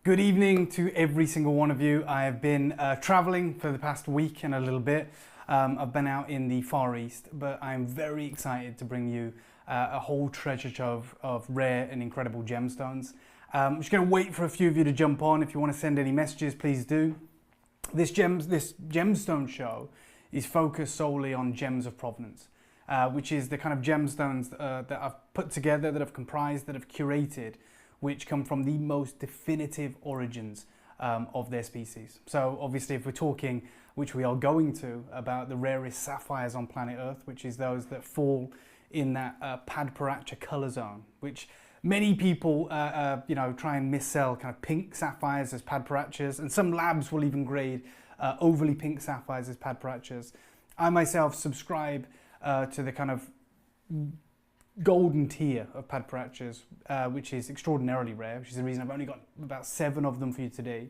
Good evening to every single one of you. I have been traveling for the past week and a little bit. I've been out in the Far East, but I'm very excited to bring you a whole treasure trove of rare and incredible gemstones. I'm just going to wait for a few of you to jump on. If you want to send any messages, please do. This gemstone show is focused solely on gems of provenance, which is the kind of gemstones that I've put together, that I've comprised, that I've curated, which come from the most definitive origins of their species. So obviously if we're talking, which we are going to, about the rarest sapphires on planet Earth, which is those that fall in that Padparacha color zone, which many people try and missell kind of pink sapphires as Padparachas, and some labs will even grade overly pink sapphires as Padparachas. I myself subscribe to the kind of golden tier of Padparachas, which is extraordinarily rare, which is the reason I've only got about 7 of them for you today.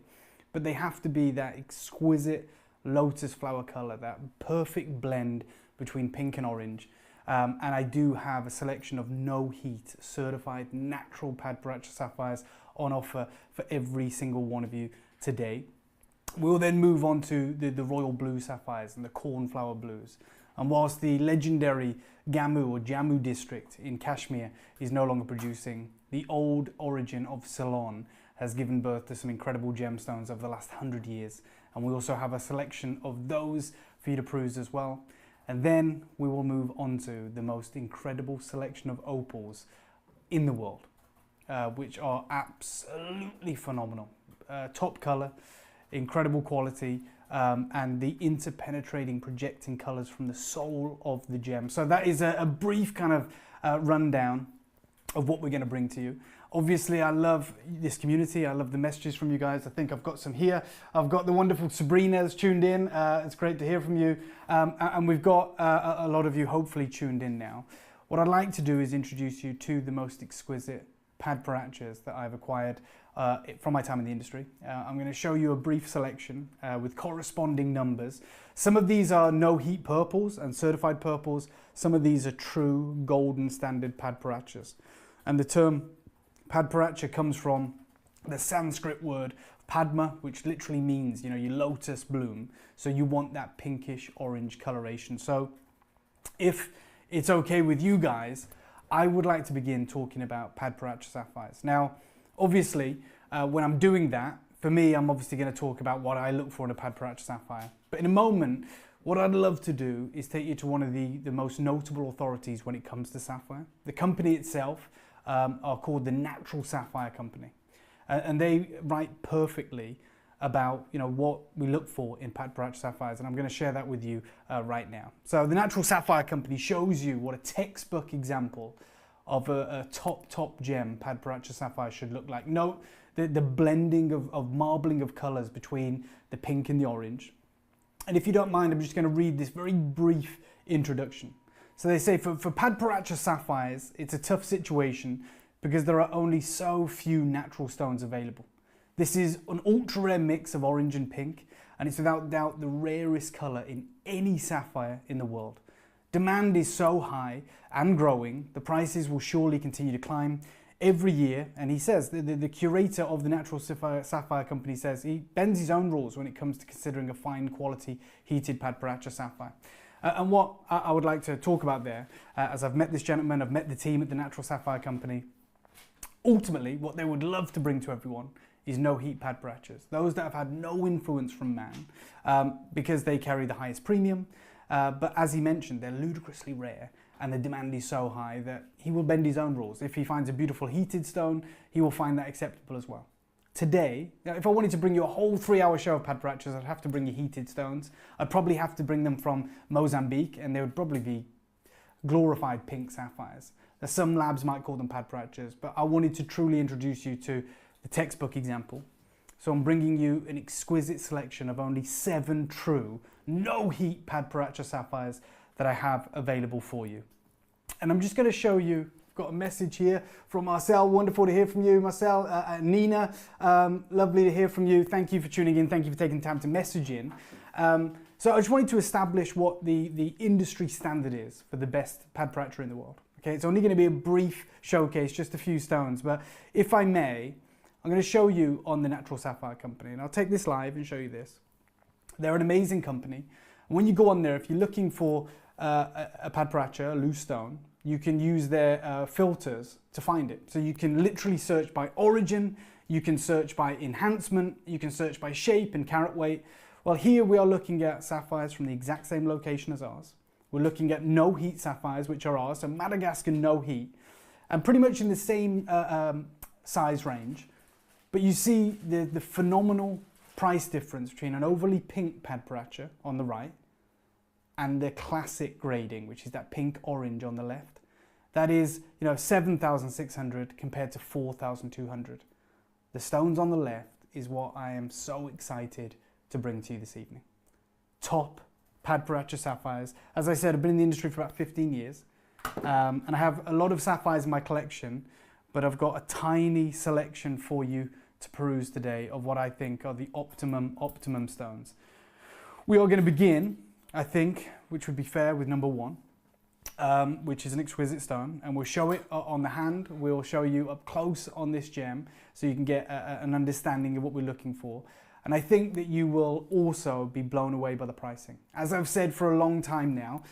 But they have to be that exquisite lotus flower color, that perfect blend between pink and orange. And I do have a selection of no heat certified natural Padparacha sapphires on offer for every single one of you today. We'll then move on to the royal blue sapphires and the cornflower blues. And whilst the legendary Jammu or Jammu district in Kashmir is no longer producing, the old origin of Ceylon has given birth to some incredible gemstones over the last 100 years. And we also have a selection of those for you to peruse as well. And then we will move on to the most incredible selection of opals in the world, which are absolutely phenomenal. Top color, incredible quality, and the interpenetrating projecting colors from the soul of the gem. So that is a brief kind of rundown of what we're going to bring to you. Obviously, I love this community. I love the messages from you guys. I think I've got some here. I've got the wonderful Sabrina that's tuned in. It's great to hear from you. And we've got a lot of you hopefully tuned in now. What I'd like to do is introduce you to the most exquisite Padparachas that I've acquired from my time in the industry. I'm going to show you a brief selection with corresponding numbers. Some of these are no heat purples and certified purples. Some of these are true golden standard Padparachas. And the term Padparacha comes from the Sanskrit word Padma, which literally means, you lotus bloom. So you want that pinkish orange coloration. So if it's okay with you guys, I would like to begin talking about Padparacha sapphires. Now, obviously, when I'm doing that, for me, I'm obviously going to talk about what I look for in a Padparacha sapphire. But in a moment, what I'd love to do is take you to one of the most notable authorities when it comes to sapphire. The company itself are called the Natural Sapphire Company. And they write perfectly about what we look for in Padparacha sapphires, and I'm going to share that with you right now. So the Natural Sapphire Company shows you what a textbook example of a top gem Padparacha sapphire should look like. Note the blending of marbling of colors between the pink and the orange. And if you don't mind, I'm just going to read this very brief introduction. So they say for Padparacha sapphires, it's a tough situation because there are only so few natural stones available. This is an ultra rare mix of orange and pink, and it's without doubt the rarest color in any sapphire in the world. Demand is so high and growing, the prices will surely continue to climb every year. And he says, the curator of the Natural Sapphire Company says he bends his own rules when it comes to considering a fine quality heated Padparacha sapphire. And what I would like to talk about there, as I've met this gentleman, I've met the team at the Natural Sapphire Company, ultimately what they would love to bring to everyone is no heat Padparachas, those that have had no influence from man, because they carry the highest premium. But as he mentioned, they're ludicrously rare and the demand is so high that he will bend his own rules. If he finds a beautiful heated stone, he will find that acceptable as well. Today, if I wanted to bring you a whole 3-hour show of Padparachas, I'd have to bring you heated stones. I'd probably have to bring them from Mozambique, and they would probably be glorified pink sapphires. Some labs might call them Padparachas, but I wanted to truly introduce you to the textbook example. So I'm bringing you an exquisite selection of only 7 true, no heat Padparacha sapphires that I have available for you. And I'm just going to show you, I've got a message here from Marcel. Wonderful to hear from you, Marcel. Nina, lovely to hear from you. Thank you for tuning in. Thank you for taking time to message in. So I just wanted to establish what the industry standard is for the best Padparacha in the world. Okay, it's only going to be a brief showcase, just a few stones, but if I may, I'm going to show you on the Natural Sapphire Company, and I'll take this live and show you this. They're an amazing company. And when you go on there, if you're looking for a padparacha, a loose stone, you can use their filters to find it. So you can literally search by origin, you can search by enhancement, you can search by shape and carat weight. Well, here we are looking at sapphires from the exact same location as ours. We're looking at no heat sapphires, which are ours, so Madagascar no heat, and pretty much in the same size range. But you see the phenomenal price difference between an overly pink padparacha on the right and the classic grading, which is that pink orange on the left. That is, 7,600 compared to 4,200. The stones on the left is what I am so excited to bring to you this evening. Top padparacha sapphires. As I said, I've been in the industry for about 15 years, and I have a lot of sapphires in my collection, but I've got a tiny selection for you to peruse today of what I think are the optimum stones. We are going to begin, I think, which would be fair, with number one, which is an exquisite stone, and we'll show it on the hand. We'll show you up close on this gem so you can get an understanding of what we're looking for. And I think that you will also be blown away by the pricing. As I've said for a long time now,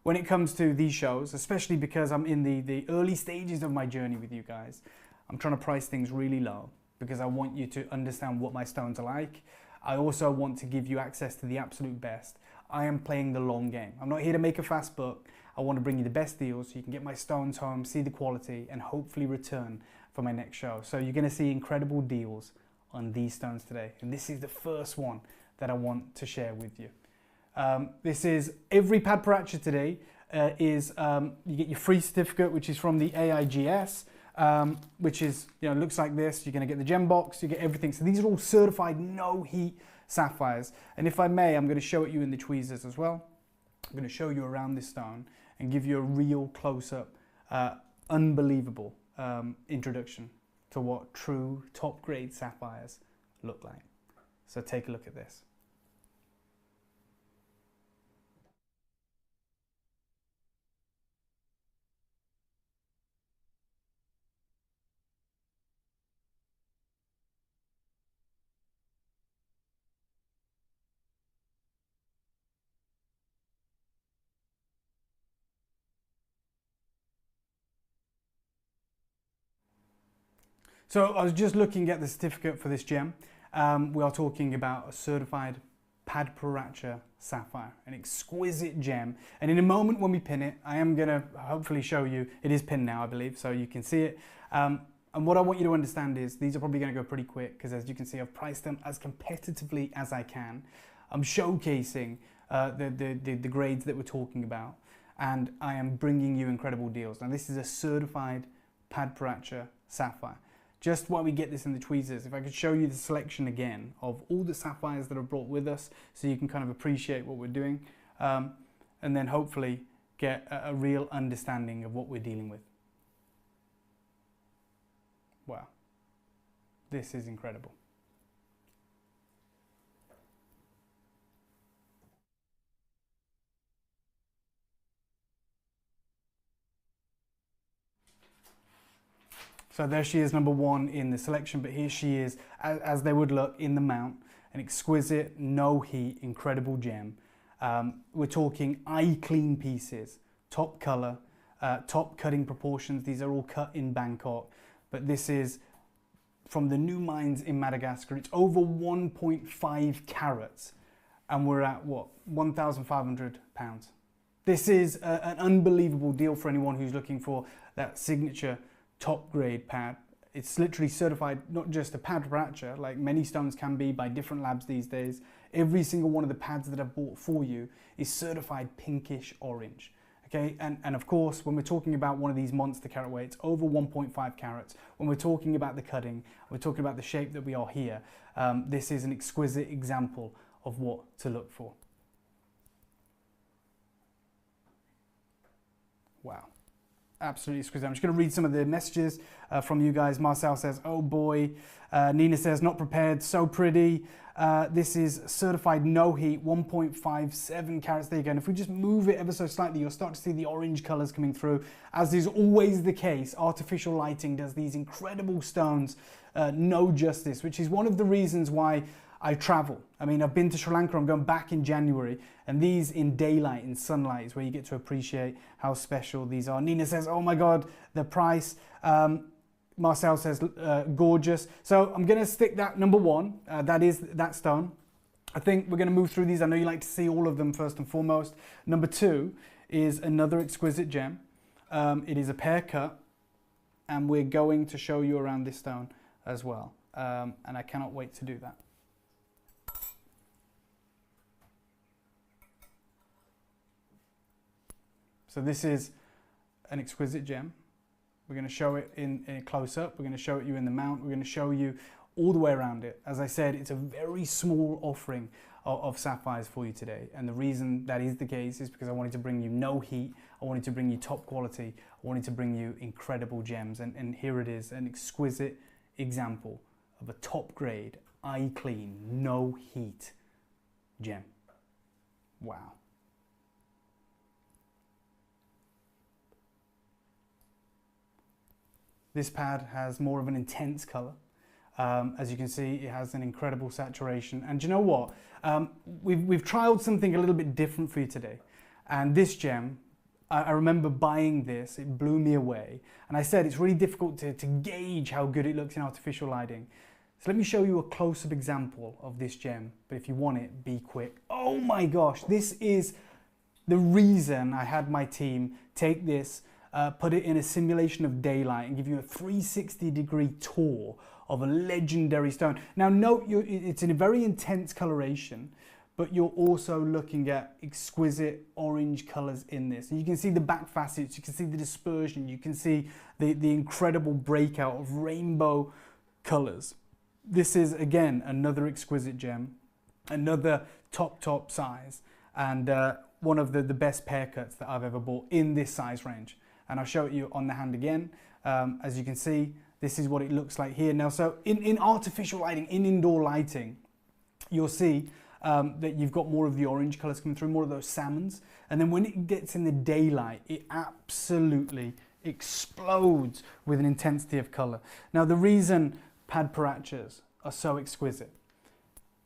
when it comes to these shows, especially because I'm in the early stages of my journey with you guys, I'm trying to price things really low because I want you to understand what my stones are like. I also want to give you access to the absolute best. I am playing the long game. I'm not here to make a fast buck. I want to bring you the best deals so you can get my stones home, see the quality, and hopefully return for my next show. So you're going to see incredible deals on these stones today. And this is the first one that I want to share with you. This is every padparacha today you get your free certificate, which is from the AIGS, which is, looks like this. You're going to get the gem box, you get everything. So these are all certified no heat sapphires. And if I may, I'm going to show it you in the tweezers as well. I'm going to show you around this stone and give you a real close-up, unbelievable introduction to what true top-grade sapphires look like. So take a look at this. So I was just looking at the certificate for this gem. We are talking about a certified padparacha sapphire, an exquisite gem. And in a moment when we pin it, I am going to hopefully show you, it is pinned now I believe, so you can see it. And what I want you to understand is these are probably going to go pretty quick because as you can see I've priced them as competitively as I can. I'm showcasing the grades that we're talking about, and I am bringing you incredible deals. Now this is a certified padparacha sapphire. Just while we get this in the tweezers, if I could show you the selection again of all the sapphires that are brought with us so you can kind of appreciate what we're doing, and then hopefully get a real understanding of what we're dealing with. Wow, this is incredible. So there she is, number one in the selection, but here she is, as they would look in the mount, an exquisite, no heat, incredible gem. We're talking eye clean pieces, top color, top cutting proportions. These are all cut in Bangkok, but this is from the new mines in Madagascar. It's over 1.5 carats, and we're at what, £1,500. This is an unbelievable deal for anyone who's looking for that signature top grade pad. It's literally certified, not just a padparacha, like many stones can be by different labs these days. Every single one of the pads that I've bought for you is certified pinkish orange. Okay, and of course, when we're talking about one of these monster carat weights, over 1.5 carats, when we're talking about the cutting, we're talking about the shape that we are here, this is an exquisite example of what to look for. Wow. absolutely exquisite. I'm just going to read some of the messages from you guys. Marcel says, oh boy. Nina says, not prepared, so pretty. This is certified no heat, 1.57 carats. There you go. And if we just move it ever so slightly, you'll start to see the orange colors coming through. As is always the case, artificial lighting does these incredible stones no justice, which is one of the reasons why I travel. I mean, I've been to Sri Lanka, I'm going back in January, and these in daylight, in sunlight, is where you get to appreciate how special these are. Nina says, oh my God, the price. Marcel says, gorgeous. So I'm going to stick that number one. That is that stone. I think we're going to move through these. I know you like to see all of them first and foremost. Number two is another exquisite gem. It is a pear cut, and we're going to show you around this stone as well. And I cannot wait to do that. So this is an exquisite gem. We're going to show it in a close-up. We're going to show it you in the mount. We're going to show you all the way around it. As I said, it's a very small offering of sapphires for you today. And the reason that is the case is because I wanted to bring you no heat. I wanted to bring you top quality. I wanted to bring you incredible gems. And here it is, an exquisite example of a top grade, eye clean, no heat gem. Wow. This pad has more of an intense color. As you can see, it has an incredible saturation. And do you know what? We've trialed something a little bit different for you today. And this gem, I remember buying this, it blew me away. And I said it's really difficult to gauge how good it looks in artificial lighting. So let me show you a close-up example of this gem. But if you want it, be quick. Oh my gosh, this is the reason I had my team take this, put it in a simulation of daylight and give you a 360-degree tour of a legendary stone. Now note, it's in a very intense coloration, but you're also looking at exquisite orange colors in this. And you can see the back facets, you can see the dispersion, you can see the incredible breakout of rainbow colors. This is, again, another exquisite gem, another top size, and one of the best pear cuts that I've ever bought in this size range. And I'll show it you on the hand again. As you can see, this is what it looks like here. Now, so in artificial lighting, in indoor lighting, you'll see that you've got more of the orange colors coming through, more of those salmons. And then when it gets in the daylight, it absolutely explodes with an intensity of color. Now, the reason pad parachas are so exquisite,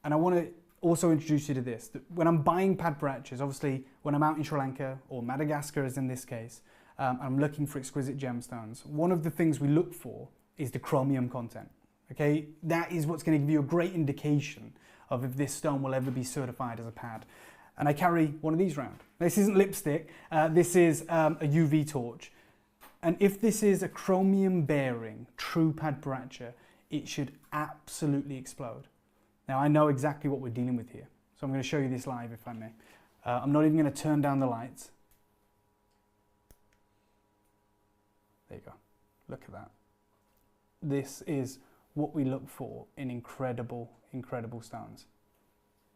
and I want to also introduce you to this, that when I'm buying pad parachas, obviously when I'm out in Sri Lanka or Madagascar as in this case, I'm looking for exquisite gemstones. One of the things we look for is the chromium content. Okay, that is what's going to give you a great indication of if this stone will ever be certified as a pad. And I carry one of these around. This isn't lipstick, this is a UV torch. And if this is a chromium bearing true pad paracha, it should absolutely explode. Now I know exactly what we're dealing with here, so I'm going to show you this live if I may. I'm not even going to turn down the lights. There you go, look at that. This is what we look for in incredible stones.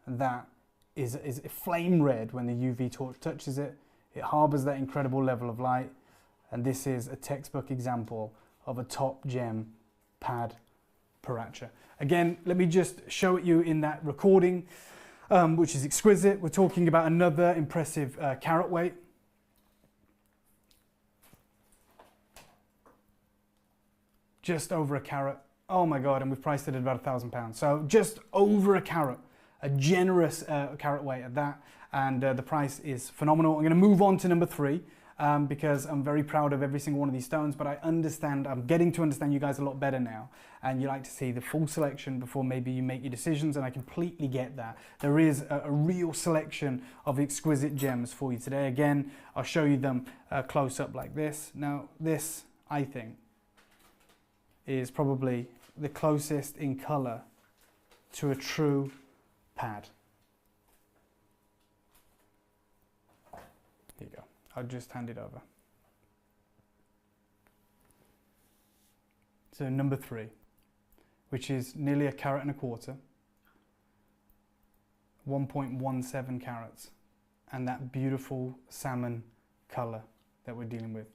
And that is flame red when the UV torch touches it. It harbors that incredible level of light. And this is a textbook example of a top gem pad paracha. Again, let me just show it you in that recording, which is exquisite. We're talking about another impressive carat weight. Just over a carat. Oh my God, and we've priced it at about £1,000. So just over a carat, a generous carat weight at that. And the price is phenomenal. I'm gonna move on to number 3 because I'm very proud of every single one of these stones, but I'm getting to understand you guys a lot better now. And you like to see the full selection before maybe you make your decisions, and I completely get that. There is a real selection of exquisite gems for you today. Again, I'll show you them close up like this. Now this, I think, is probably the closest in color to a true pad. Here you go. I'll just hand it over. So number 3, which is nearly a carat and a quarter, 1.17 carats, and that beautiful salmon color that we're dealing with.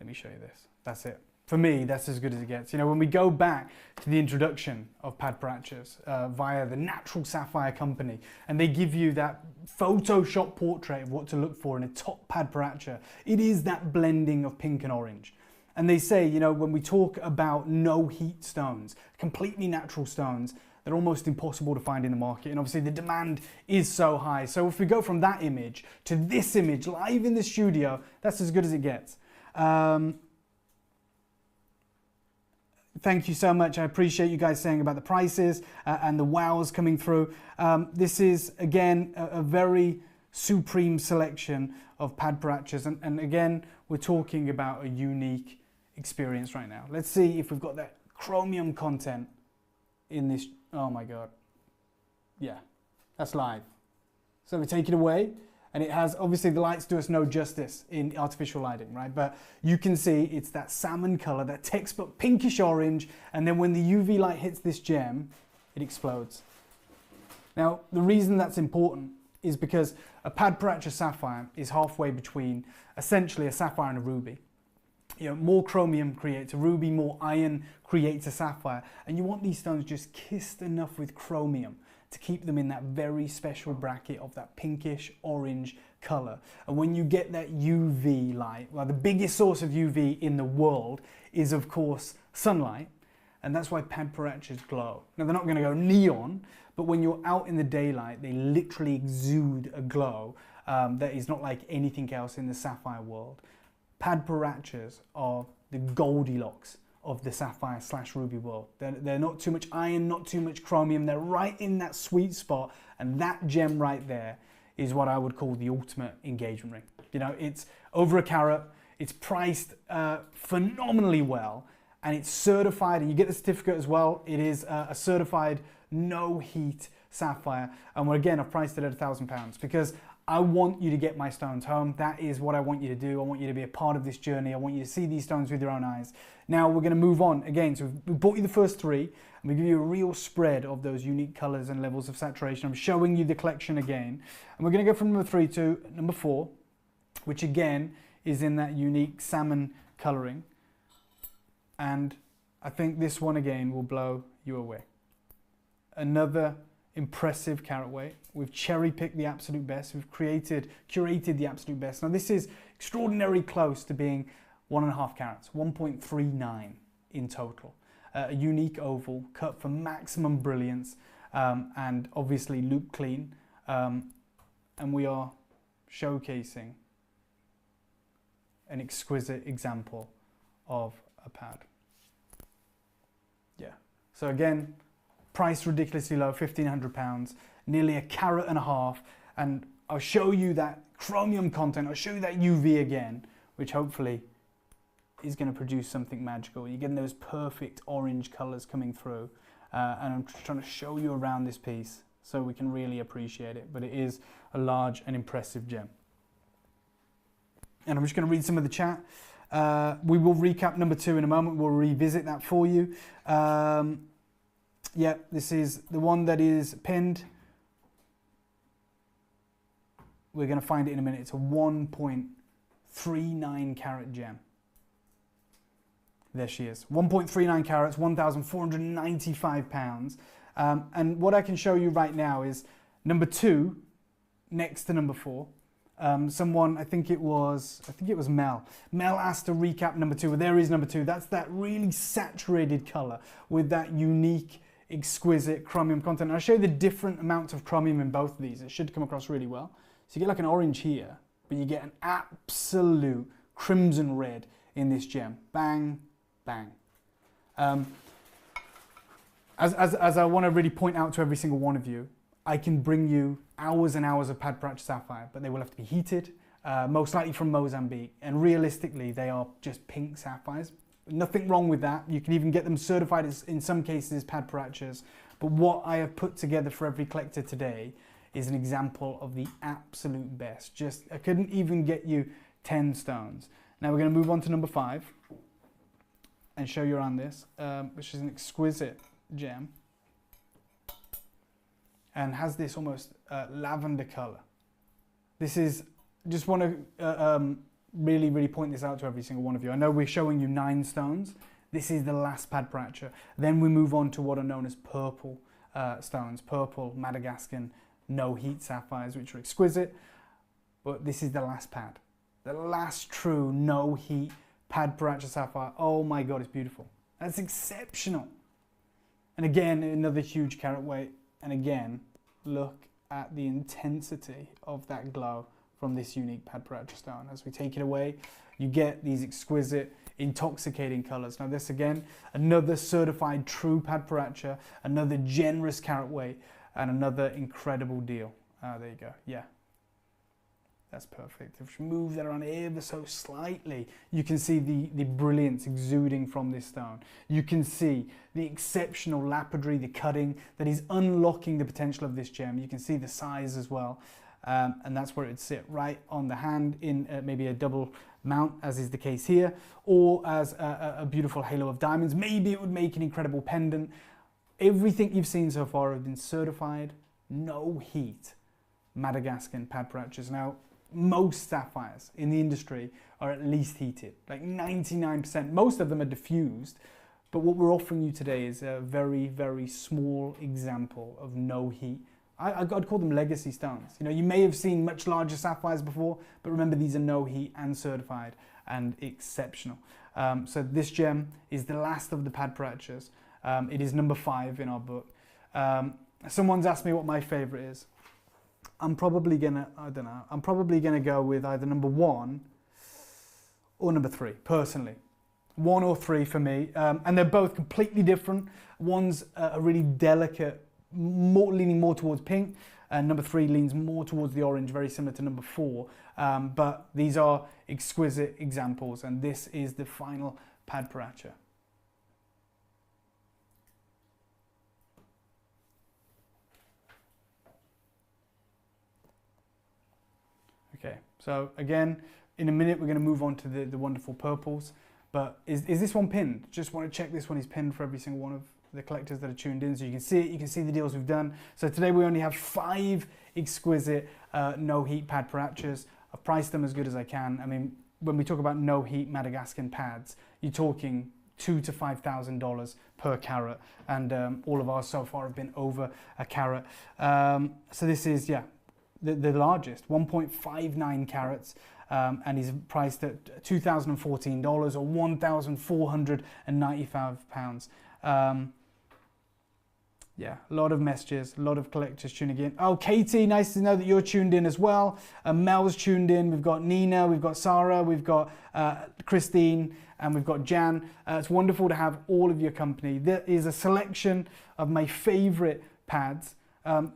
Let me show you this. That's it. For me, that's as good as it gets. You know, when we go back to the introduction of pad parachutes via the Natural Sapphire Company, and they give you that Photoshop portrait of what to look for in a top pad parachute, it is that blending of pink and orange. And they say, you know, when we talk about no heat stones, completely natural stones, they're almost impossible to find in the market. And obviously the demand is so high. So if we go from that image to this image live in the studio, that's as good as it gets. Thank you so much. I appreciate you guys saying about the prices and the wows coming through. This is, again, a very supreme selection of pad parachutes. And again, we're talking about a unique experience right now. Let's see if we've got that chromium content in this. Oh my God. Yeah, that's live. So we take it away, and it has, obviously the lights do us no justice in artificial lighting, right? But you can see it's that salmon color, that textbook pinkish orange, and then when the UV light hits this gem, it explodes. Now, the reason that's important is because a pad parachute sapphire is halfway between essentially a sapphire and a ruby. You know, more chromium creates a ruby, more iron creates a sapphire, and you want these stones just kissed enough with chromium to keep them in that very special bracket of that pinkish orange color. And when you get that UV light, well, the biggest source of UV in the world is of course sunlight, and that's why pad parachutes glow. Now they're not going to go neon, but when you're out in the daylight, they literally exude a glow that is not like anything else in the sapphire world. Pad parachutes are the Goldilocks of the sapphire / ruby world. They're not too much iron, not too much chromium. They're right in that sweet spot, and that gem right there is what I would call the ultimate engagement ring. You know, it's over a carat, it's priced phenomenally well, and it's certified, and you get the certificate as well. It is a certified no heat sapphire, and again, I've priced it at £1,000 because I want you to get my stones home. That is what I want you to do. I want you to be a part of this journey. I want you to see these stones with your own eyes. Now we're going to move on again. So we've bought you the first three, and we give you a real spread of those unique colors and levels of saturation. I'm showing you the collection again, and we're going to go from number 3 to number 4, which again is in that unique salmon coloring. And I think this one again will blow you away. Another impressive carat weight. We've cherry-picked the absolute best. We've curated the absolute best. Now this is extraordinarily close to being 1.5 carats, 1.39 in total. A unique oval cut for maximum brilliance and obviously loop clean. And we are showcasing an exquisite example of a pad. Yeah. So again, price ridiculously low, £1,500, nearly 1.5 carats, and I'll show you that chromium content, I'll show you that UV again, which hopefully is going to produce something magical. You're getting those perfect orange colours coming through, and I'm just trying to show you around this piece so we can really appreciate it, but it is a large and impressive gem. And I'm just going to read some of the chat. We will recap number 2 in a moment, we'll revisit that for you. Yeah, this is the one that is pinned. We're going to find it in a minute. It's a 1.39 carat gem. There she is. 1.39 carats, £1,495. And what I can show you right now is number 2 next to number 4. Someone, I think it was Mel. Mel asked to recap number 2. Well, there is number 2. That's that really saturated color with that unique, exquisite chromium content. And I'll show you the different amounts of chromium in both of these. It should come across really well. So you get like an orange here, but you get an absolute crimson red in this gem. Bang, bang. As I want to really point out to every single one of you, I can bring you hours and hours of pad parachute sapphire, but they will have to be heated, most likely from Mozambique. And realistically, they are just pink sapphires. Nothing wrong with that. You can even get them certified as, in some cases, as pad parachutes. But what I have put together for every collector today is an example of the absolute best. I couldn't even get you 10 stones. Now we're going to move on to number 5 and show you around this, which is an exquisite gem and has this almost lavender color. This is, just want to really point this out to every single one of you. I know we're showing you 9 stones. This is the last Padparacha. Then we move on to what are known as purple stones, purple Madagascan no heat sapphires, which are exquisite. But this is the last pad, the last true no heat Padparacha sapphire. Oh my God, it's beautiful. That's exceptional. And again, another huge carat weight. And again, look at the intensity of that glow from this unique Padparacha stone. As we take it away, you get these exquisite, intoxicating colors. Now this again, another certified true Padparacha, another generous carat weight, and another incredible deal. There you go, yeah. That's perfect. If you move that around ever so slightly, you can see the brilliance exuding from this stone. You can see the exceptional lapidary, the cutting that is unlocking the potential of this gem. You can see the size as well. And that's where it would sit, right on the hand in maybe a double mount, as is the case here, or as a beautiful halo of diamonds. Maybe it would make an incredible pendant. Everything you've seen so far have been certified no heat Madagascan Padparachas. Now, most sapphires in the industry are at least heated, like 99%. Most of them are diffused, but what we're offering you today is a very small example of no heat. I'd call them legacy stones. You know, you may have seen much larger sapphires before, but remember these are no heat and certified and exceptional. So this gem is the last of the Padparachas. It is number 5 in our book. Someone's asked me what my favorite is. I'm probably gonna go with either number 1 or number 3, personally. 1 or 3 for me, and they're both completely different. One's a really delicate, leaning more towards pink, and number 3 leans more towards the orange, very similar to number 4. But these are exquisite examples, and this is the final Padparacha. Okay, so again, in a minute we're going to move on to the wonderful purples. But is this one pinned? Just want to check this one is pinned for every single one of the collectors that are tuned in, so you can see it, you can see the deals we've done. So today we only have 5 exquisite no heat Padparachas. I've priced them as good as I can. I mean, when we talk about no heat Madagascan pads, you're talking $2,000 to $5,000 per carat, and all of ours so far have been over a carat. So this is, yeah, the largest, 1.59 carats, and he's priced at $2,014 or £1,495. Yeah, a lot of messages, a lot of collectors tuning in. Oh, Katie, nice to know that you're tuned in as well. Mel's tuned in. We've got Nina, we've got Sarah, we've got Christine, and we've got Jan. It's wonderful to have all of your company. There is a selection of my favorite pads.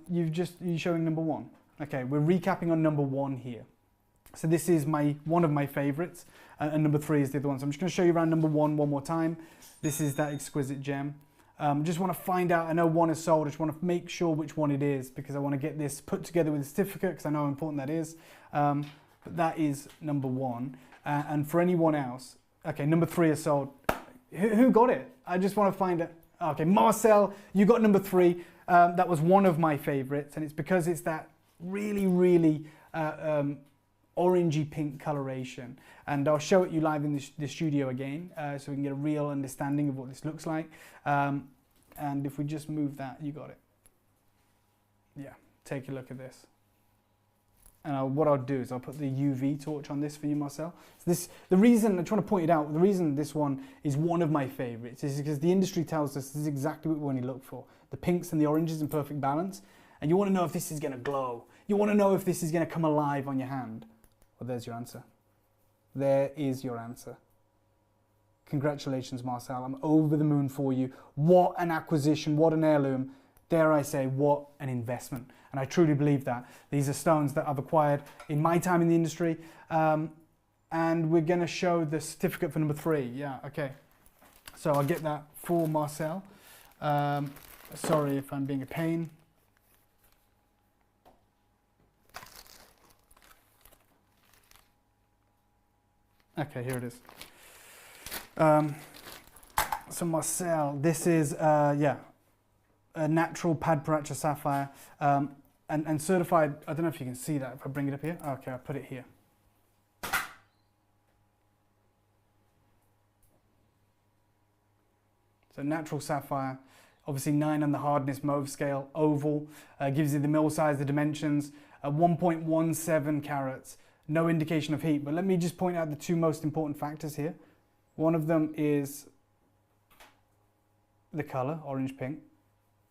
You're showing number 1. Okay, we're recapping on number 1 here. So this is one of my favorites, and number 3 is the other one. So I'm just going to show you around number 1 one more time. This is that exquisite gem. Just want to find out, I know 1 is sold, I just want to make sure which one it is, because I want to get this put together with a certificate, because I know how important that is. But that is number 1. And for anyone else, okay, number 3 is sold. Who got it? I just want to find out. Okay, Marcel, you got number 3. That was one of my favorites, and it's because it's that really orangey pink coloration, and I'll show it you live in the studio again, so we can get a real understanding of what this looks like. And if we just move that, you got it. Yeah, take a look at this. And what I'll do is I'll put the UV torch on this for you, Marcel. So the reason I'm trying to point it out, the reason this one is one of my favorites is because the industry tells us this is exactly what we want to look for: the pinks and the oranges in perfect balance. And you want to know if this is going to glow. You want to know if this is going to come alive on your hand. Well, there's your answer. There is your answer. Congratulations, Marcel. I'm over the moon for you. What an acquisition, what an heirloom. Dare I say, what an investment. And I truly believe that. These are stones that I've acquired in my time in the industry. And we're going to show the certificate for number 3. Yeah, okay. So I'll get that for Marcel. Sorry if I'm being a pain. Okay, here it is. So Marcel, this is, yeah, a natural Padparacha sapphire, and certified. I don't know if you can see that if I bring it up here. Okay, I'll put it here. So natural sapphire, obviously 9 on the hardness mauve scale, oval, gives you the mil size, the dimensions, 1.17 carats, no indication of heat. But let me just point out the 2 most important factors here. One of them is the color, orange pink,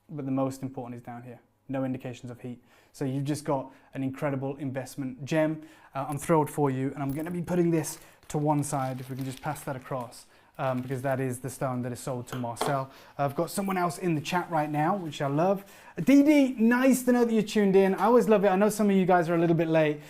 but the most important is down here, no indications of heat. So you've just got an incredible investment gem. I'm thrilled for you, and I'm going to be putting this to one side, if we can just pass that across, because that is the stone that is sold to Marcel. I've got someone else in the chat right now, which I love. Dee, nice to know that you're tuned in. I always love it. I know some of you guys are a little bit late.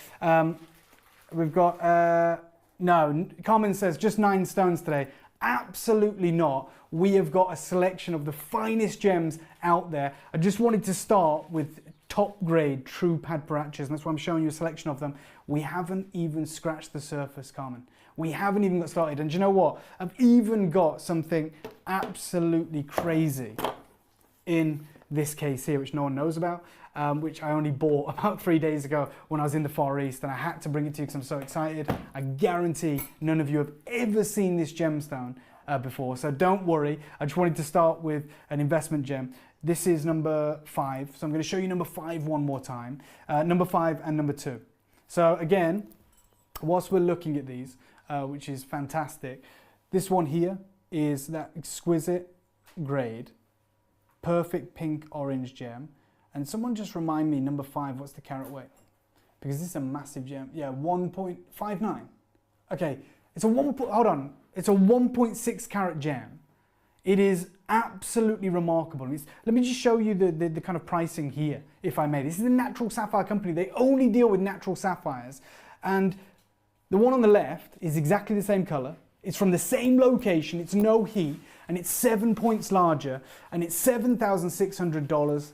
We've got, no, Carmen says just 9 stones today. Absolutely not. We have got a selection of the finest gems out there. I just wanted to start with top grade true Padparachas, and that's why I'm showing you a selection of them. We haven't even scratched the surface, Carmen. We haven't even got started. And do you know what? I've even got something absolutely crazy in this case here, which no one knows about, which I only bought about 3 days ago when I was in the Far East, and I had to bring it to you because I'm so excited. I guarantee none of you have ever seen this gemstone before, so don't worry. I just wanted to start with an investment gem. This is number 5, so I'm going to show you number 5 one more time. Number 5 and number 2. So again, whilst we're looking at these, which is fantastic, this one here is that exquisite grade, perfect pink orange gem. And someone just remind me, number 5, what's the carat weight? Because this is a massive gem. Yeah, 1.59. Okay, it's a hold on. It's a 1.6 carat gem. It is absolutely remarkable. Let me just show you the kind of pricing here, if I may. This is a natural sapphire company. They only deal with natural sapphires. And the one on the left is exactly the same color. It's from the same location. It's no heat. And it's 7 points larger. And it's $7,600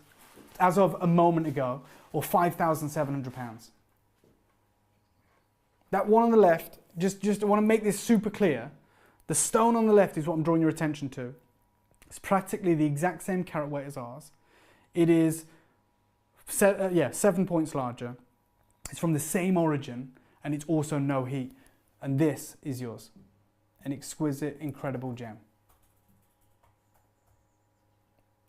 as of a moment ago, or £5,700. That one on the left, just I want to make this super clear. The stone on the left is what I'm drawing your attention to. It's practically the exact same carat weight as ours. It is 7 points larger. It's from the same origin, and it's also no heat. And this is yours. An exquisite, incredible gem.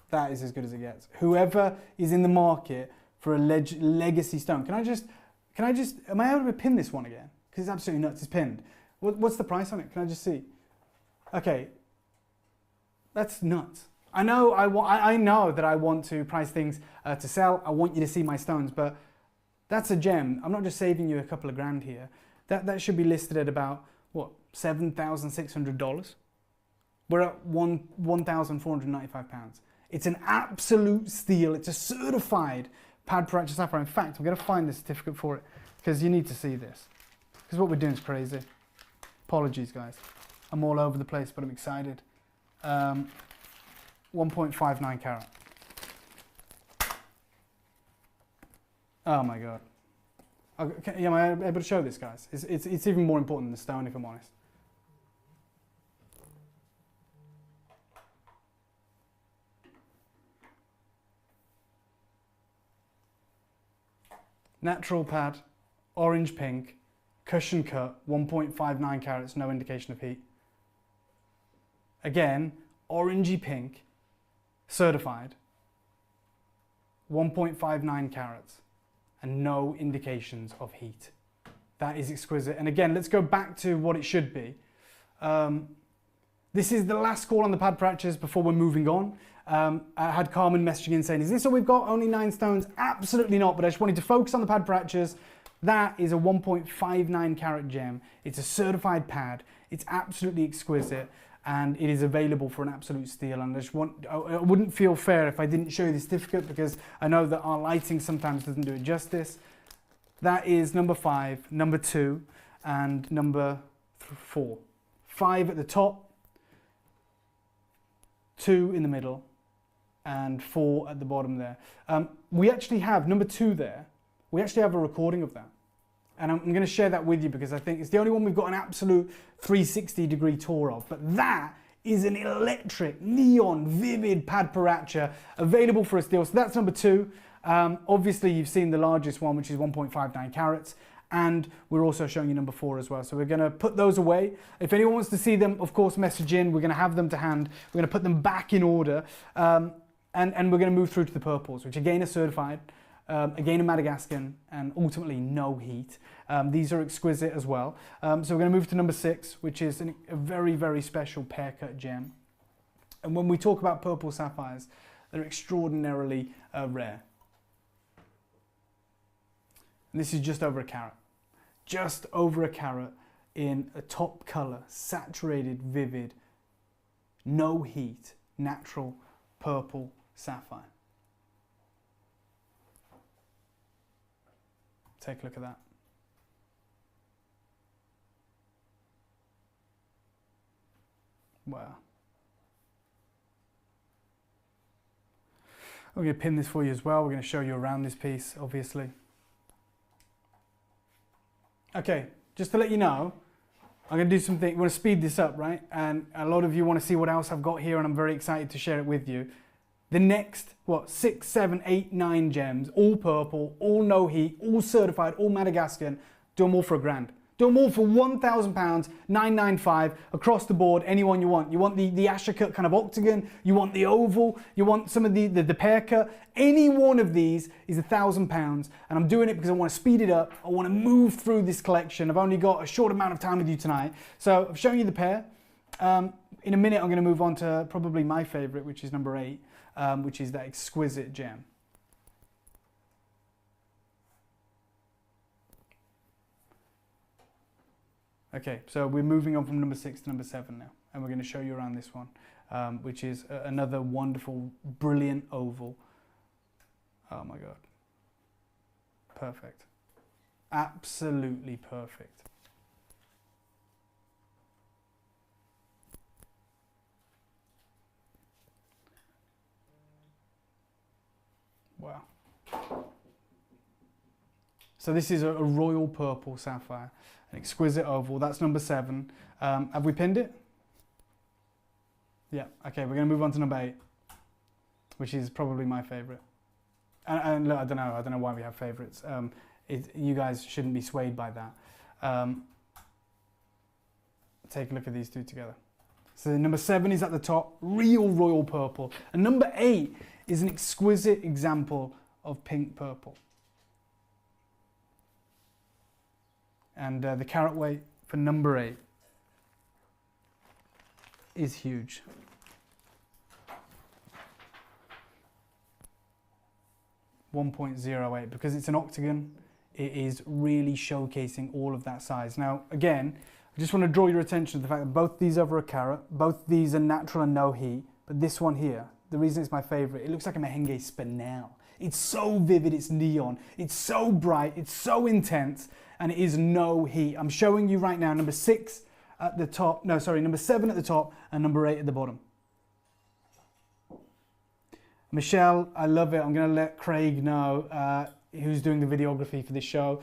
That is as good as it gets. Whoever is in the market for a legacy stone, am I able to pin this one again? Because it's absolutely nuts, it's pinned. What's the price on it? Can I just see? Okay, that's nuts. I know that I want to price things to sell. I want you to see my stones, but that's a gem. I'm not just saving you a couple of grand here. That should be listed at about, what, $7,600? We're at £1,495. It's an absolute steal. It's a certified Padparacha sapphire. In fact, I'm going to find the certificate for it because you need to see this. Because what we're doing is crazy. Apologies, guys. I'm all over the place, but I'm excited. 1.59 carat. Oh my God. Okay, am I able to show this, guys? It's even more important than the stone, if I'm honest. Natural pad, orange pink, cushion cut, 1.59 carats, no indication of heat. Again, orangey pink, certified, 1.59 carats, and no indications of heat. That is exquisite. And again, let's go back to what it should be. This is the last call on the Padparachas before we're moving on. I had Carmen messaging in saying, is this all we've got? Only 9 stones? Absolutely not, but I just wanted to focus on the Padparachas. That is a 1.59 carat gem. It's a certified pad. It's absolutely exquisite, and it is available for an absolute steal. And I wouldn't feel fair if I didn't show you the certificate, because I know that our lighting sometimes doesn't do it justice. That is number 5, number 2, and number 4. 5 at the top, 2 in the middle, and 4 at the bottom there. We actually have number 2 there. We actually have a recording of that. And I'm going to share that with you because I think it's the only one we've got an absolute 360-degree tour of. But that is an electric, neon, vivid Padparacha available for a steal. So that's number 2. Obviously, you've seen the largest one, which is 1.59 carats. and we're also showing you number 4 as well. So we're going to put those away. If anyone wants to see them, of course, message in. We're going to have them to hand. We're going to put them back in order, and we're going to move through to the purples, which again are certified, again in Madagascar, and ultimately no heat. These are exquisite as well. So we're going to move to number 6, which is a very, very special pear cut gem. And when we talk about purple sapphires, they're extraordinarily rare. And this is just over a carat. Just over a carat in a top colour, saturated, vivid, no heat, natural purple sapphire. Take a look at that. Wow. I'm going to pin this for you as well. We're going to show you around this piece, obviously. Okay, just to let you know, I'm going to do something. I want to speed this up, right? And a lot of you want to see what else I've got here, and I'm very excited to share it with you. The next, 6, 7, 8, 9 gems, all purple, all no heat, all certified, all Madagascar, do them all for £1,000. Do them all for £1,000, 995 across the board, anyone you want. You want the Asher cut kind of octagon, you want the oval, you want some of the pear cut. Any one of these is £1,000, and I'm doing it because I want to speed it up. I want to move through this collection. I've only got a short amount of time with you tonight. So I've shown you the pear. In a minute, I'm going to move on to probably my favorite, which is number 8, which is that exquisite gem. Okay, so we're moving on from number 6 to number 7 now, and we're going to show you around this one, which is another wonderful, brilliant oval. Oh my God. Perfect. Absolutely perfect. Wow. So this is a royal purple sapphire, an exquisite oval. That's number 7. Have we pinned it? Yeah. Okay, we're going to move on to number 8, which is probably my favourite. And look, I don't know why we have favourites. You guys shouldn't be swayed by that. Take a look at these two together. So number 7 is at the top, real royal purple. And number 8 is an exquisite example of pink purple. And the carat weight for number 8 is huge. .08, because it's an octagon, it is really showcasing all of that size. Now, again, I just want to draw your attention to the fact that both these are over a carat, both these are natural and no heat, but this one here, the reason it's my favorite, it looks like a merengue spinel. It's so vivid, it's neon, it's so bright, it's so intense, and it is no heat. I'm showing you right now number 6 at the top, no, sorry, number 7 at the top and number 8 at the bottom. Michelle, I love it. I'm going to let Craig know who's doing the videography for this show.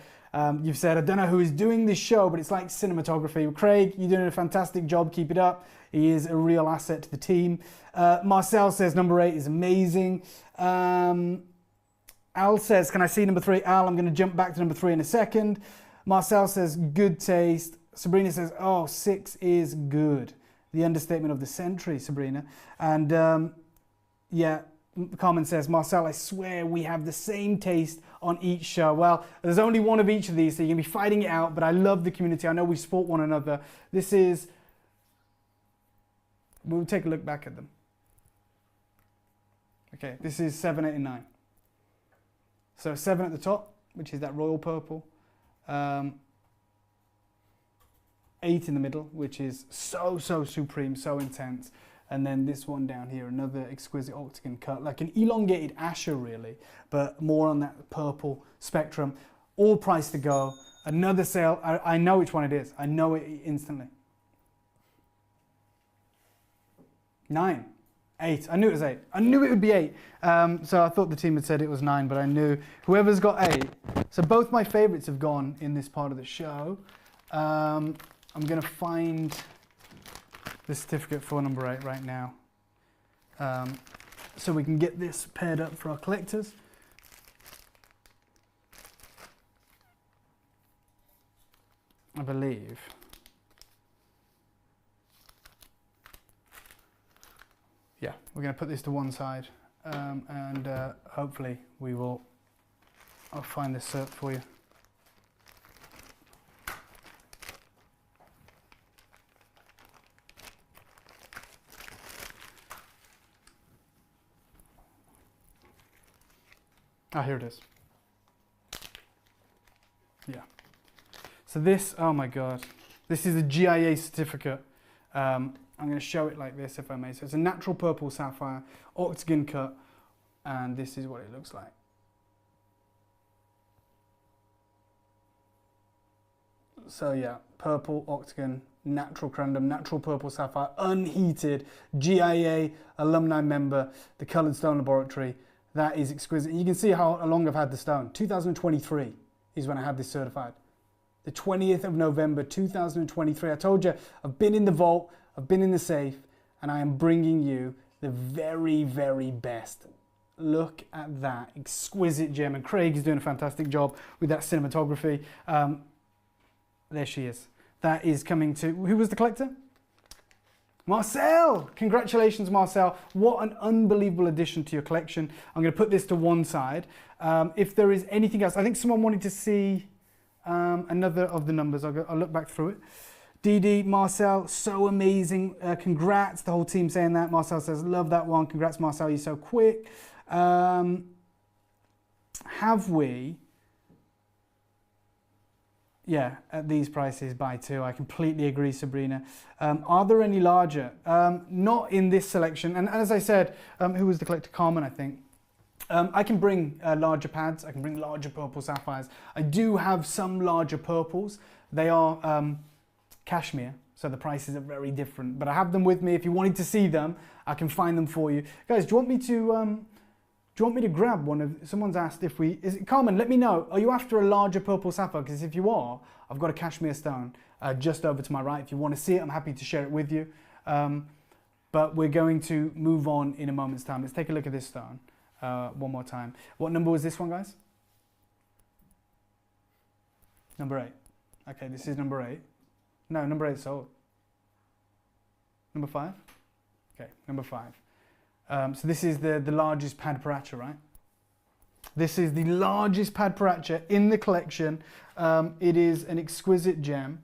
You've said, I don't know who is doing this show, but it's like cinematography. Craig, you're doing a fantastic job. Keep it up. He is a real asset to the team. Marcel says number 8 is amazing. Al says, can I see number 3? Al, I'm going to jump back to number 3 in a second. Marcel says, good taste. Sabrina says, oh, 6 is good. The understatement of the century, Sabrina. And yeah, Carmen says, Marcel, I swear we have the same taste on each show. Well, there's only one of each of these, so you're going to be fighting it out, but I love the community. I know we support one another. This is, we'll take a look back at them. Okay, this is 7, 8, and 9. So 7 at the top, which is that royal purple. 8 in the middle, which is so supreme, so intense. And then this one down here, another exquisite octagon cut, like an elongated Asher really, but more on that purple spectrum. All priced to go. Another sale, I know which one it is. I know it instantly. 9, 8, I knew it was 8. I knew it would be 8. So I thought the team had said it was 9, but I knew whoever's got 8. So both my favorites have gone in this part of the show. I'm gonna find the certificate for number 8 right now, so we can get this paired up for our collectors. believe. Yeah, we're going to put this to one side, and hopefully I'll find this cert for you. Ah, here it is. Yeah. So this, oh my God, this is a GIA certificate. I'm going to show it like this, if I may. So it's a natural purple sapphire, octagon cut, and this is what it looks like. So yeah, purple octagon, natural corundum, natural purple sapphire, unheated, GIA alumni member, the Coloured Stone Laboratory. That is exquisite. You can see how long I've had the stone. 2023 is when I had this certified. The 20th of November, 2023. I told you, I've been in the vault, I've been in the safe, and I am bringing you the very, very best. Look at that exquisite gem. And Craig is doing a fantastic job with that cinematography. There she is. That is coming to, who was the collector? Marcel! Congratulations, Marcel. What an unbelievable addition to your collection. I'm going to put this to one side. If there is anything else, I think someone wanted to see another of the numbers. I'll look back through it. DD, Marcel, so amazing. Congrats, the whole team saying that. Marcel says, love that one. Congrats, Marcel, you're so quick. Have we... Yeah, at these prices, buy two. I completely agree, Sabrina. Are there any larger? Not in this selection. And as I said, who was the collector? Carmen, I think. I can bring larger pads. I can bring larger purple sapphires. I do have some larger purples. They are cashmere, so the prices are very different. But I have them with me. If you wanted to see them, I can find them for you. Guys, do you want me to... Do you want me to grab one of, someone's asked if we, Carmen, let me know, are you after a larger purple sapphire? Because if you are, I've got a cashmere stone just over to my right. If you want to see it, I'm happy to share it with you. But we're going to move on in a moment's time. Let's take a look at this stone one more time. What number was this one, guys? Number 8. Okay, this is number 8. No, number 8 sold. Number 5? Okay, number 5. So this is the largest pad paracha, right? This is the largest pad paracha in the collection. It is an exquisite gem,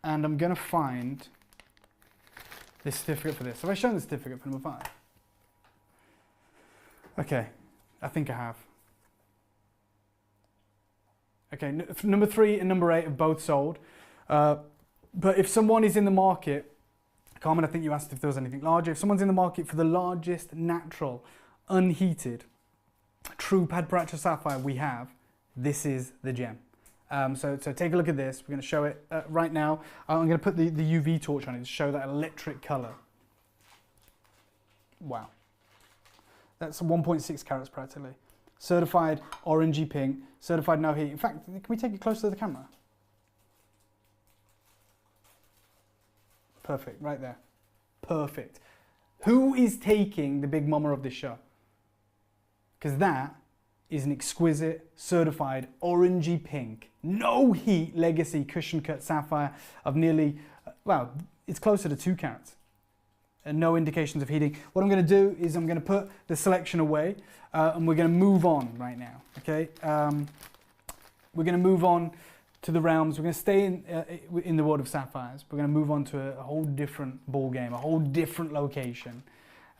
and I'm going to find the certificate for this. Have I shown the certificate for number 5? Okay, I think I have. Okay, number 3 and number 8 have both sold. But if someone is in the market, Carmen, I think you asked if there was anything larger. If someone's in the market for the largest natural, unheated, true pad paracha sapphire we have, this is the gem. So take a look at this. We're going to show it right now. I'm going to put the UV torch on it to show that electric color. Wow. That's 1.6 carats practically. Certified orangey pink, certified no heat. In fact, can we take it closer to the camera? Perfect, right there. Perfect. Who is taking the big mama of this show? Because that is an exquisite, certified, orangey pink, no heat legacy cushion cut sapphire of nearly, well, it's closer to 2 carats. And no indications of heating. What I'm going to do is I'm going to put the selection away and we're going to move on right now, okay? We're going to move on to the realms. We're going to stay in the world of sapphires. We're going to move on to a whole different ball game, a whole different location.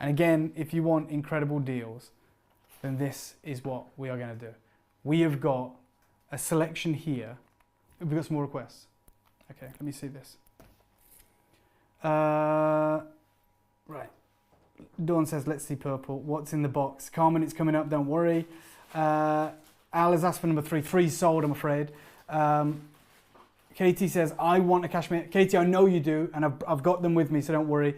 And again, if you want incredible deals, then this is what we are going to do. We have got a selection here. We've got some more requests. Okay, let me see this. Right. Dawn says, let's see purple. What's in the box? Carmen, it's coming up, don't worry. Al has asked for number 3. 3 sold, I'm afraid. Katie says, I want a cashmere. Katie, I know you do, and I've got them with me, so don't worry.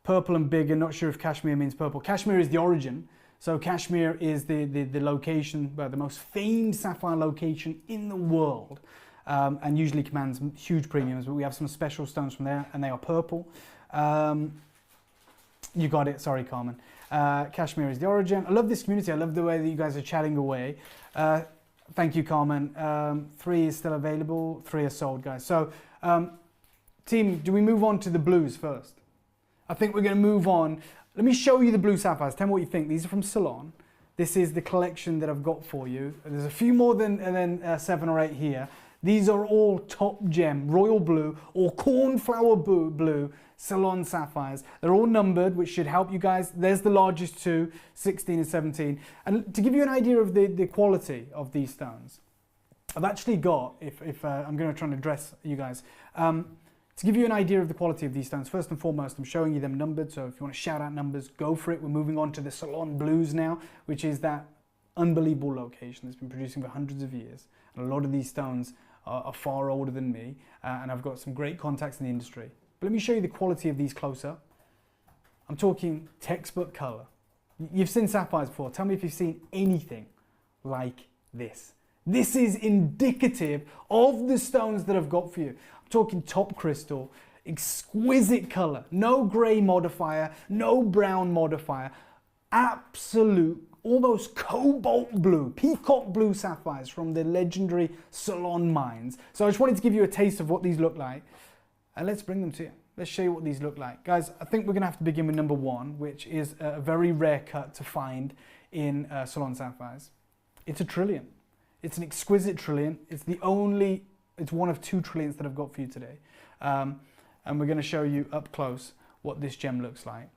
Purple and bigger, not sure if cashmere means purple. Cashmere is the origin. So Kashmir is the location, well, the most famed sapphire location in the world, and usually commands huge premiums, but we have some special stones from there, and they are purple. You got it, sorry, Carmen. Kashmir is the origin. I love this community. I love the way that you guys are chatting away. Thank you, Carmen. 3 is still available. 3 are sold, guys. So Team, do we move on to the blues first? I think we're going to move on. Let me show you the blue sapphires. Tell me what you think. These are from Ceylon. This is the collection that I've got for you. There's a few more than 7 or 8 here. These are all top gem, royal blue or cornflower blue Ceylon sapphires. They're all numbered, which should help you guys. There's the largest two, 16 and 17. And to give you an idea of the quality of these stones, I've actually got, if I'm going to try and address you guys, to give you an idea of the quality of these stones, first and foremost, I'm showing you them numbered. So if you want to shout out numbers, go for it. We're moving on to the Ceylon Blues now, which is that unbelievable location that's been producing for hundreds of years. And a lot of these stones are far older than me, and I've got some great contacts in the industry. But let me show you the quality of these close up. I'm talking textbook color. You've seen sapphires before. Tell me if you've seen anything like this. This is indicative of the stones that I've got for you. I'm talking top crystal, exquisite color, no gray modifier, no brown modifier, absolute, almost cobalt blue, peacock blue sapphires from the legendary Ceylon mines. So I just wanted to give you a taste of what these look like, and let's bring them to you. Let's show you what these look like. Guys, I think we're gonna have to begin with number 1, which is a very rare cut to find in Ceylon sapphires. It's a trillion. It's an exquisite trillion. It's one of 2 trillions that I've got for you today. And we're gonna show you up close what this gem looks like.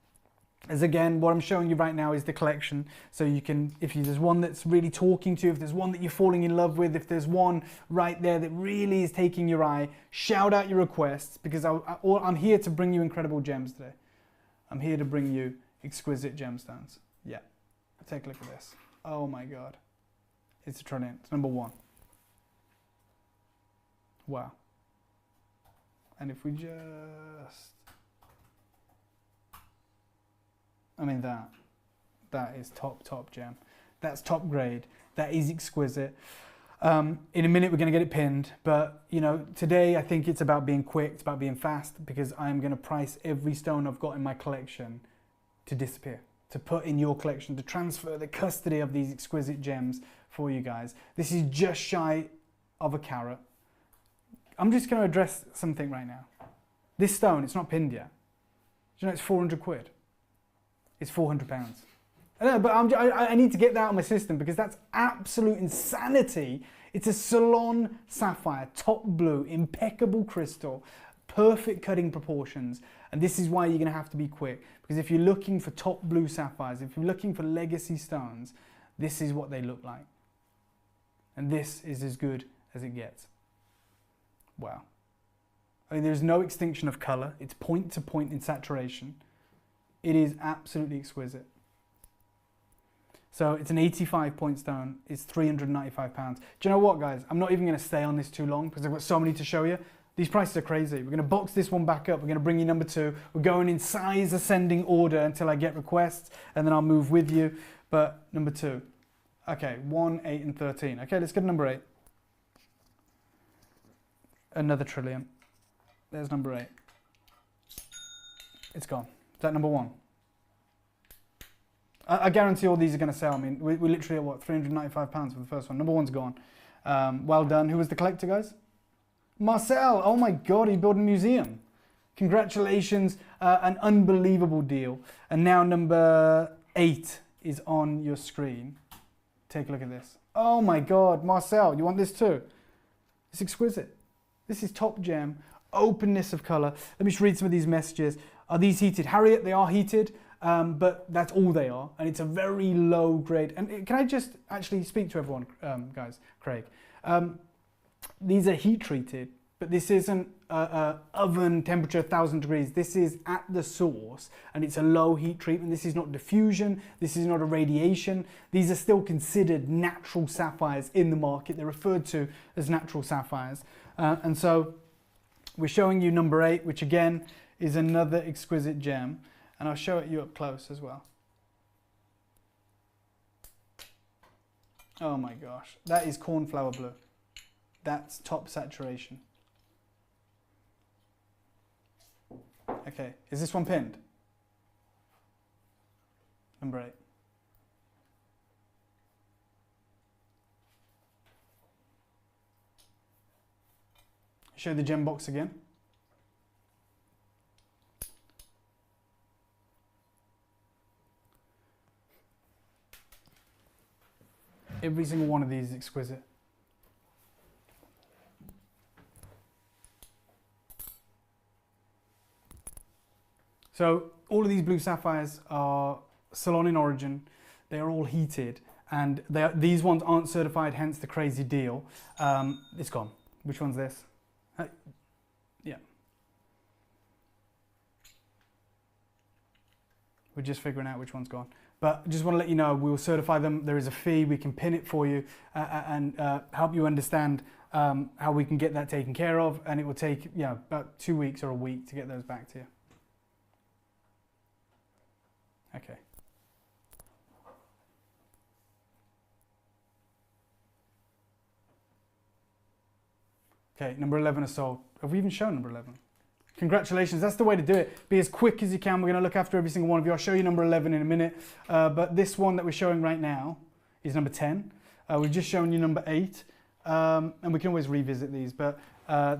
As again, what I'm showing you right now is the collection. So you can, there's one that's really talking to you, if there's one that you're falling in love with, if there's one right there that really is taking your eye, shout out your requests, because I'm here to bring you incredible gems today. I'm here to bring you exquisite gemstones. Yeah, take a look at this. Oh my God. It's a trillion. It's number 1. Wow. And if we just, I mean that is top gem. That's top grade. That is exquisite. In a minute we're going to get it pinned, but you know, today I think it's about being quick, it's about being fast, because I'm going to price every stone I've got in my collection to disappear, to put in your collection, to transfer the custody of these exquisite gems for you guys. This is just shy of a carat. I'm just going to address something right now. This stone, it's not pinned yet. Do you know it's 400 quid? It's 400 pounds. I know, but I need to get that out of my system, because that's absolute insanity. It's a Ceylon sapphire, top blue, impeccable crystal, perfect cutting proportions. And this is why you're going to have to be quick, because if you're looking for top blue sapphires, if you're looking for legacy stones, this is what they look like. And this is as good as it gets. Wow. I mean, there's no extinction of color. It's point to point in saturation. It is absolutely exquisite. So it's an 85 point stone. It's 395 pounds. Do you know what, guys? I'm not even going to stay on this too long, because I've got so many to show you. These prices are crazy. We're going to box this one back up. We're going to bring you number 2. We're going in size ascending order until I get requests, and then I'll move with you. But number 2. Okay, 1, 8, and 13. Okay, let's get number 8. Another trillion. There's number 8. It's gone. Is that number 1? I guarantee all these are going to sell. I mean, we're literally at what, £395 for the first one. Number 1's gone. Well done. Who was the collector, guys? Marcel. Oh my God, he built a museum. Congratulations. An unbelievable deal. And now number 8 is on your screen. Take a look at this. Oh my God, Marcel, you want this too? It's exquisite. This is top gem, openness of color. Let me just read some of these messages. Are these heated? Harriet, they are heated, but that's all they are. And it's a very low grade. And can I just actually speak to everyone, guys, Craig? These are heat treated, but this isn't oven temperature 1000 degrees. This is at the source, and it's a low heat treatment. This is not diffusion. This is not a radiation. These are still considered natural sapphires in the market. They're referred to as natural sapphires. And so we're showing you number 8, which again is another exquisite gem. And I'll show it you up close as well. Oh my gosh, that is cornflower blue. That's top saturation. Okay, is this one pinned? Number 8. Show the gem box again. Every single one of these is exquisite. So all of these blue sapphires are salon in origin. They are all heated, and these ones aren't certified, hence the crazy deal. It's gone. Which one's this? Yeah. We're just figuring out which one's gone. But just want to let you know, we will certify them. There is a fee. We can pin it for you and help you understand how we can get that taken care of. And it will take about 2 weeks or a week to get those back to you. Okay. Okay, number 11 is sold. Have we even shown number 11? Congratulations, that's the way to do it. Be as quick as you can. We're going to look after every single one of you. I'll show you number 11 in a minute. But this one that we're showing right now is number 10. We've just shown you number 8. And we can always revisit these, but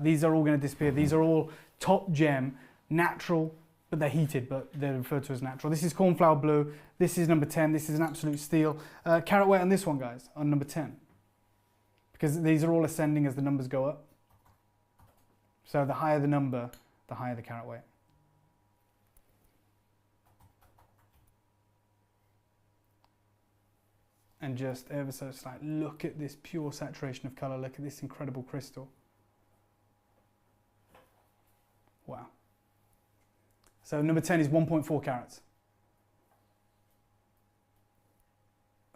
these are all going to disappear. These are all top gem, natural, but they're heated, but they're referred to as natural. This is cornflower blue. This is number 10. This is an absolute steal. Carat weight on this one, guys, on number 10. Because these are all ascending as the numbers go up. So the higher the number, the higher the carat weight. And just ever so slight, look at this pure saturation of color. Look at this incredible crystal. Wow. So number 10 is 1.4 carats.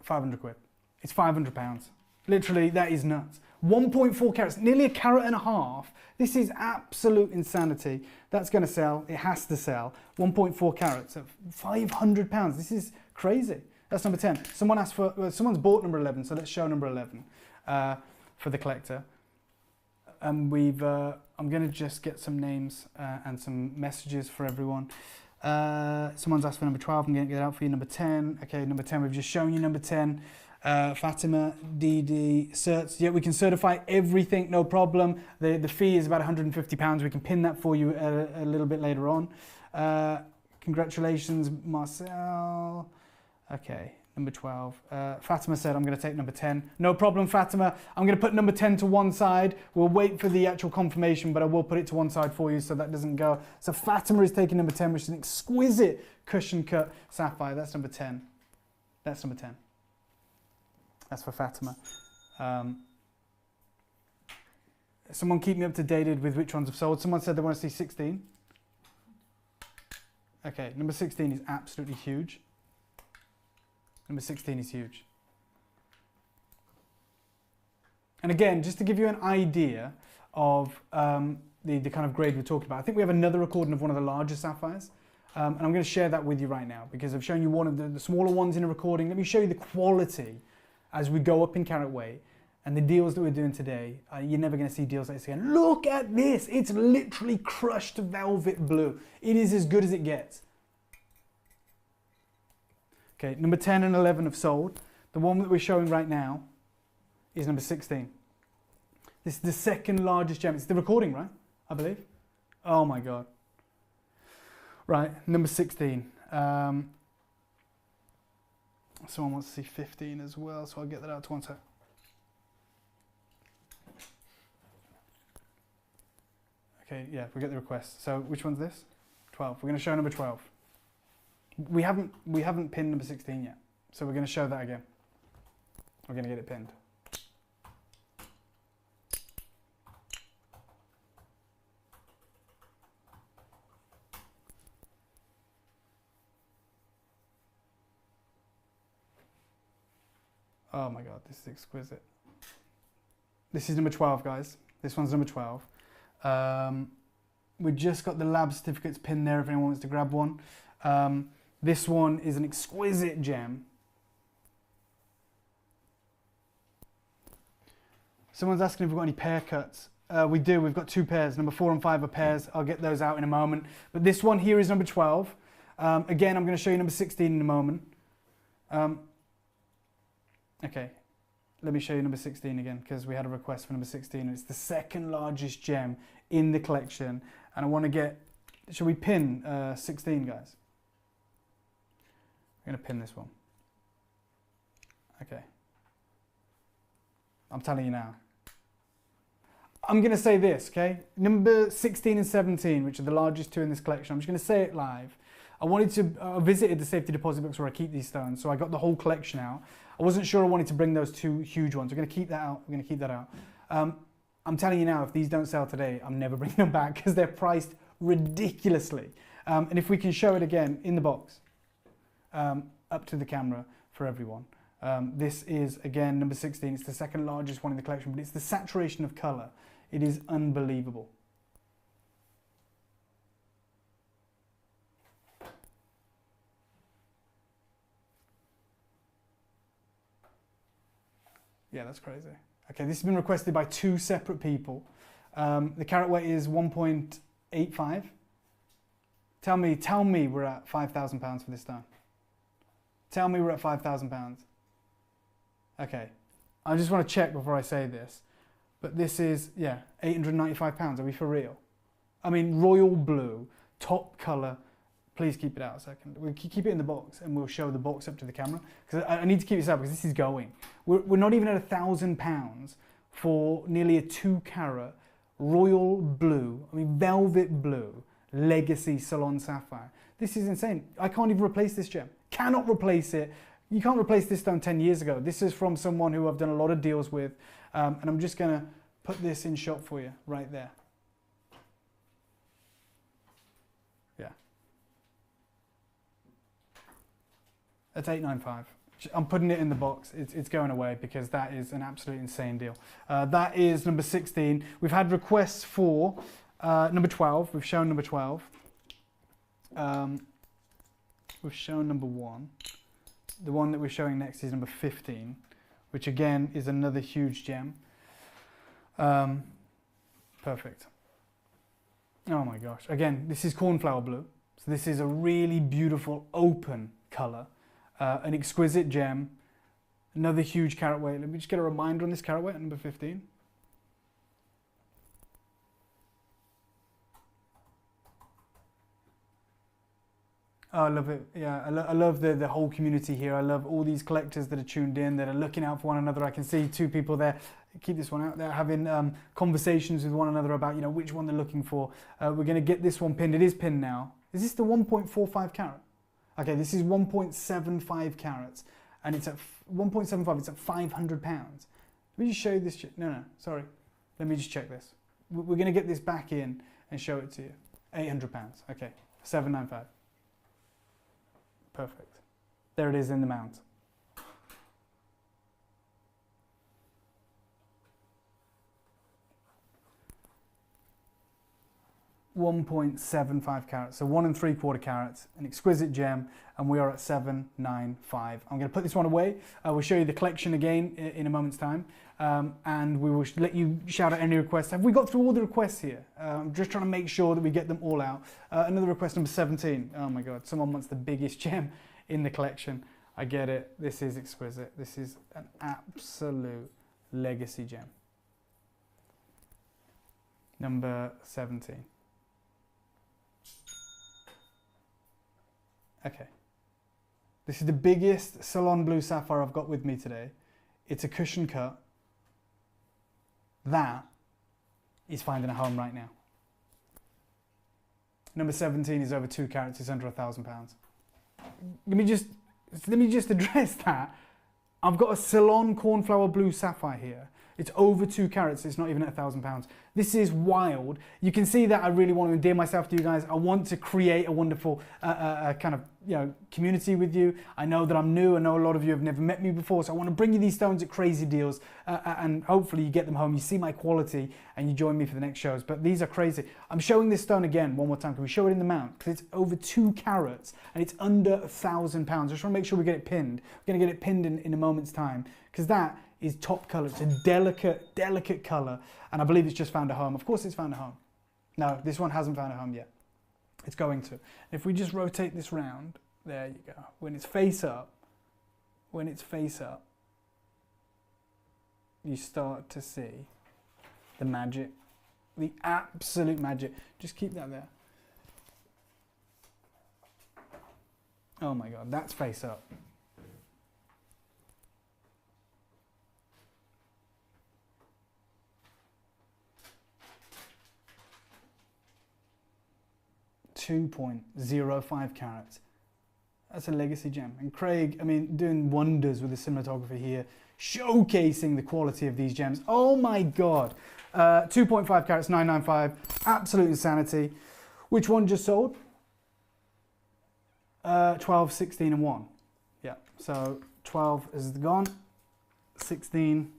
500 quid. It's 500 pounds. Literally, that is nuts. 1.4 carats, nearly a carat and a half. This is absolute insanity. That's going to sell. It has to sell. 1.4 carats at 500 pounds. This is crazy. That's number 10. Someone asked for, someone's bought number 11, so let's show number 11 for the collector. And I'm going to just get some names and some messages for everyone. Someone's asked for number 12. I'm going to get it out for you. Number 10. Okay, number 10. We've just shown you number 10. Fatima, DD, certs. Yeah, we can certify everything, no problem. The fee is about £150. We can pin that for you a little bit later on. Congratulations, Marcel. Okay, number 12. Fatima said, I'm going to take number 10. No problem, Fatima. I'm going to put number 10 to one side. We'll wait for the actual confirmation, but I will put it to one side for you so that doesn't go. So Fatima is taking number 10, which is an exquisite cushion cut sapphire. That's number 10. That's number 10. That's for Fatima. Someone keep me up to date with which ones have sold. Someone said they want to see 16. Okay, number 16 is absolutely huge. Number 16 is huge. And again, just to give you an idea of the kind of grade we're talking about, I think we have another recording of one of the larger sapphires. And I'm going to share that with you right now because I've shown you one of the smaller ones in a recording. Let me show you the quality as we go up in carat weight and the deals that we're doing today. You're never going to see deals like this again. Look at this. It's literally crushed velvet blue. It is as good as it gets. Okay, number 10 and 11 have sold. The one that we're showing right now is number 16. This is the second largest gem. It's the recording, right? I believe. Oh my God. Right, number 16. Someone wants to see 15 as well, so I'll get that out to one sec. Okay, yeah, we get the request. So which one's this? 12. We're going to show number 12. We haven't pinned number 16 yet, so we're going to show that again. We're going to get it pinned. Oh my God, this is exquisite. This is number 12, guys. This one's number 12. We just got the lab certificates pinned there if anyone wants to grab one. This one is an exquisite gem. Someone's asking if we've got any pair cuts. We do, we've got 2 pairs. Number 4 and 5 are pairs. I'll get those out in a moment. But this one here is number 12. Again, I'm going to show you number 16 in a moment. Okay, let me show you number 16 again because we had a request for number 16. It's the second largest gem in the collection. And I want to get, shall we pin 16, guys? I'm going to pin this one. Okay. I'm telling you now. I'm going to say this, okay? Number 16 and 17, which are the largest two in this collection. I'm just going to say it live. I visited the safety deposit box where I keep these stones, so I got the whole collection out. I wasn't sure I wanted to bring those two huge ones. We're going to keep that out. We're going to keep that out. I'm telling you now, if these don't sell today, I'm never bringing them back because they're priced ridiculously. And if we can show it again in the box, up to the camera for everyone. This is, again, number 16. It's the second largest one in the collection, but it's the saturation of colour. It is unbelievable. Yeah, that's crazy. Okay, this has been requested by 2 separate people. The carat weight is 1.85. Tell me we're at £5,000 for this stone. Tell me we're at £5,000. Okay, I just want to check before I say this. But this is, yeah, £895. Are we for real? I mean, royal blue, top colour. Please keep it out a second. We'll keep it in the box and we'll show the box up to the camera. Because I need to keep this out because this is going. We're not even at £1,000 for nearly a 2 carat royal blue, I mean velvet blue, legacy Ceylon sapphire. This is insane. I can't even replace this gem. Cannot replace it. You can't replace this stone 10 years ago. This is from someone who I've done a lot of deals with. And I'm just going to put this in shot for you right there. Yeah. That's 895. I'm putting it in the box. It's going away because that is an absolute insane deal. That is number 16. We've had requests for number 12. We've shown number 12. We've shown number 1. The one that we're showing next is number 15, which again is another huge gem. Perfect. Oh my gosh. Again, this is cornflower blue. So this is a really beautiful open colour. An exquisite gem. Another huge carat weight. Let me just get a reminder on this carat weight at number 15. Oh, I love it. Yeah, I love the whole community here. I love all these collectors that are tuned in, that are looking out for one another. I can see 2 people there. Keep this one out there, having conversations with one another about, you know, which one they're looking for. We're going to get this one pinned. It is pinned now. Is this the 1.45 carat? Okay, this is 1.75 carats, and it's at 1.75. It's at £500. Let me just show you this. No, sorry. Let me just check this. We're going to get this back in and show it to you. £800. Okay, 795. Perfect. There it is in the mount. .75 carats, so 1 3/4 carats, an exquisite gem, and we are at 795. I'm going to put this one away. We'll show you the collection again in a moment's time, and we will let you shout out any requests. Have we got through all the requests here? I'm just trying to make sure that we get them all out. Another request, number 17. Oh my God, someone wants the biggest gem in the collection. I get it. This is exquisite. This is an absolute legacy gem. Number 17. Okay, this is the biggest Ceylon blue sapphire I've got with me today. It's a cushion cut. That is finding a home right now. Number 17 is over 2 carats, it's under £1,000. Let me just address that. I've got a Ceylon cornflower blue sapphire here. It's over 2 carats, it's not even at £1,000. This is wild. You can see that I really want to endear myself to you guys. I want to create a wonderful kind of, you know, community with you. I know that I'm new. I know a lot of you have never met me before, so I want to bring you these stones at crazy deals, and hopefully you get them home, you see my quality, and you join me for the next shows. But these are crazy. I'm showing this stone again one more time. Can we show it in the mount? Because it's over 2 carats and it's under £1,000. I just want to make sure we get it pinned. We're going to get it pinned in a moment's time, because that is top colour. It's a delicate colour, and I believe it's just found a home. Of course it's found a home. No, this one hasn't found a home yet. It's going to. If we just rotate this round, there you go. When it's face up, you start to see the magic, the absolute magic. Just keep that there. Oh my God, that's face up. 2.05 carats. That's a legacy gem. And Craig, I mean, doing wonders with the cinematography here, showcasing the quality of these gems. Oh my God. 2.5 carats, 995, absolute insanity. Which one just sold? 12, 16 and 1. Yeah, so 12 is gone, 16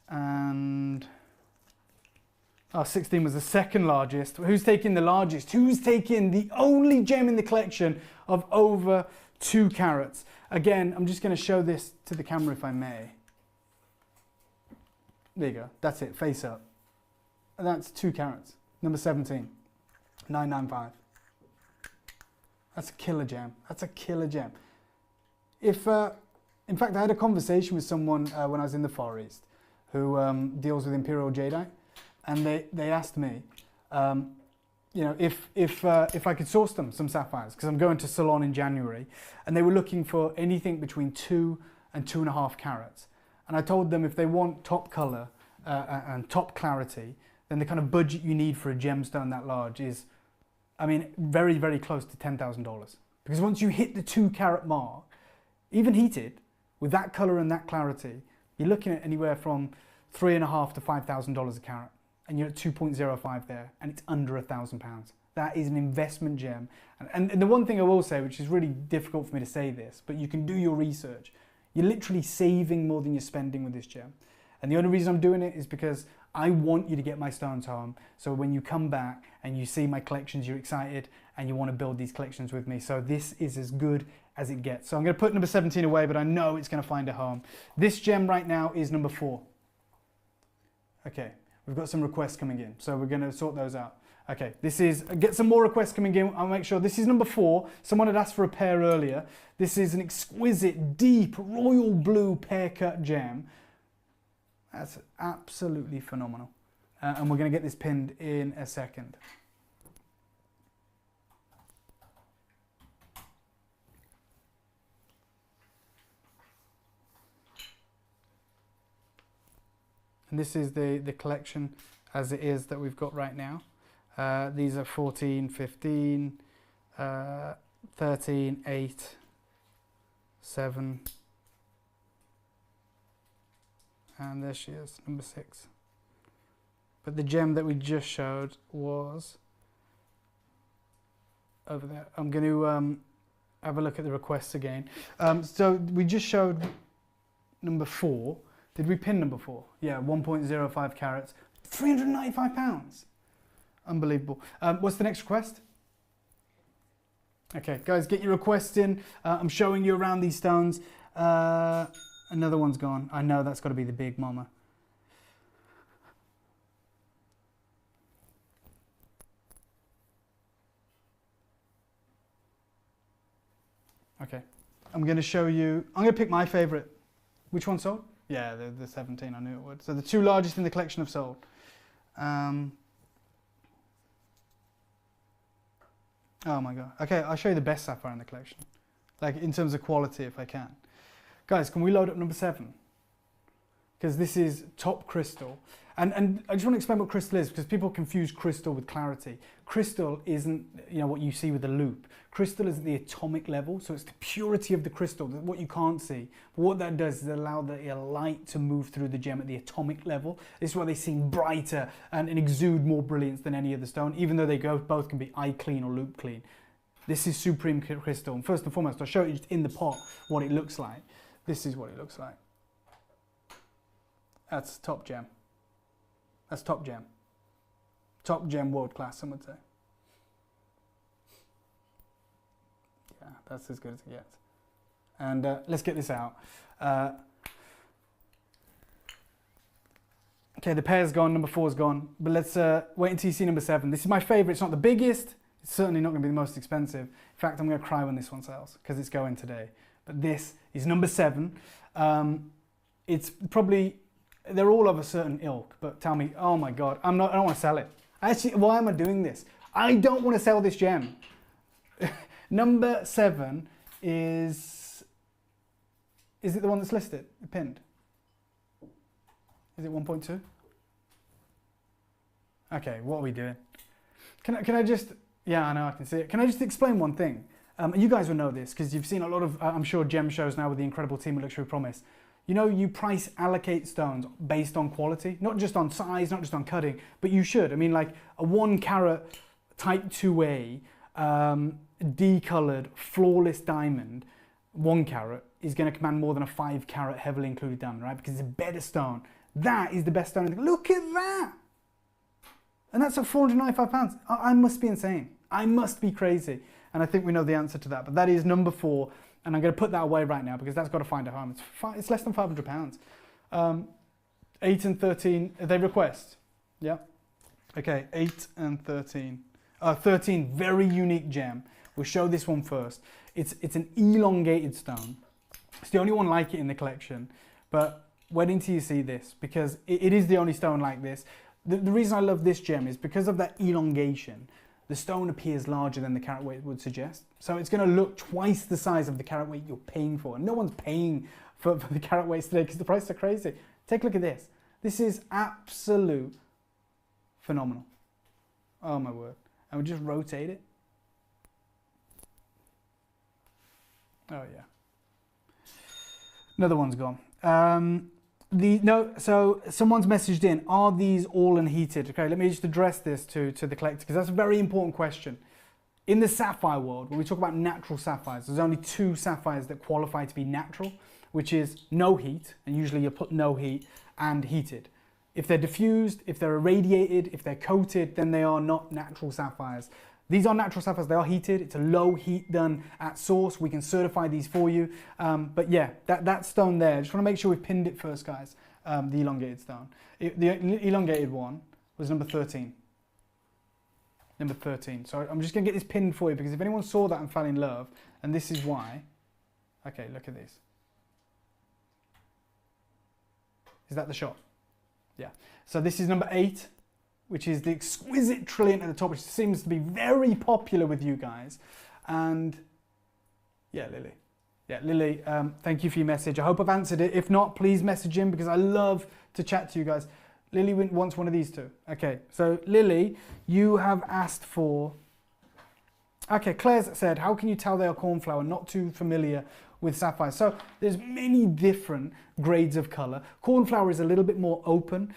and... Oh, 16 was the second largest. Who's taking the largest? Who's taking the only gem in the collection of over 2 carats? Again, I'm just going to show this to the camera if I may. There you go. That's it. Face up. And that's 2 carats. Number 17. 995. That's a killer gem. That's a killer gem. If, in fact, I had a conversation with someone when I was in the Far East who deals with Imperial Jadeite. And they asked me, you know, if I could source them some sapphires, because I'm going to Ceylon in January, and they were looking for anything between 2 and 2.5 carats. And I told them if they want top color and top clarity, then the kind of budget you need for a gemstone that large is, I mean, very, very close to $10,000. Because once you hit the 2 carat mark, even heated, with that color and that clarity, you're looking at anywhere from $3,500 to $5,000 a carat. And you're at 2.05 there, and it's under £1,000. That is an investment gem. And the one thing I will say, which is really difficult for me to say this, but you can do your research. You're literally saving more than you're spending with this gem. And the only reason I'm doing it is because I want you to get my stones home. So when you come back and you see my collections, you're excited and you want to build these collections with me. So this is as good as it gets. So I'm going to put number 17 away, but I know it's going to find a home. This gem right now is number 4. Okay. We've got some requests coming in, so we're going to sort those out. Okay, this is, get some more requests coming in. I'll make sure this is number 4. Someone had asked for a pair earlier. This is an exquisite, deep, royal blue pear cut gem. That's absolutely phenomenal. And we're going to get this pinned in a second. And this is the collection as it is that we've got right now. These are 14, 15, 13, 8, 7. And there she is, number 6. But the gem that we just showed was over there. I'm going to have a look at the requests again. So we just showed number 4. Did we pin number 4? Yeah, 1.05 carats, £395. Unbelievable. What's the next request? Okay, guys, get your requests in. I'm showing you around these stones. Another one's gone. I know that's got to be the big mama. Okay, I'm going to show you. I'm going to pick my favorite. Which one sold? Yeah, the 17, I knew it would. So the 2 largest in the collection have sold. Oh my God. Okay, I'll show you the best sapphire in the collection. Like in terms of quality, if I can. Guys, can we load up number 7? Because this is top crystal. And I just want to explain what crystal is, because people confuse crystal with clarity. Crystal isn't, you know, what you see with a loupe. Crystal is at the atomic level, so it's the purity of the crystal, what you can't see. But what that does is allow the light to move through the gem at the atomic level. This is why they seem brighter and exude more brilliance than any other stone, even though they both can be eye clean or loupe clean. This is supreme crystal. And first and foremost, I'll show you just in the pot what it looks like. This is what it looks like. That's top gem. That's top gem. Top gem, world class, some would say. Yeah, that's as good as it gets. And let's get this out. Okay, the pair's gone, number 4's gone. But let's wait until you see number 7. This is my favorite. It's not the biggest. It's certainly not going to be the most expensive. In fact, I'm going to cry when this one sells because it's going today. But this is number 7. It's probably... They're all of a certain ilk, but tell me, oh my God, I don't want to sell it. Actually, why am I doing this? I don't want to sell this gem. Number 7 is it the one that's listed, pinned? Is it 1.2? Okay, what are we doing? Can I just, Yeah, I know, I can see it. Can I just explain one thing? You guys will know this because you've seen a lot of, I'm sure, gem shows now with the incredible team at Luxury Promise. You know, you price allocate stones based on quality, not just on size, not just on cutting, but you should. I mean, like a 1 carat type 2A, decolored, flawless diamond, 1 carat, is going to command more than a 5 carat heavily included diamond, right? Because it's a better stone. That is the best stone. Look at that! And that's at £495. I must be insane. I must be crazy. And I think we know the answer to that. But that is number 4. And I'm going to put that away right now because that's got to find a home. It's less than £500. 8 and 13, they request. Yeah. Okay, 8 and 13. 13, very unique gem. We'll show this one first. It's an elongated stone. It's the only one like it in the collection. But wait until you see this because it is the only stone like this. The reason I love this gem is because of that elongation. The stone appears larger than the carat weight would suggest. So it's going to look twice the size of the carat weight you're paying for. And no one's paying for the carat weights today because the prices are crazy. Take a look at this. This is absolute phenomenal. Oh my word. And we just rotate it. Oh yeah. Another one's gone. So someone's messaged in, are these all unheated? Okay, let me just address this to the collector because that's a very important question. In the sapphire world, when we talk about natural sapphires, there's only 2 sapphires that qualify to be natural, which is no heat, and usually you put no heat, and heated. If they're diffused, if they're irradiated, if they're coated, then they are not natural sapphires. These are natural sapphires, they are heated. It's a low heat done at source. We can certify these for you. But yeah, that stone there, just want to make sure we've pinned it first, guys. The elongated stone. The elongated one was number 13. Number 13. So I'm just going to get this pinned for you because if anyone saw that and fell in love, and this is why. Okay, look at this. Is that the shot? Yeah. So this is number 8. Which is the exquisite trilliant at the top, which seems to be very popular with you guys. And yeah, Lily. Yeah, Lily, thank you for your message. I hope I've answered it. If not, please message in because I love to chat to you guys. Lily wants one of these 2. Okay, so Lily, you have asked for... Okay, Claire's said, how can you tell they are cornflower? Not too familiar with sapphire. So there's many different grades of color. Cornflower is a little bit more open.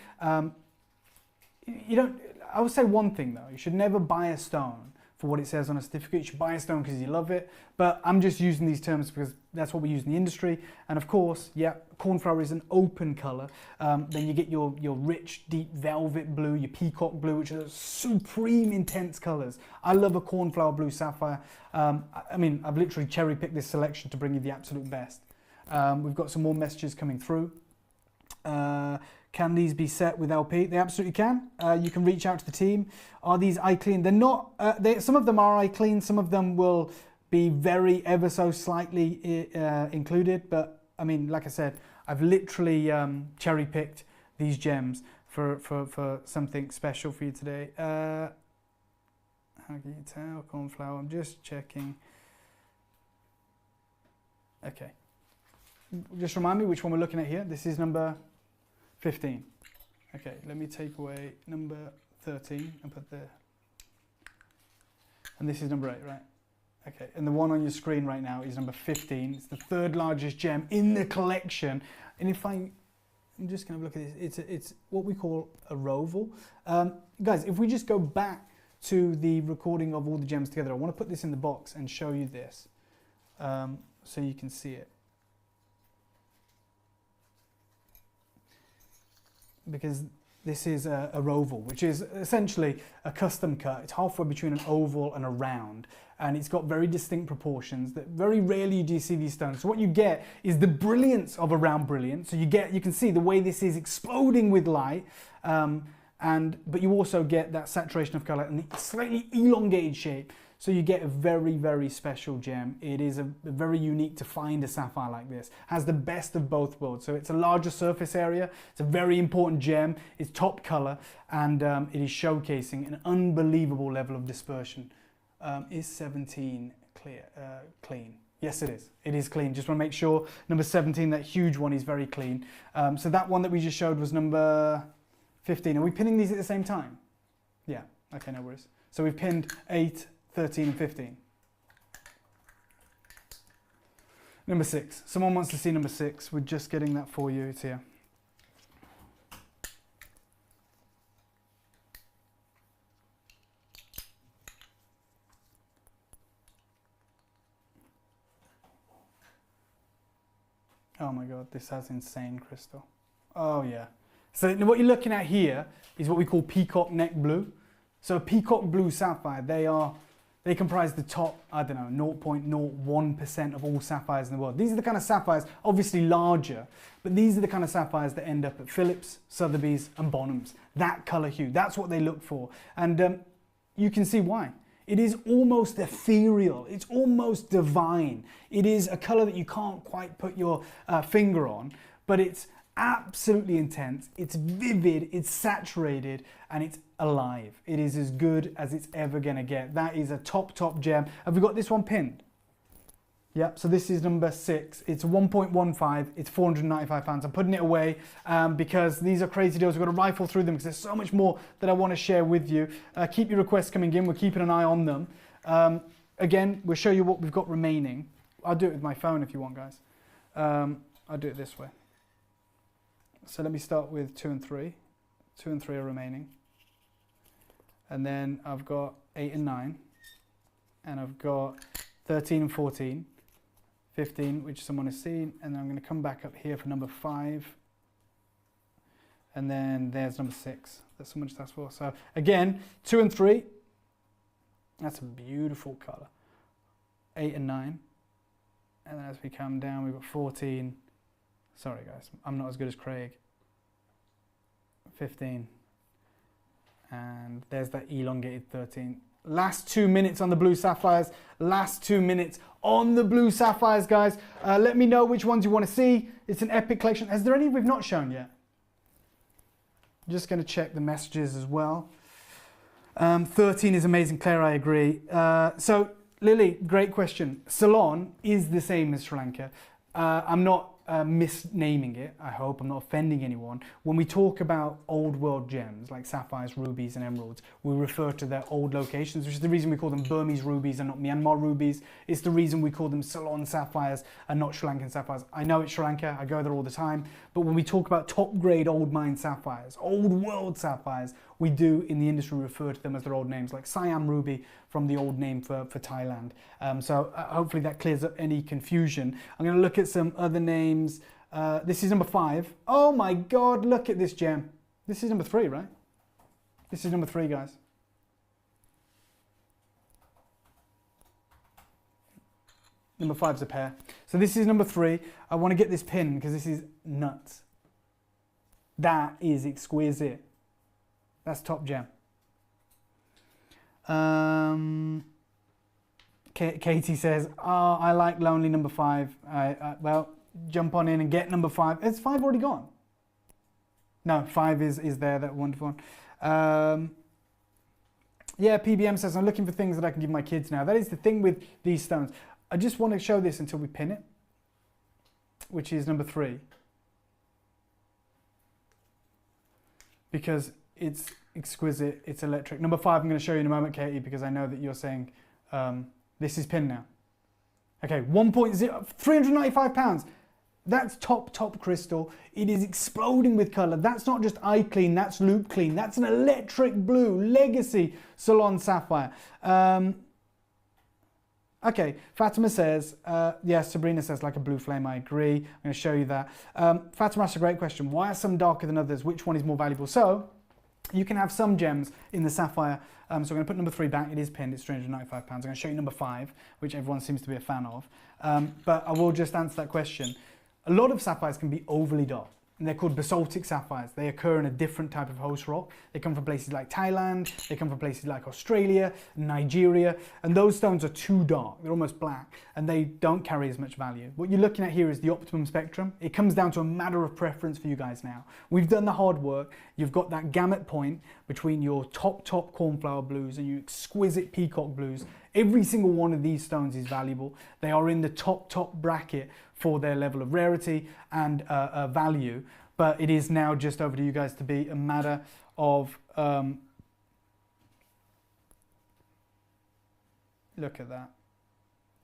I would say one thing though, you should never buy a stone for what it says on a certificate. You should buy a stone because you love it. But I'm just using these terms because that's what we use in the industry. And of course, yeah, cornflower is an open color. Then you get your rich, deep velvet blue, your peacock blue, which are supreme intense colors. I love a cornflower blue sapphire. I mean, I've literally cherry picked this selection to bring you the absolute best. We've got some more messages coming through. Can these be set with LP? They absolutely can. You can reach out to the team. Are these eye clean? They're not. Some of them are eye clean. Some of them will be very ever so slightly included. But I mean, like I said, I've literally cherry picked these gems for something special for you today. How can you tell? Cornflower. I'm just checking. Okay. Just remind me which one we're looking at here. This is number 15. Okay, let me take away number 13 and put there. And this is number 8, right? Okay, and the one on your screen right now is number 15. It's the 3rd largest gem in the collection. And if I'm just going to look at this, it's what we call a roval. Guys, if we just go back to the recording of all the gems together, I want to put this in the box and show you this so you can see it. Because this is a roval, which is essentially a custom cut. It's halfway between an oval and a round, and it's got very distinct proportions that very rarely do you see these stones. So what you get is the brilliance of a round brilliant. So you can see the way this is exploding with light, but you also get that saturation of color and the slightly elongated shape. So you get a very, very special gem. It is a very unique to find a sapphire like this. Has the best of both worlds. So it's a larger surface area. It's a very important gem. It's top color, and it is showcasing an unbelievable level of dispersion. Is 17 clean? Yes, it is. It is clean. Just want to make sure. Number 17, that huge one, is very clean. So that one that we just showed was number 15. Are we pinning these at the same time? Yeah. Okay, no worries. So we've pinned 8 13 and 15. Number 6. Someone wants to see number 6. We're just getting that for you. It's here. Oh my God, this has insane crystal. Oh yeah. So what you're looking at here is what we call peacock neck blue. So peacock blue sapphire, they comprise the top, I don't know, 0.01% of all sapphires in the world. These are the kind of sapphires, obviously larger, but these are the kind of sapphires that end up at Phillips, Sotheby's and Bonhams. That color hue, that's what they look for. And you can see why. It is almost ethereal. It's almost divine. It is a color that you can't quite put your finger on, but it's absolutely intense. It's vivid, it's saturated, and it's alive. It is as good as it's ever gonna get. That is a top gem. Have we got this one pinned? Yep, so this is number 6. It's 1.15, it's £495. I'm putting it away because these are crazy deals. We've got to rifle through them because there's so much more that I want to share with you. Keep your requests coming in. We're keeping an eye on them. Again, we'll show you what we've got remaining. I'll do it with my phone if you want, guys. I'll do it this way. So let me start with 2 and 3. 2 and 3 are remaining. And then I've got 8 and 9. And I've got 13 and 14. 15, which someone has seen, and then I'm going to come back up here for number 5, and then there's number 6 that someone just asked for. So again, 2 and 3, that's a beautiful color. 8 and 9, and then as we come down, we've got 14. Sorry guys, I'm not as good as Craig. 15, and there's that elongated 13. Last 2 minutes on the blue sapphires. Last 2 minutes on the blue sapphires, guys. Let me know which ones you want to see. It's an epic collection. Is there any we've not shown yet? I'm just going to check the messages as well. 13 is amazing, Claire, I agree. So, Lily, great question. Ceylon is the same as Sri Lanka. I'm not misnaming it, I hope I'm not offending anyone. When we talk about old world gems like sapphires, rubies and emeralds, we refer to their old locations, which is the reason we call them Burmese rubies and not Myanmar rubies. It's the reason we call them Ceylon sapphires and not Sri Lankan sapphires. I know it's Sri Lanka, I go there all the time, but when we talk about top grade old mine sapphires, old world sapphires, we do in the industry refer to them as their old names, like Siam ruby from the old name for Thailand. So hopefully that clears up any confusion. I'm going to look at some other names. This is number 5. Oh my God, look at this gem. This is number 3, right? This is number 3, guys. Number 5's a pair. So this is number 3. I want to get this pin because this is nuts. That is exquisite. That's top gem. Katie says, oh, I like Lonely number 5. Well, jump on in and get number 5. Is 5 already gone? No, 5 is there, that wonderful one. Yeah, PBM says, I'm looking for things that I can give my kids now. That is the thing with these stones. I just want to show this until we pin it, which is number 3. Because it's exquisite, it's electric. Number 5 I'm going to show you in a moment, Katie, because I know that you're saying this is pinned now. Okay, 1.0, £395. That's top crystal. It is exploding with colour. That's not just eye clean, that's loop clean. That's an electric blue legacy Ceylon sapphire. Okay, Fatima says, yes, Sabrina says like a blue flame, I agree. I'm going to show you that. Fatima asked a great question. Why are some darker than others? Which one is more valuable? So, you can have some gems in the sapphire. So I'm going to put number 3 back. It is pinned. It's £395. I'm going to show you number 5, which everyone seems to be a fan of. But I will just answer that question. A lot of sapphires can be overly dark, and they're called basaltic sapphires. They occur in a different type of host rock. They come from places like Thailand, they come from places like Australia, Nigeria, and those stones are too dark. They're almost black, and they don't carry as much value. What you're looking at here is the optimum spectrum. It comes down to a matter of preference for you guys now. We've done the hard work. You've got that gamut point between your top cornflower blues and your exquisite peacock blues. Every single one of these stones is valuable. They are in the top bracket for their level of rarity and value, but it is now just over to you guys to be a matter of Look at that.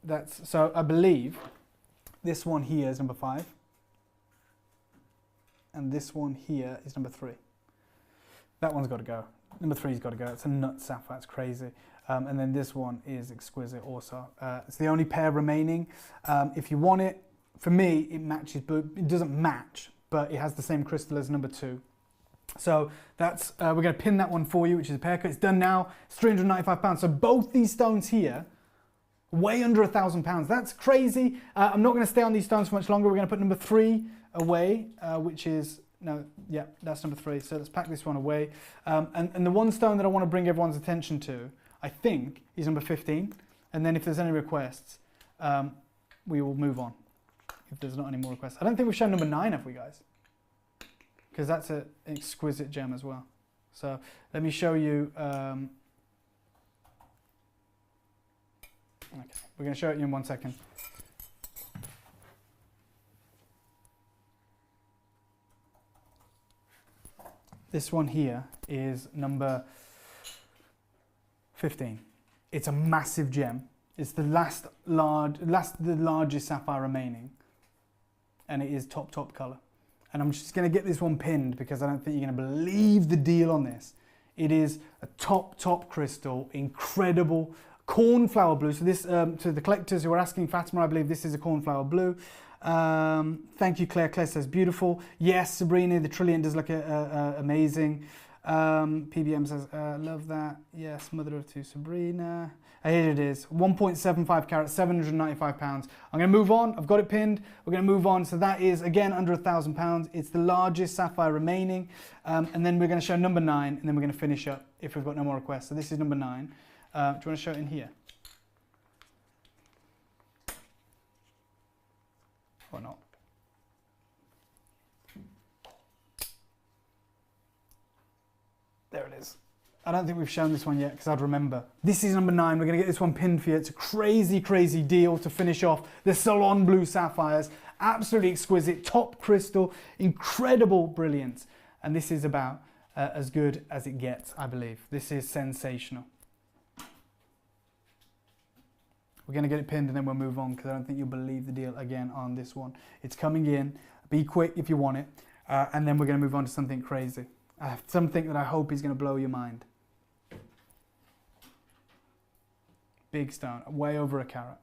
That's, so I believe this one here is number 5. And this one here is number 3. That one's got to go. Number 3's got to go. It's a nut sapphire. It's crazy. And then this one is exquisite also. It's the only pair remaining. If you want it, for me, it matches blue. It doesn't match, but it has the same crystal as number 2. So that's, we're going to pin that one for you, which is a pair cut. It's done now. It's £395. So both these stones here, way under £1,000. That's crazy. I'm not going to stay on these stones for much longer. We're going to put number 3 away, which is, no, yeah, that's number 3. So let's pack this one away. And the one stone that I want to bring everyone's attention to, I think, is number 15. And then if there's any requests, we will move on. If there's not any more requests. I don't think we've shown number 9, have we, guys? Because that's an exquisite gem as well. So let me show you. Okay, we're going to show it you in 1 second. This one here is number 15. It's a massive gem. It's the the largest sapphire remaining, and it is top colour. And I'm just going to get this one pinned because I don't think you're going to believe the deal on this. It is a top crystal, incredible cornflower blue. So this, to the collectors who are asking, Fatima, I believe this is a cornflower blue. Thank you, Claire. Claire says beautiful. Yes, Sabrina, the trillion does look amazing. PBM says, love that. Yes, mother of 2, Sabrina. Here it is, 1.75 carats, £795. I'm going to move on. I've got it pinned. We're going to move on. So that is, again, under £1,000. It's the largest sapphire remaining. And then we're going to show number 9, and then we're going to finish up if we've got no more requests. So this is number 9. Do you want to show it in here? Or not? There it is. I don't think we've shown this one yet because I'd remember. This is number 9. We're going to get this one pinned for you. It's a crazy deal to finish off the Salon Blue sapphires. Absolutely exquisite, top crystal, incredible brilliance. And this is about as good as it gets, I believe. This is sensational. We're going to get it pinned and then we'll move on because I don't think you'll believe the deal again on this one. It's coming in. Be quick if you want it. And then we're going to move on to something crazy. Something that I hope is going to blow your mind. Big stone, way over a carat.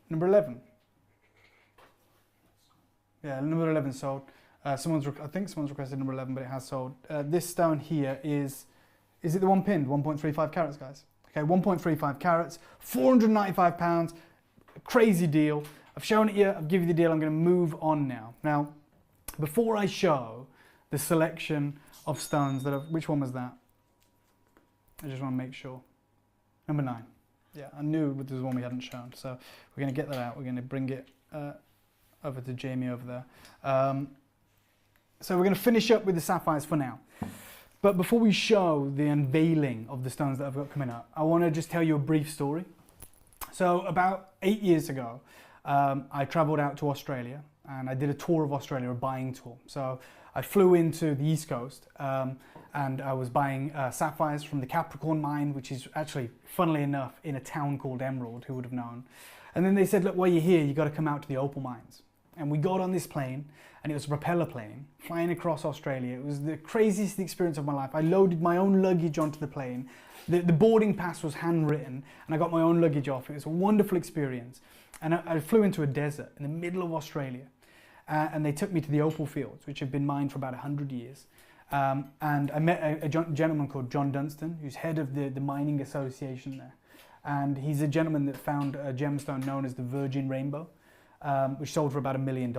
Number 11. Yeah, number 11 sold. I think someone's requested number 11, but it has sold. This stone here is it the one pinned? 1.35 carats, guys. Okay, 1.35 carats, £495, crazy deal. I've shown it you, I've given you the deal, I'm going to move on now. Now, before I show the selection of stones that have, which one was that? I just want to make sure. Number 9. Yeah, I knew this was one we hadn't shown, so we're going to get that out. We're going to bring it over to Jamie over there. So we're going to finish up with the sapphires for now. But before we show the unveiling of the stones that I've got coming up, I want to just tell you a brief story. So about 8 years ago, I travelled out to Australia and I did a tour of Australia, a buying tour. So I flew into the East Coast and I was buying sapphires from the Capricorn mine, which is actually, funnily enough, in a town called Emerald, who would have known. And then they said, look, while you're here, you've got to come out to the opal mines. And we got on this plane, and it was a propeller plane, flying across Australia. It was the craziest experience of my life. I loaded my own luggage onto the plane. The boarding pass was handwritten, and I got my own luggage off. It was a wonderful experience. And I flew into a desert in the middle of Australia. And they took me to the opal fields, which have been mined for about 100 years. And I met a gentleman called John Dunstan, who's head of the mining association there. And he's a gentleman that found a gemstone known as the Virgin Rainbow, which sold for about $1 million,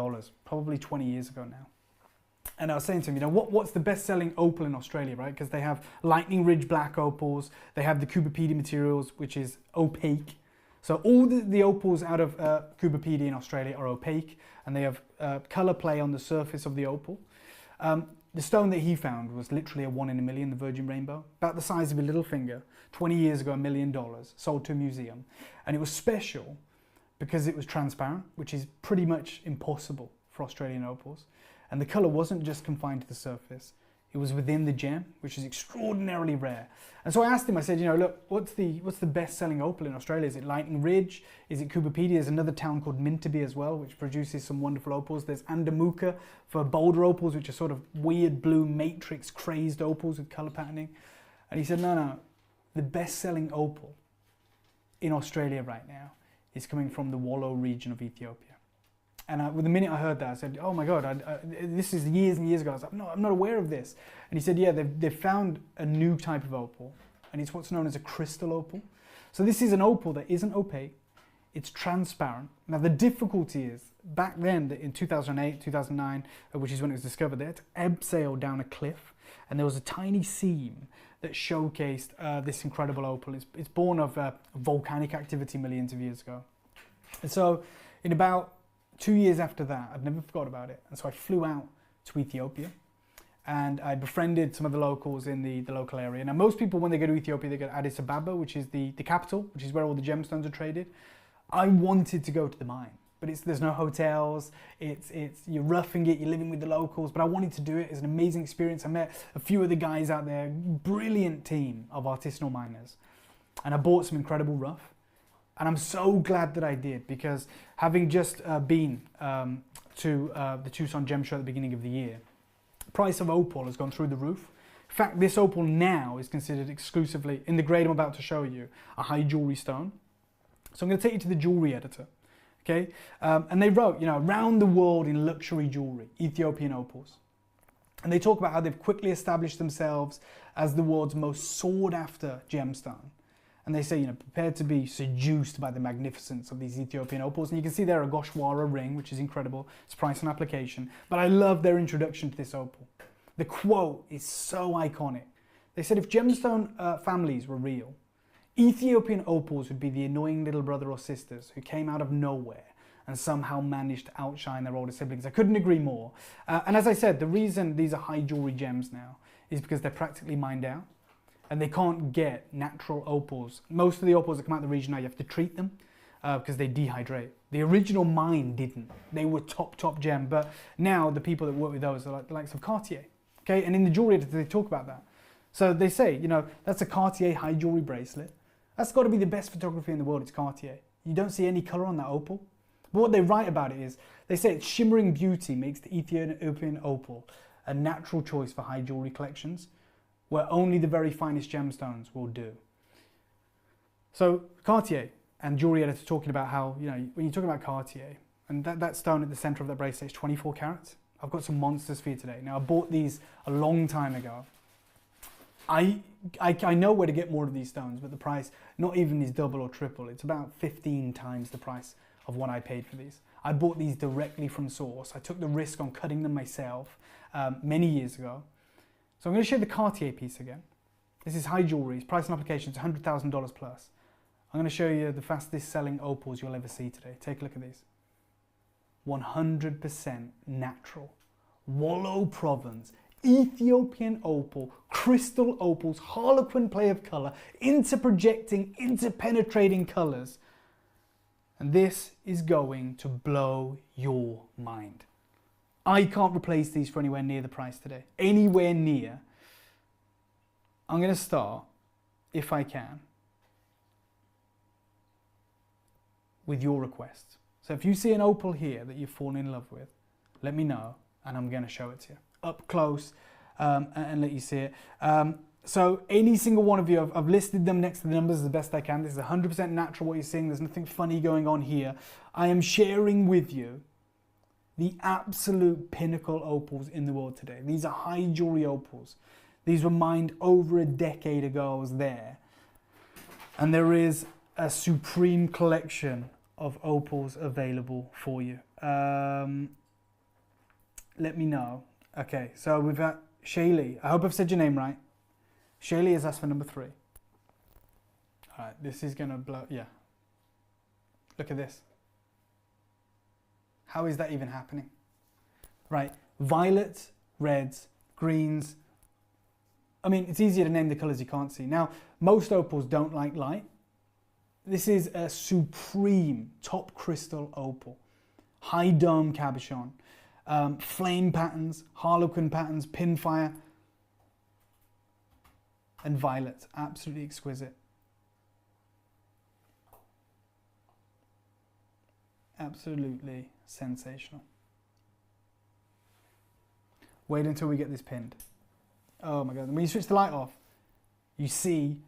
probably 20 years ago now. And I was saying to him, you know, what's the best-selling opal in Australia, right? Because they have Lightning Ridge black opals, they have the Cooperpedy materials, which is opaque. So all the opals out of Cooperpedy in Australia are opaque, and they have colour play on the surface of the opal. The stone that he found was literally a 1 in a million, the Virgin Rainbow, about the size of a little finger, 20 years ago, $1 million, sold to a museum. And it was special because it was transparent, which is pretty much impossible for Australian opals. And the color wasn't just confined to the surface. It was within the gem, which is extraordinarily rare. And so I asked him, I said, look, what's the best-selling opal in Australia? Is it Lightning Ridge? Is it Cooperpedy? There's another town called Minturby as well, which produces some wonderful opals. There's Andamuka for Boulder opals, which are sort of weird blue matrix crazed opals with color patterning. And he said, no, the best-selling opal in Australia right now is coming from the Wallo region of Ethiopia. And with the minute I heard that, I said, oh my God, this is years and years ago. I was like, no, I'm not aware of this. And he said, yeah, they've found a new type of opal, and it's what's known as a crystal opal. So this is an opal that isn't opaque, it's transparent. Now the difficulty is, back then, in 2008, 2009, which is when it was discovered, they had to ebb sail down a cliff, and there was a tiny seam that showcased this incredible opal. It's born of volcanic activity millions of years ago. And so in about 2 years after that, I've never forgot about it. And so I flew out to Ethiopia and I befriended some of the locals in the local area. Now, most people, when they go to Ethiopia, they go to Addis Ababa, which is the capital, which is where all the gemstones are traded. I wanted to go to the mine, but there's no hotels. You're roughing it, you're living with the locals, but I wanted to do it. It's an amazing experience. I met a few of the guys out there, brilliant team of artisanal miners. And I bought some incredible rough. And I'm so glad that I did, because having just been to the Tucson Gem Show at the beginning of the year, price of opal has gone through the roof. In fact, this opal now is considered exclusively, in the grade I'm about to show you, a high jewelry stone. So I'm going to take you to the jewelry editor, okay? And they wrote, around the world in luxury jewelry, Ethiopian opals. And they talk about how they've quickly established themselves as the world's most sought after gemstone. And they say, prepared to be seduced by the magnificence of these Ethiopian opals. And you can see there a Goshwara ring, which is incredible. It's price on application. But I love their introduction to this opal. The quote is so iconic. They said, if gemstone families were real, Ethiopian opals would be the annoying little brother or sisters who came out of nowhere and somehow managed to outshine their older siblings. I couldn't agree more. And as I said, the reason these are high jewelry gems now is because they're practically mined out. And they can't get natural opals. Most of the opals that come out of the region now, you have to treat them because they dehydrate. The original mine didn't. They were top gem. But now the people that work with those are like the likes of Cartier. Okay, and in the jewelry they talk about that. So they say, that's a Cartier high jewelry bracelet. That's got to be the best photography in the world. It's Cartier. You don't see any color on that opal. But what they write about it is, they say its shimmering beauty makes the Ethiopian opal a natural choice for high jewelry collections, where only the very finest gemstones will do. So Cartier and jewelry editor talking about how, when you talk about Cartier, and that stone at the center of that bracelet is 24 carats. I've got some monsters for you today. Now, I bought these a long time ago. I know where to get more of these stones, but the price not even is double or triple. It's about 15 times the price of what I paid for these. I bought these directly from source. I took the risk on cutting them myself many years ago. So I'm going to show the Cartier piece again. This is high jewelry. Its price and application is $100,000 plus. I'm going to show you the fastest selling opals you'll ever see today. Take a look at these. 100% natural. Wallow Provenance, Ethiopian opal, crystal opals, harlequin play of colour, interprojecting, interpenetrating colours. And this is going to blow your mind. I can't replace these for anywhere near the price today. Anywhere near. I'm going to start, if I can, with your requests. So if you see an opal here that you've fallen in love with, let me know and I'm going to show it to you up close and let you see it. So any single one of you, I've listed them next to the numbers as the best I can. This is 100% natural what you're seeing. There's nothing funny going on here. I am sharing with you the absolute pinnacle opals in the world today. These are high jewelry opals. These were mined over a decade ago. I was there. And there is a supreme collection of opals available for you. Let me know. Okay, so we've got Shaylee. I hope I've said your name right. Shaylee has asked for number 3. All right, this is gonna blow, yeah. Look at this. How is that even happening? Right, violets, reds, greens. I mean, it's easier to name the colors you can't see. Now, most opals don't like light. This is a supreme top crystal opal. High dome cabochon. flame patterns, harlequin patterns, pinfire, and violets. Absolutely exquisite. Absolutely sensational. Wait until we get this pinned. Oh my God. When you switch the light off, you see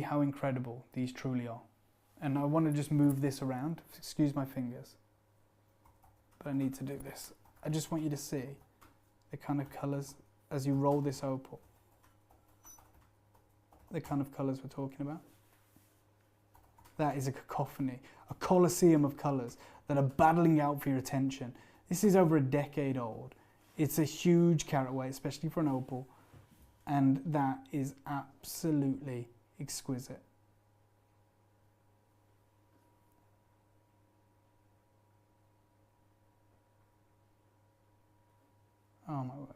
how incredible these truly are. And I want to just move this around. Excuse my fingers. But I need to do this. I just want you to see the kind of colours as you roll this opal. The kind of colours we're talking about. That is a cacophony, a coliseum of colours that are battling out for your attention. This is over a decade old. It's a huge carat weight, especially for an opal. And that is absolutely exquisite. Oh my word.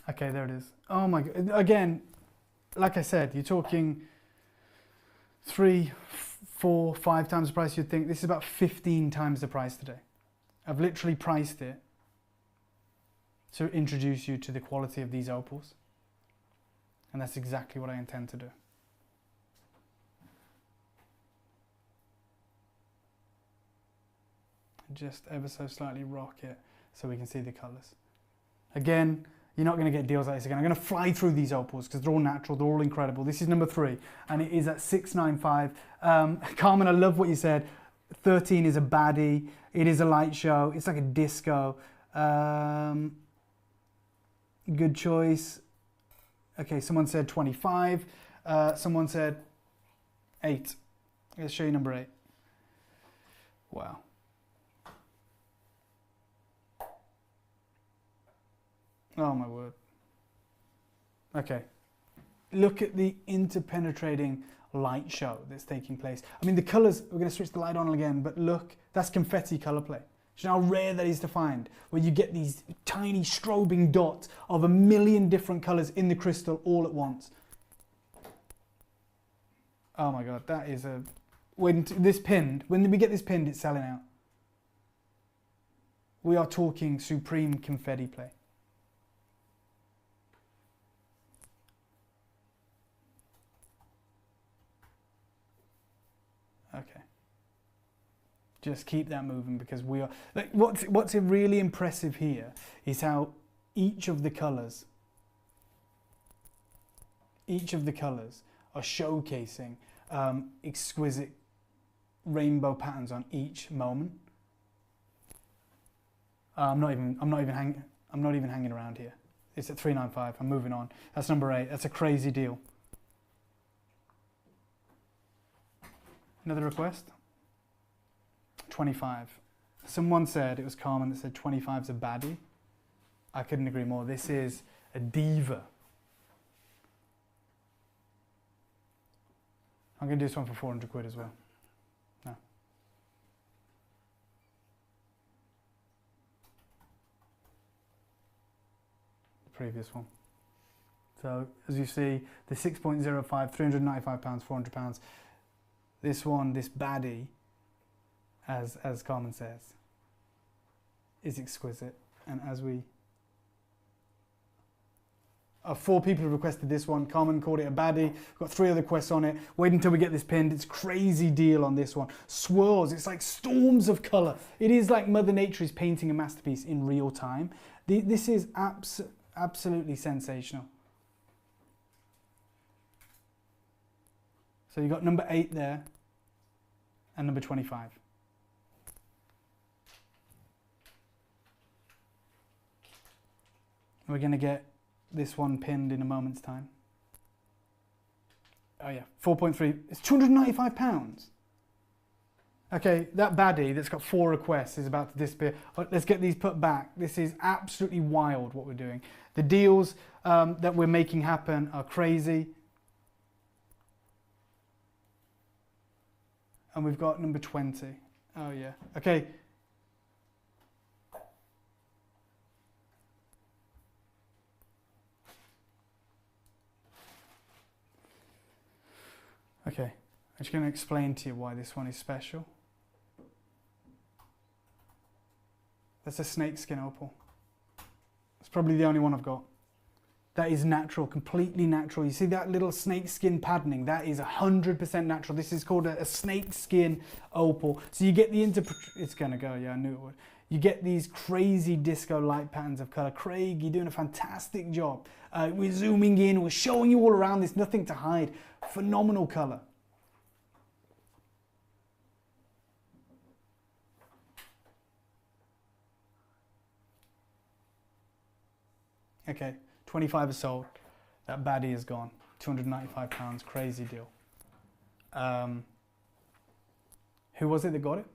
Okay, there it is. Oh my God. Again, like I said, you're talking 3, 4, 5 times the price you'd think. This is about 15 times the price today. I've literally priced it to introduce you to the quality of these opals. And that's exactly what I intend to do. Just ever so slightly rock it so we can see the colours. Again, you're not going to get deals like this again. I'm going to fly through these opals because they're all natural, they're all incredible. This is number 3 and it is at $695. Carmen, I love what you said. 13 is a baddie. It is a light show. It's like a disco. Good choice. Okay, someone said 25. Someone said 8. Let's show you number 8. Wow. Oh my word. Okay. Look at the interpenetrating light show that's taking place. I mean, the colours, we're going to switch the light on again, but look, that's confetti colour play. Do you know how rare that is to find? Where you get these tiny strobing dots of 1,000,000 different colours in the crystal all at once. Oh my God, that is a... when we get this pinned, it's selling out. We are talking supreme confetti play. Okay. Just keep that moving because we are... Like, what's really impressive here is how each of the colours are showcasing exquisite rainbow patterns on each moment. I'm not even hanging around here. It's at $395. I'm moving on. That's number 8. That's a crazy deal. Another request? 25. Someone said, it was Carmen that said 25 is a baddie. I couldn't agree more. This is a diva. I'm going to do this one for 400 quid as well. No. The previous one. So, as you see, the 6.05, £395, £400. This one, this baddie, as Carmen says, is exquisite. And as we... 4 people have requested this one. Carmen called it a baddie. We've got 3 other requests on it. Wait until we get this pinned. It's a crazy deal on this one. Swirls. It's like storms of colour. It is like Mother Nature is painting a masterpiece in real time. This is absolutely sensational. So you've got number 8 there and number 25. We're going to get this one pinned in a moment's time. Oh yeah, 4.3. It's £295. Okay, that baddie that's got 4 requests is about to disappear. Let's get these put back. This is absolutely wild what we're doing. The deals that we're making happen are crazy. And we've got number 20. Oh yeah. Okay. Okay, I'm just going to explain to you why this one is special. That's a snakeskin opal. It's probably the only one I've got. That is natural, completely natural. You see that little snakeskin patterning? That is 100% natural. This is called a snakeskin opal. So you get the it's gonna go, yeah, I knew it would. You get these crazy disco light patterns of color. Craig, you're doing a fantastic job. We're zooming in, we're showing you all around. There's nothing to hide. Phenomenal color. Okay, 25 is sold. That baddie is gone. £295, crazy deal. Who was it that got it?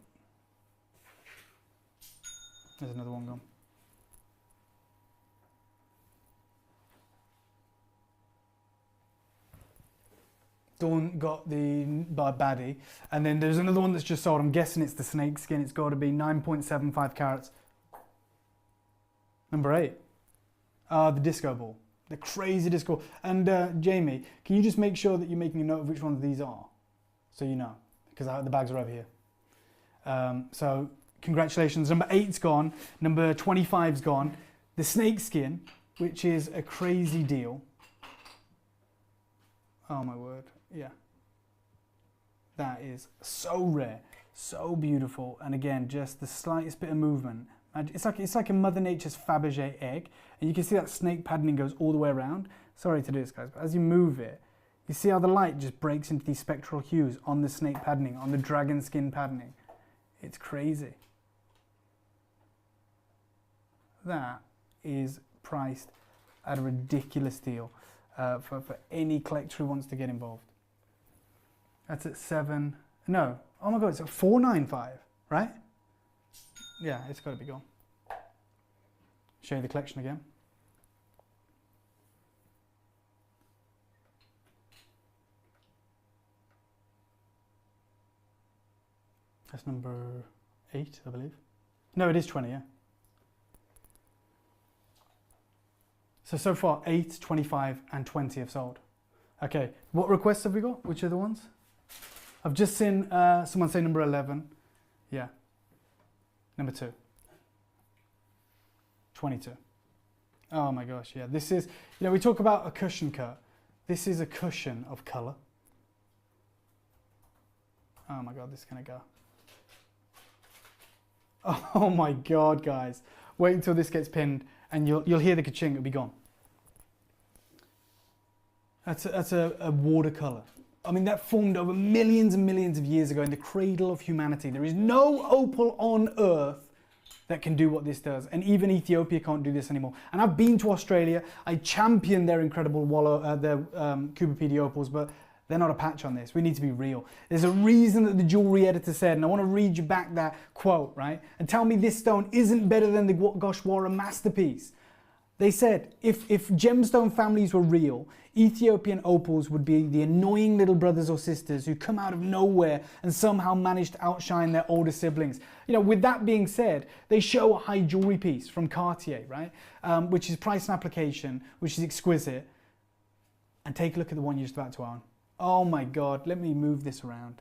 There's another one gone. Dawn got the baddie, and then there's another one that's just sold. I'm guessing it's the snakeskin. It's got to be 9.75 carats. Number 8. The disco ball. The crazy disco. And Jamie, can you just make sure that you're making a note of which ones these are? So you know, because the bags are over here. So congratulations. Number 8's gone. Number 25's gone. The snakeskin, which is a crazy deal. Oh my word. Yeah. That is so rare, so beautiful. And again, just the slightest bit of movement. It's like a Mother Nature's Fabergé egg, and you can see that snake patterning goes all the way around. Sorry to do this, guys, but as you move it, you see how the light just breaks into these spectral hues on the snake patterning, on the dragon skin patterning. It's crazy. That is priced at a ridiculous deal for any collector who wants to get involved. That's at 7. No, oh my God, it's at 495, right? Yeah, it's got to be gone. Show you the collection again. That's number 8, I believe. No, it is 20, yeah. So far, 8, 25, and 20 have sold. Okay, what requests have we got? Which are the ones? I've just seen someone say number 11. Yeah. Number 2. 22. Oh my gosh, yeah. This is, you know, we talk about a cushion cut. This is a cushion of colour. Oh my God, this is going to go. Oh my God, guys. Wait until this gets pinned and you'll hear the ka-ching, it'll be gone. That's a watercolour. I mean, that formed over millions and millions of years ago in the cradle of humanity. There is no opal on earth that can do what this does. And even Ethiopia can't do this anymore. And I've been to Australia. I champion their incredible Kubapedi opals, but they're not a patch on this. We need to be real. There's a reason that the jewelry editor said, and I want to read you back that quote, right? And tell me this stone isn't better than the Goshwara masterpiece. They said, if gemstone families were real, Ethiopian opals would be the annoying little brothers or sisters who come out of nowhere and somehow manage to outshine their older siblings. You know, with that being said, they show a high jewelry piece from Cartier, right? Which is price and application, which is exquisite. And take a look at the one you're just about to own. Oh my God, let me move this around.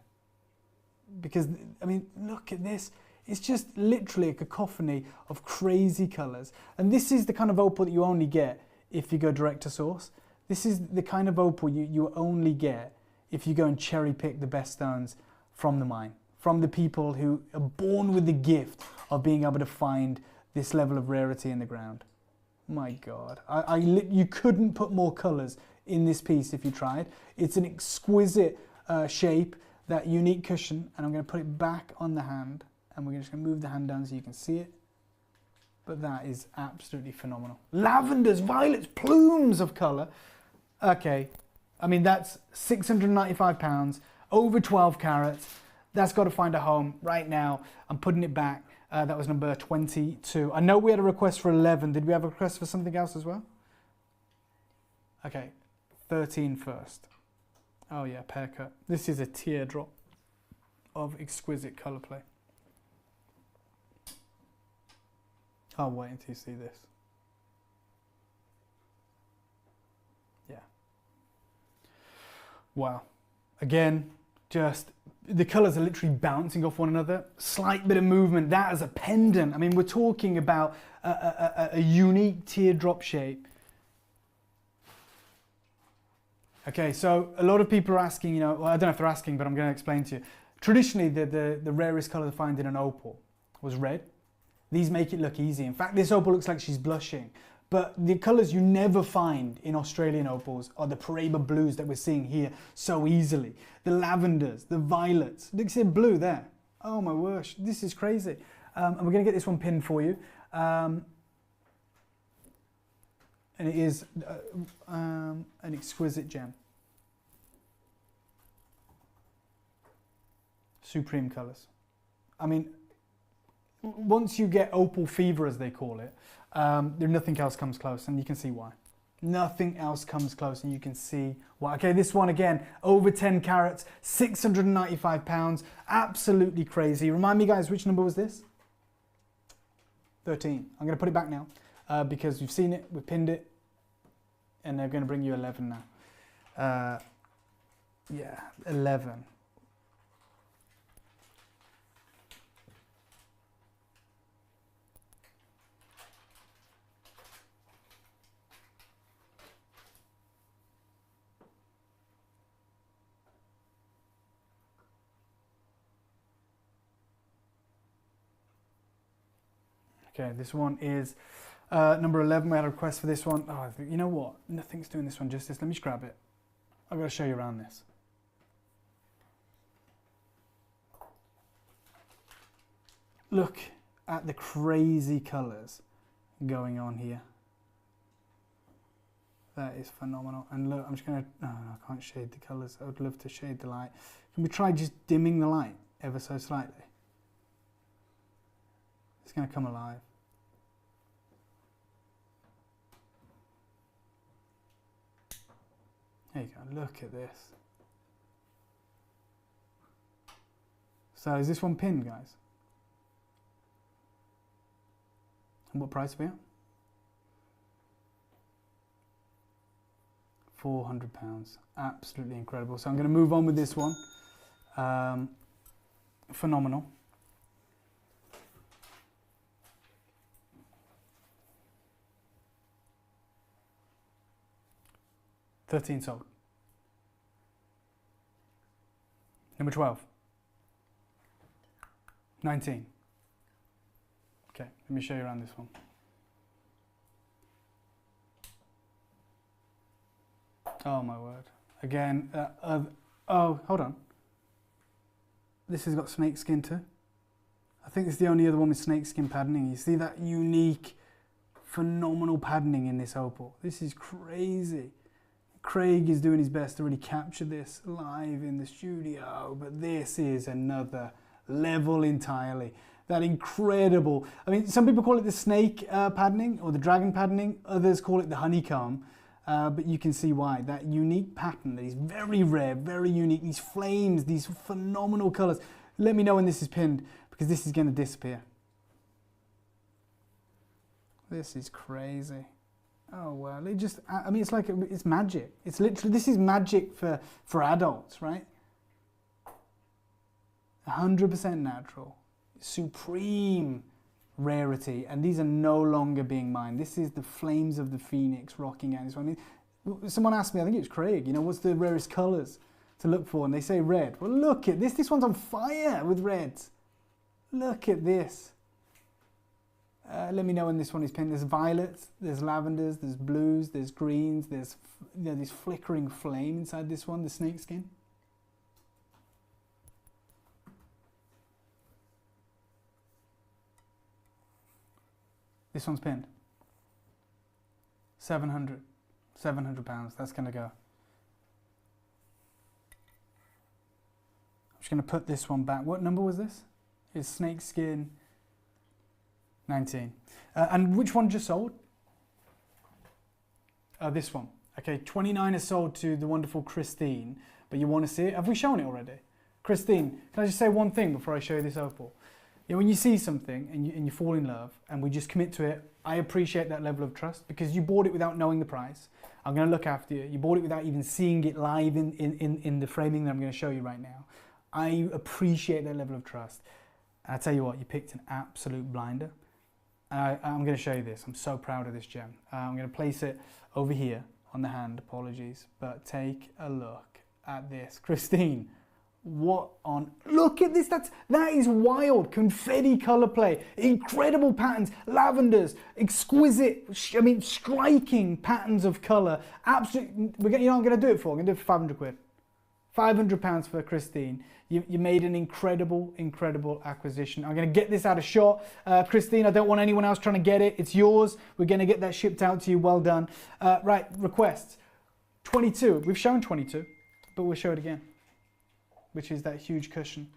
Because, I mean, look at this. It's just literally a cacophony of crazy colours. And this is the kind of opal that you only get if you go direct to source. This is the kind of opal you only get if you go and cherry pick the best stones from the mine, from the people who are born with the gift of being able to find this level of rarity in the ground. My God, you couldn't put more colours in this piece if you tried. It's an exquisite shape, that unique cushion, and I'm going to put it back on the hand. And we're just going to move the hand down so you can see it. But that is absolutely phenomenal. Lavenders, violets, plumes of colour. Okay, I mean, that's £695, over 12 carats. That's got to find a home right now. I'm putting it back. That was number 22. I know we had a request for 11. Did we have a request for something else as well? Okay, 13 first. Oh yeah, pear cut. This is a teardrop of exquisite colour play. I'll wait until you see this. Yeah. Wow. Again, just the colours are literally bouncing off one another. Slight bit of movement. That as a pendant. I mean, we're talking about a unique teardrop shape. Okay, so a lot of people are asking, well, I don't know if they're asking, but I'm going to explain to you. Traditionally, the rarest colour to find in an opal was red. These make it look easy. In fact, this opal looks like she's blushing. But the colours you never find in Australian opals are the Paraiba blues that we're seeing here so easily. The lavenders, the violets. Look at the blue there. Oh my gosh, this is crazy. And we're going to get this one pinned for you. And it is an exquisite gem. Supreme colours. I mean, once you get opal fever, as they call it, nothing else comes close, and you can see why. Nothing else comes close, and you can see why. Okay, this one again, over 10 carats, £695, absolutely crazy. Remind me, guys, which number was this? 13. I'm going to put it back now because you've seen it, we've pinned it, and they're going to bring you 11 now. Yeah, 11. Okay, this one is number 11. We had a request for this one. Oh, you know what? Nothing's doing this one justice. Let me just grab it. I've got to show you around this. Look at the crazy colours going on here. That is phenomenal. And look, I'm just going to... No, I can't shade the colours. I would love to shade the light. Can we try just dimming the light ever so slightly? It's going to come alive. There you go, look at this. So is this one pinned, guys? And what price are we at? £400. Absolutely incredible. So I'm going to move on with this one. Phenomenal. $13 sold. Number 12. 19. Okay, let me show you around this one. Oh my word. Again, oh, hold on. This has got snake skin too. I think it's the only other one with snake skin patterning. You see that unique, phenomenal patterning in this opal. This is crazy. Craig is doing his best to really capture this live in the studio, but this is another level entirely. That incredible, I mean, some people call it the snake patterning or the dragon patterning, others call it the honeycomb, but you can see why. That unique pattern that is very rare, very unique, these flames, these phenomenal colours. Let me know when this is pinned, because this is going to disappear. This is crazy. Oh well, it just, I mean, it's like, it's magic. It's literally, this is magic for adults, right? 100% natural, supreme rarity, and these are no longer being mined. This is the flames of the phoenix rocking out this one. Someone asked me, I think it was Craig, what's the rarest colours to look for? And they say red. Well, look at this. This one's on fire with reds. Look at this. Let me know when this one is pinned. There's violets, there's lavenders, there's blues, there's greens, there's this flickering flame inside this one, the snakeskin. This one's pinned. 700 £700, that's going to go. I'm just going to put this one back. What number was this? It's snakeskin 19. And which one just sold? This one. Okay, 29 is sold to the wonderful Christine, but you want to see it? Have we shown it already? Christine, can I just say one thing before I show you this opal? You know, when you see something and you fall in love and we just commit to it, I appreciate that level of trust because you bought it without knowing the price. I'm going to look after you. You bought it without even seeing it live in the framing that I'm going to show you right now. I appreciate that level of trust. And I tell you what, you picked an absolute blinder. I'm going to show you this. I'm so proud of this gem. I'm going to place it over here on the hand. Apologies, but take a look at this. Christine, what on... Look at this. That is wild. Confetti color play. Incredible patterns. Lavenders. Exquisite, I mean, striking patterns of color. Absolutely. You know what I'm going to do it for? I'm going to do it for 500 quid. £500 for Christine. You made an incredible, incredible acquisition. I'm going to get this out of shot. Christine, I don't want anyone else trying to get it. It's yours. We're going to get that shipped out to you. Well done. Right, requests. 22. We've shown 22, but we'll show it again, which is that huge cushion,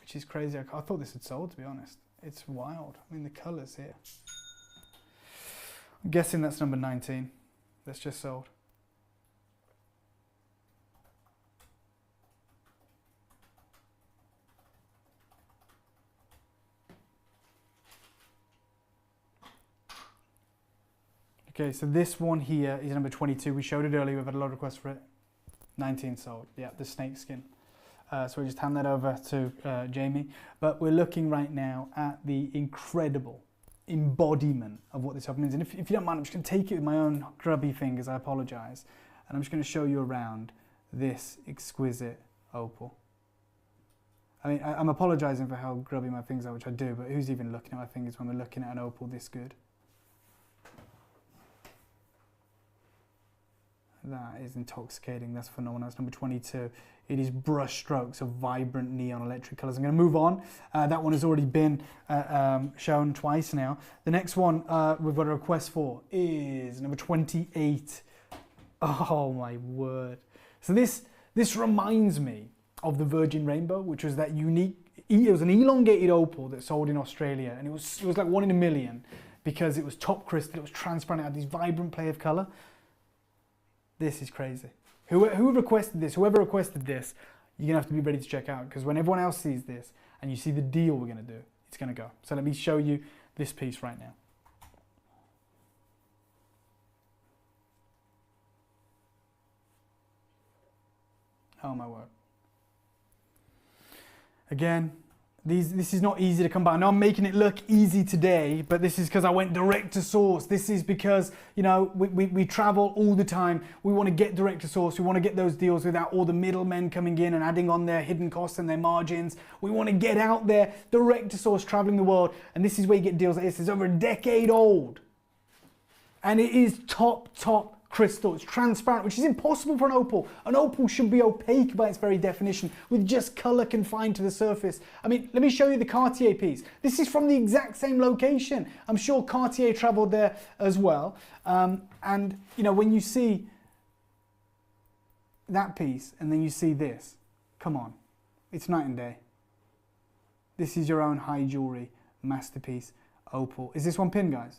which is crazy. I thought this had sold, to be honest. It's wild. I mean, the colours here. I'm guessing that's number 19. That's just sold. Okay, so this one here is number 22. We showed it earlier. We've had a lot of requests for it. 19 sold. Yeah, the snake skin. So we just hand that over to Jamie. But we're looking right now at the incredible embodiment of what this opal means. And if you don't mind, I'm just going to take it with my own grubby fingers. I apologise. And I'm just going to show you around this exquisite opal. I mean, I'm apologising for how grubby my fingers are, which I do, but who's even looking at my fingers when we're looking at an opal this good? That is intoxicating. That's phenomenal. That's number 22. It is brush strokes of vibrant neon electric colours. I'm going to move on. That one has already been shown twice now. The next one we've got a request for is number 28. Oh my word. So this reminds me of the Virgin Rainbow, which was that unique, it was an elongated opal that sold in Australia, and it was like 1 in a million because it was top crystal, it was transparent, it had this vibrant play of colour. This is crazy. Who requested this, whoever requested this, you're going to have to be ready to check out, because when everyone else sees this and you see the deal we're going to do, it's going to go. So let me show you this piece right now. Oh my word. Again, this is not easy to come by. I know I'm making it look easy today, but this is because I went direct to source. This is because, you know, we travel all the time. We want to get direct to source. We want to get those deals without all the middlemen coming in and adding on their hidden costs and their margins. We want to get out there, direct to source, traveling the world. And this is where you get deals like this. It's over a decade old. And it is top crystal. It's transparent, which is impossible for an opal. An opal should be opaque by its very definition, with just colour confined to the surface. I mean, let me show you the Cartier piece. This is from the exact same location. I'm sure Cartier travelled there as well. And, you know, when you see that piece and then you see this, come on, it's night and day. This is your own high jewellery masterpiece opal. Is this one pinned, guys?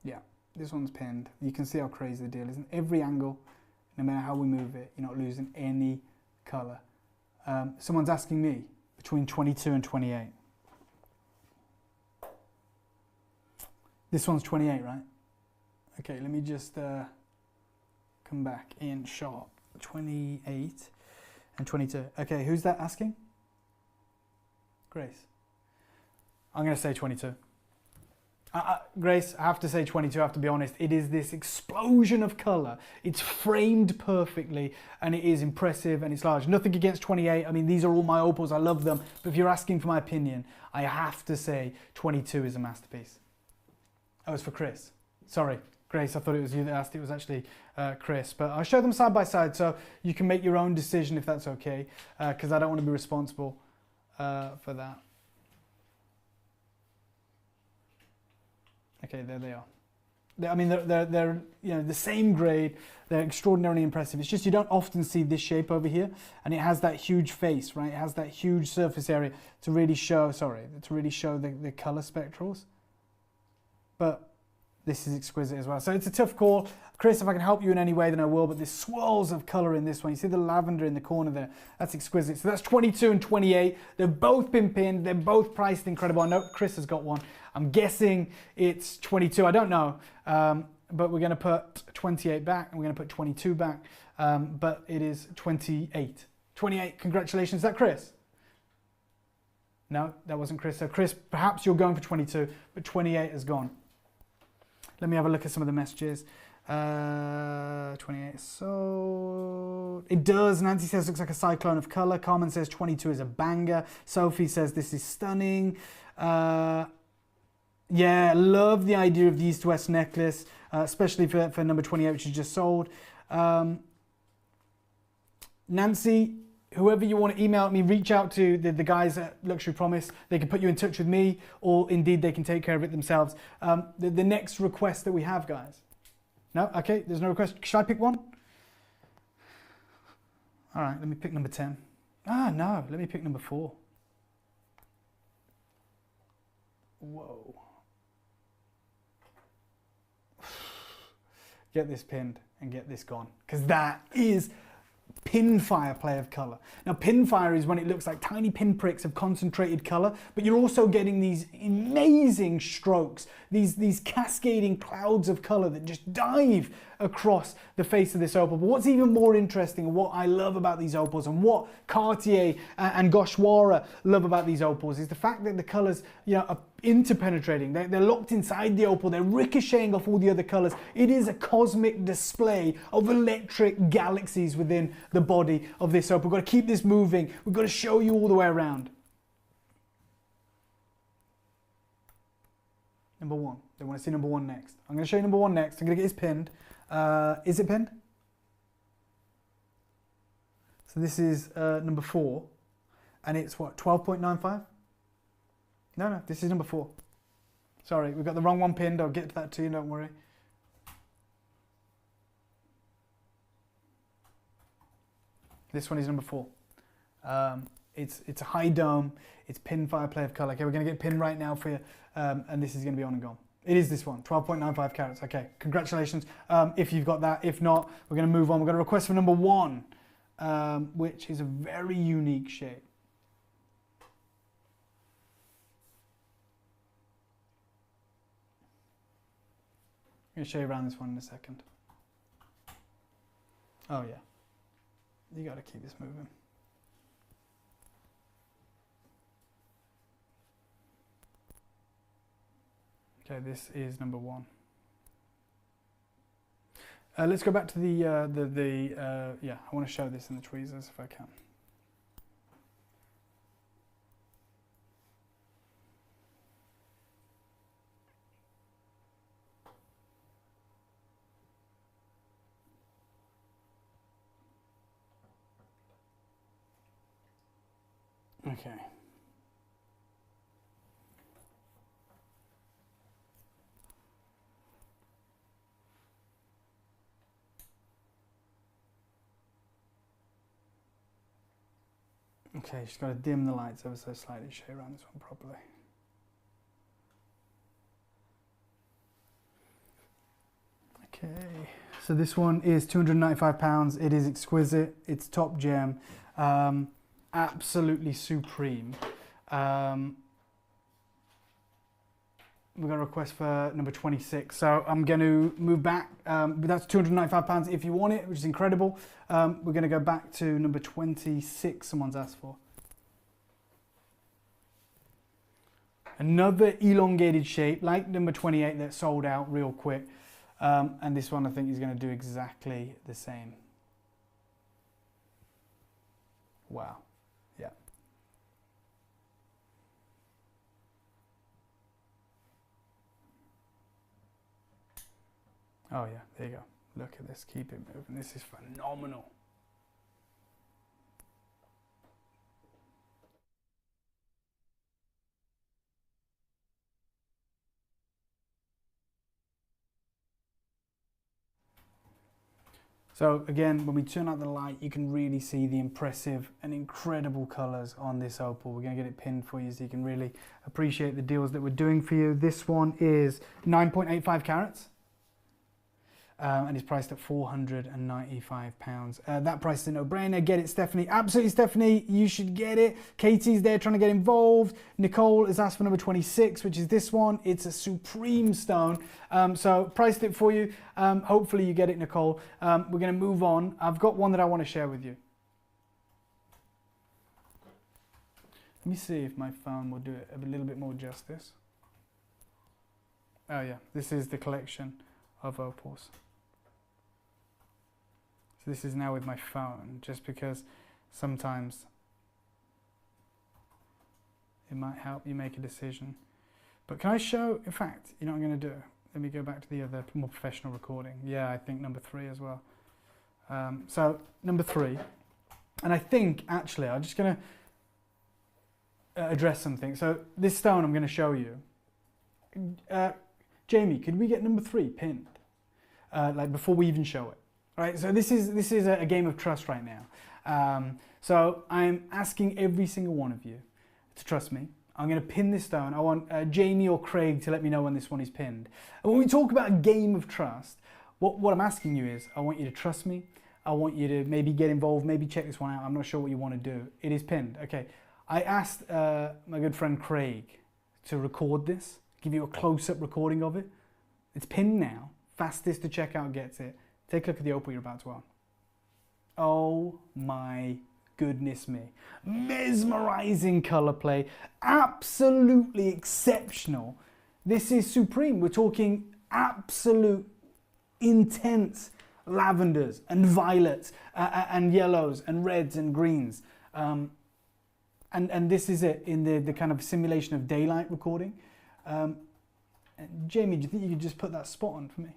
Yeah. This one's pinned. You can see how crazy the deal is. In every angle, no matter how we move it, you're not losing any colour. Someone's asking me between 22 and 28. This one's 28, right? Okay, let me just come back in shot. 28 and 22. Okay, who's that asking? Grace. I'm going to say 22. Grace, I have to say 22, I have to be honest. It is this explosion of colour. It's framed perfectly and it is impressive and it's large. Nothing against 28. I mean, these are all my opals. I love them. But if you're asking for my opinion, I have to say 22 is a masterpiece. Oh, it's for Chris. Sorry, Grace, I thought it was you that asked. It was actually Chris. But I'll show them side by side so you can make your own decision if that's okay, because I don't want to be responsible for that. Okay, there they are. I mean, they're you know, the same grade. They're extraordinarily impressive. It's just you don't often see this shape over here, and it has that huge face, right? It has that huge surface area to really show. Sorry, to really show the color spectrals. But This is exquisite as well. So it's a tough call. Chris, if I can help you in any way, then I will. But there's swirls of colour in this one. You see the lavender in the corner there. That's exquisite. So that's 22 and 28. They've both been pinned. They're both priced incredible. I know Chris has got one. I'm guessing it's 22. I don't know. But we're going to put 28 back. And we're going to put 22 back. But it is 28. 28. Congratulations. Is that Chris? No, that wasn't Chris. So Chris, perhaps you're going for 22. But 28 has gone. Let me have a look at some of the messages. 28. So it does. Nancy says looks like a cyclone of color. Carmen says 22 is a banger. Sophie says this is stunning. Yeah, love the idea of the East West necklace, especially for number 28, which you just sold. Nancy, whoever you want to email me, reach out to the guys at Luxury Promise. They can put you in touch with me, or indeed they can take care of it themselves. The next request that we have, guys. No? Okay, there's no request. Should I pick one? All right, let me pick number 10. Ah, no, let me pick number 4. Whoa. Get this pinned and get this gone, because that is pinfire play of color. Now, pinfire is when it looks like tiny pinpricks of concentrated color, but you're also getting these amazing strokes, these cascading clouds of color that just dive across the face of this opal. But what's even more interesting, and what I love about these opals, and what Cartier and Gauchois love about these opals, is the fact that the colors, are interpenetrating. They're locked inside the opal. They're ricocheting off all the other colors. It is a cosmic display of electric galaxies within the body of this opal. We've got to keep this moving. We've got to show you all the way around. Number 1. They want to see number 1 next. I'm going to show you number 1 next. I'm going to get this pinned. Is it pinned? So this is number 4. And it's what, 12.95? No, this is number 4. Sorry, we've got the wrong one pinned. I'll get to that too, don't worry. This one is number 4. It's a high dome. It's pinfire play of color. Okay, we're going to get pinned right now for you. And this is going to be on and gone. It is this one, 12.95 carats. Okay, congratulations if you've got that. If not, we're going to move on. We've got a request for number 1, which is a very unique shape. I'm going to show you around this one in a second. Oh yeah, you got to keep this moving. Okay, this is number 1. Let's go back to yeah, I want to show this in the tweezers if I can. Okay. Okay, just got to dim the lights ever so slightly to show you around this one properly. Okay, so this one is £295. It is exquisite. It's top gem. Absolutely supreme. We've got a request for number 26. So I'm going to move back. But that's £295 if you want it, which is incredible. We're going to go back to number 26 someone's asked for. Another elongated shape, like number 28 that sold out real quick. And this one I think is going to do exactly the same. Wow. Yeah. Oh yeah, there you go. Look at this, keep it moving. This is phenomenal. So again, when we turn out the light, you can really see the impressive and incredible colors on this opal. We're gonna get it pinned for you so you can really appreciate the deals that we're doing for you. This one is 9.85 carats. And it's priced at £495. That price is a no-brainer. Get it, Stephanie. Absolutely, Stephanie. You should get it. Katie's there trying to get involved. Nicole has asked for number 26, which is this one. It's a supreme stone. So priced it for you. Hopefully you get it, Nicole. We're going to move on. I've got one that I want to share with you. Let me see if my phone will do it a little bit more justice. Oh yeah, this is the collection of opals. So this is now with my phone, just because sometimes it might help you make a decision. But can I show, in fact, you know what I'm going to do? Let me go back to the other more professional recording. Yeah, I think number 3 as well. So number 3, and I think actually I'm just going to address something. So this stone I'm going to show you. Jamie, could we get number 3 pinned? Like before we even show it. Right, so this is a game of trust right now. So I'm asking every single one of you to trust me. I'm going to pin this stone. I want Jamie or Craig to let me know when this one is pinned. And when we talk about a game of trust, what I'm asking you is, I want you to trust me. I want you to maybe get involved, maybe check this one out. I'm not sure what you want to do. It is pinned. Okay, I asked my good friend Craig to record this, give you a close-up recording of it. It's pinned now. Fastest to check out gets it. Take a look at the opal you're about to own. Oh my goodness me. Mesmerizing color play. Absolutely exceptional. This is supreme. We're talking absolute intense lavenders and violets and yellows and reds and greens. And this is it in the kind of simulation of daylight recording. Jamie, do you think you could just put that spot on for me?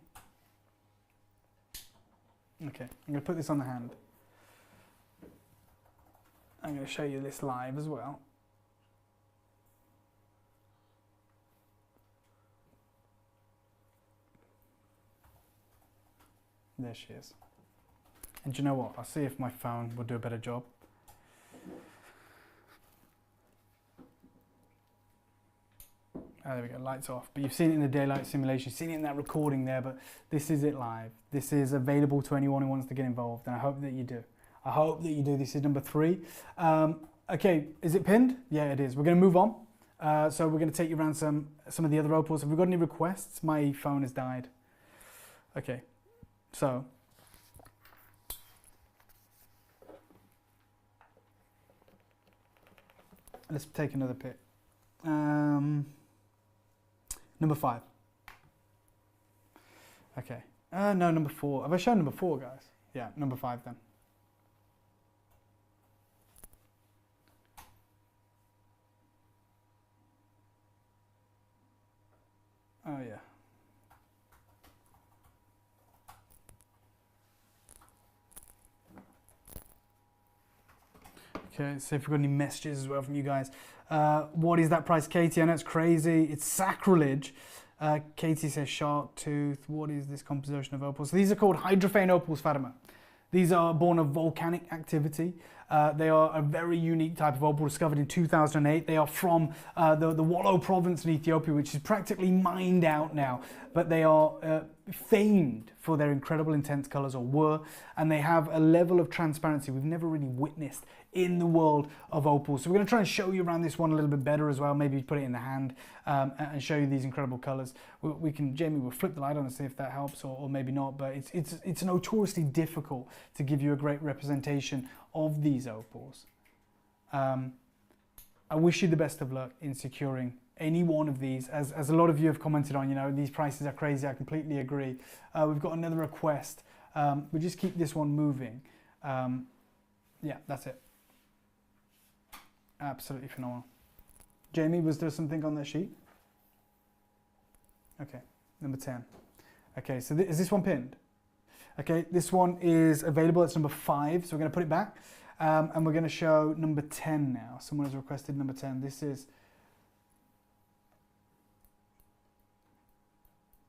Okay, I'm going to put this on the hand. I'm going to show you this live as well. There she is. And do you know what? I'll see if my phone will do a better job. Oh, there we go, lights off. But you've seen it in the daylight simulation, you've seen it in that recording there, but this is it live. This is available to anyone who wants to get involved, and I hope that you do. I hope that you do. This is number 3. Okay, is it pinned? Yeah, it is. We're going to move on. So we're going to take you around some of the other opals. Have we got any requests? My phone has died. Okay, so. Let's take another pick. Number 5. Okay. No, number 4. Have I shown number 4, guys? Yeah, number 5 then. Oh, yeah. Okay, see if we've got any messages as well from you guys. What is that price, Katie? I know it's crazy. It's sacrilege. Katie says shark tooth. What is this composition of opals? So these are called hydrophane opals, Fatima. These are born of volcanic activity. They are a very unique type of opal discovered in 2008. They are from the Wallo province in Ethiopia, which is practically mined out now. But they are famed for their incredible intense colors, or were, and they have a level of transparency we've never really witnessed in the world of opals. So we're going to try and show you around this one a little bit better as well. Maybe put it in the hand and show you these incredible colors. We can, Jamie, we'll flip the light on and see if that helps, or maybe not. But it's notoriously difficult to give you a great representation of these opals. I wish you the best of luck in securing any one of these. As a lot of you have commented on, you know, these prices are crazy. I completely agree. We've got another request. We'll just keep this one moving. Yeah, that's it. Absolutely phenomenal. Jamie, was there something on that sheet? Okay, number 10. Okay, so is this one pinned? Okay, this one is available. It's number 5, so we're going to put it back. And we're going to show number 10 now. Someone has requested number 10. This is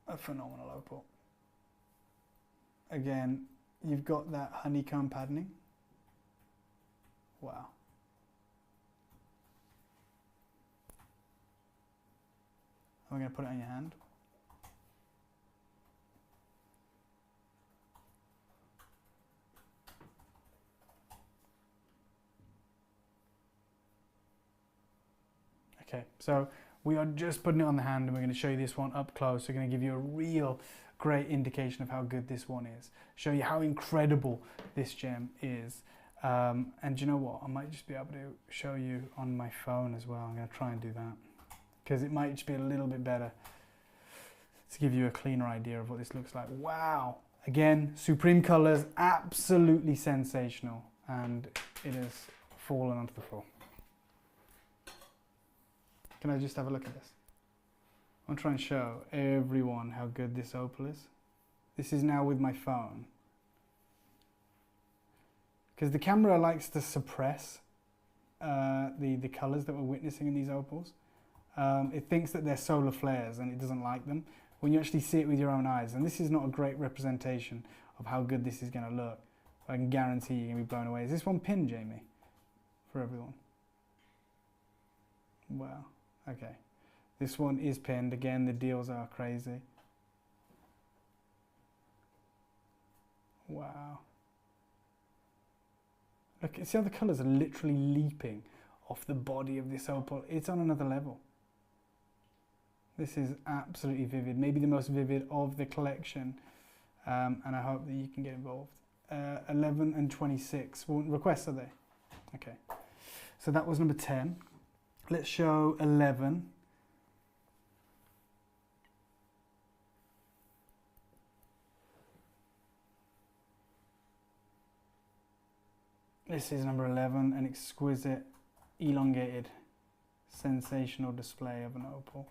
a phenomenal opal. Again, you've got that honeycomb patterning. Wow. I'm going to put it on your hand. Okay, so we are just putting it on the hand and we're going to show you this one up close. We're going to give you a real great indication of how good this one is. Show you how incredible this gem is. And you know what? I might just be able to show you on my phone as well. I'm going to try and do that because it might just be a little bit better to give you a cleaner idea of what this looks like. Wow! Again, supreme colors, absolutely sensational, and it has fallen onto the floor. Can I just have a look at this? I'm going to try and show everyone how good this opal is. This is now with my phone. Because the camera likes to suppress the colours that we're witnessing in these opals. It thinks that they're solar flares and it doesn't like them. When you actually see it with your own eyes, and this is not a great representation of how good this is going to look. I can guarantee you're going to be blown away. Is this one pinned, Jamie? For everyone? Wow. Okay. This one is pinned. Again, the deals are crazy. Wow. Look, see how the colours are literally leaping off the body of this opal. It's on another level. This is absolutely vivid, maybe the most vivid of the collection, and I hope that you can get involved. 11 and 26, what requests are they? Okay, so that was number 10. Let's show 11. This is number 11, an exquisite, elongated, sensational display of an opal.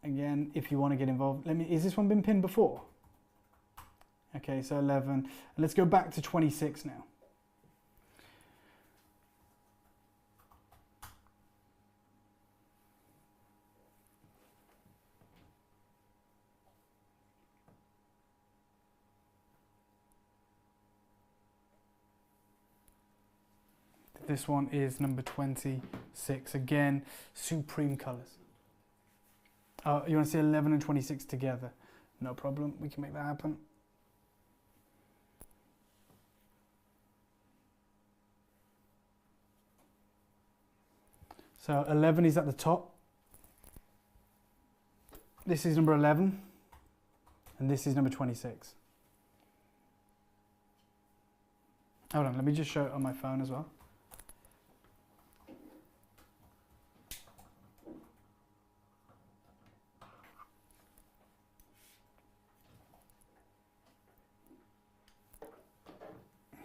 Again, if you want to get involved, is this one been pinned before? Okay, so 11. Let's go back to 26 now. This one is number 26. Again, supreme colours. You want to see 11 and 26 together? No problem, we can make that happen. So 11 is at the top. This is number 11. And this is number 26. Hold on, let me just show it on my phone as well.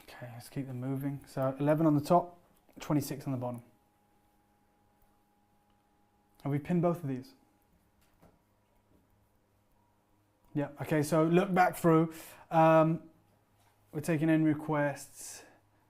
Okay, let's keep them moving. So 11 on the top, 26 on the bottom. Have we pinned both of these? Yeah, okay, so look back through. We're taking in requests.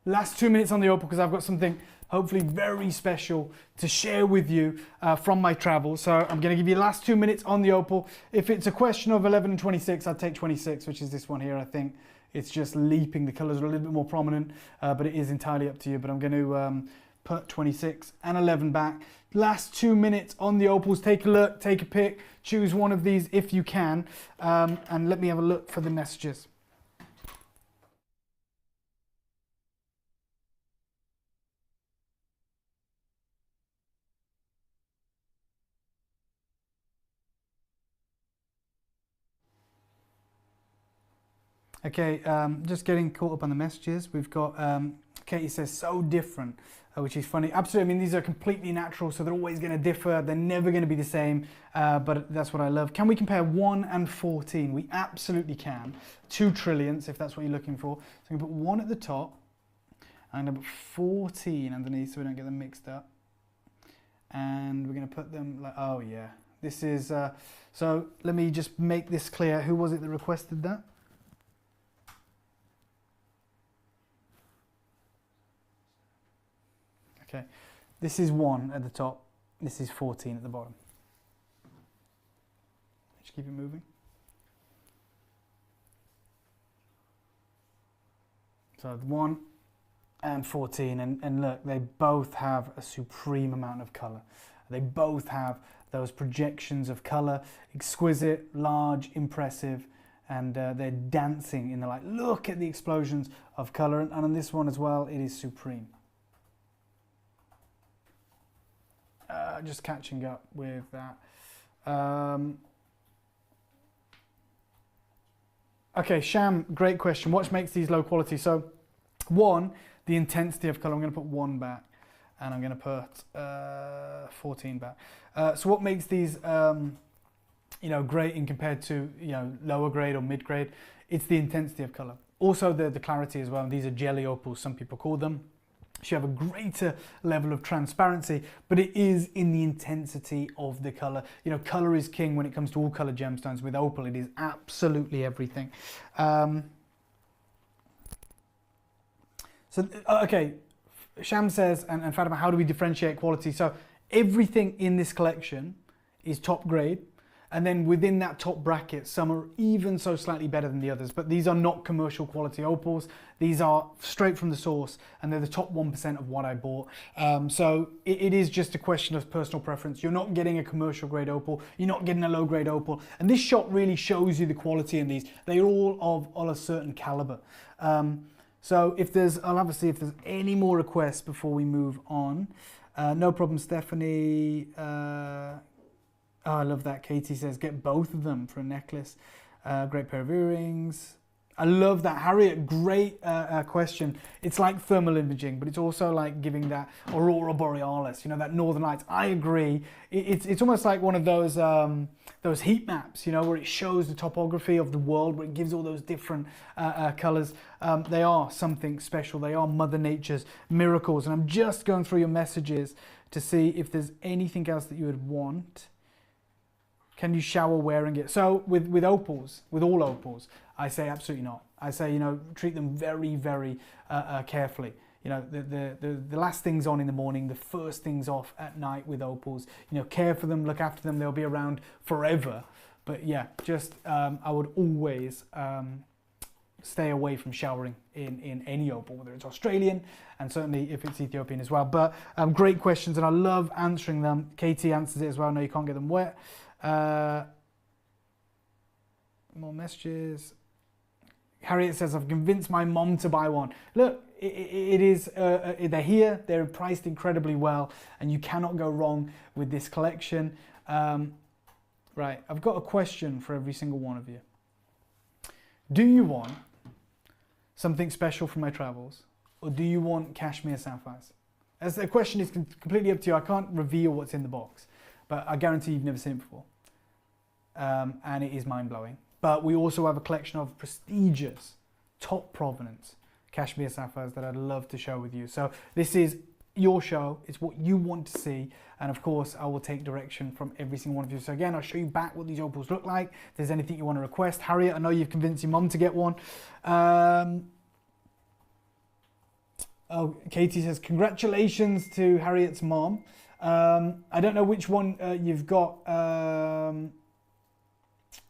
Last 2 minutes on the opal because I've got something hopefully very special to share with you from my travels. So I'm going to give you the last 2 minutes on the opal. If it's a question of 11 and 26, I'd take 26, which is this one here, I think. It's just leaping. The colours are a little bit more prominent, but it is entirely up to you. But I'm going to put 26 and 11 back. Last 2 minutes on the opals. Take a look, take a pick, choose one of these if you can, and let me have a look for the messages. Okay, just getting caught up on the messages. We've got Katie says, so different, which is funny. Absolutely, I mean, these are completely natural, so they're always going to differ. They're never going to be the same, but that's what I love. Can we compare 1 and 14? We absolutely can. 2 trillions, if that's what you're looking for. So I'm going to put 1 at the top, and I'm going to put 14 underneath so we don't get them mixed up. And we're going to put them like, oh yeah. This is, so let me just make this clear. Who was it that requested that? Okay, this is 1 at the top, this is 14 at the bottom. Just keep it moving. So 1 and 14, and look, they both have a supreme amount of color. They both have those projections of color, exquisite, large, impressive, and they're dancing in the light. Look at the explosions of color, and on this one as well, it is supreme. Just catching up with that. Okay, Sham, great question. What makes these low quality? So, 1, the intensity of color. I'm going to put 1 back, and I'm going to put 14 back. So, what makes these, great in compared to lower grade or mid grade? It's the intensity of color. Also, the clarity as well. These are jelly opals, some people call them. So you have a greater level of transparency, but it is in the intensity of the color. Color is king when it comes to all color gemstones. With opal, it is absolutely everything. Okay, Sham says, and Fatima, how do we differentiate quality? So everything in this collection is top grade. And then within that top bracket, some are even so slightly better than the others, but these are not commercial quality opals. These are straight from the source, and they're the top 1% of what I bought. So it is just a question of personal preference. You're not getting a commercial grade opal. You're not getting a low grade opal. And this shot really shows you the quality in these. They're all of a certain caliber. So I'll have to see if there's any more requests before we move on. No problem, Stephanie. Oh, I love that. Katie says, get both of them for a necklace. Great pair of earrings. I love that. Harriet, great question. It's like thermal imaging, but it's also like giving that aurora borealis, that northern lights. I agree. It's almost like one of those heat maps, where it shows the topography of the world, where it gives all those different colors. They are something special. They are Mother Nature's miracles. And I'm just going through your messages to see if there's anything else that you would want. Can you shower wearing it? So with opals, with all opals, I say absolutely not. I say, treat them very, very carefully. The last things on in the morning, the first things off at night with opals. Care for them, look after them. They'll be around forever. But yeah, just I would always stay away from showering in any opal, whether it's Australian and certainly if it's Ethiopian as well. But great questions, and I love answering them. Katie answers it as well. No, you can't get them wet. More messages. Harriet says, I've convinced my mom to buy one. Look, it is, they're here, they're priced incredibly well, and you cannot go wrong with this collection. Right, I've got a question for every single one of you. Do you want something special from my travels, or do you want cashmere sapphires? As the question is completely up to you. I can't reveal what's in the box, but I guarantee you've never seen it before. And it is mind-blowing. But we also have a collection of prestigious, top provenance cashmere sapphires that I'd love to share with you. So this is your show. It's what you want to see. And of course, I will take direction from every single one of you. So again, I'll show you back what these opals look like. If there's anything you want to request. Harriet, I know you've convinced your mum to get one. Katie says, congratulations to Harriet's mom. I don't know which one you've got,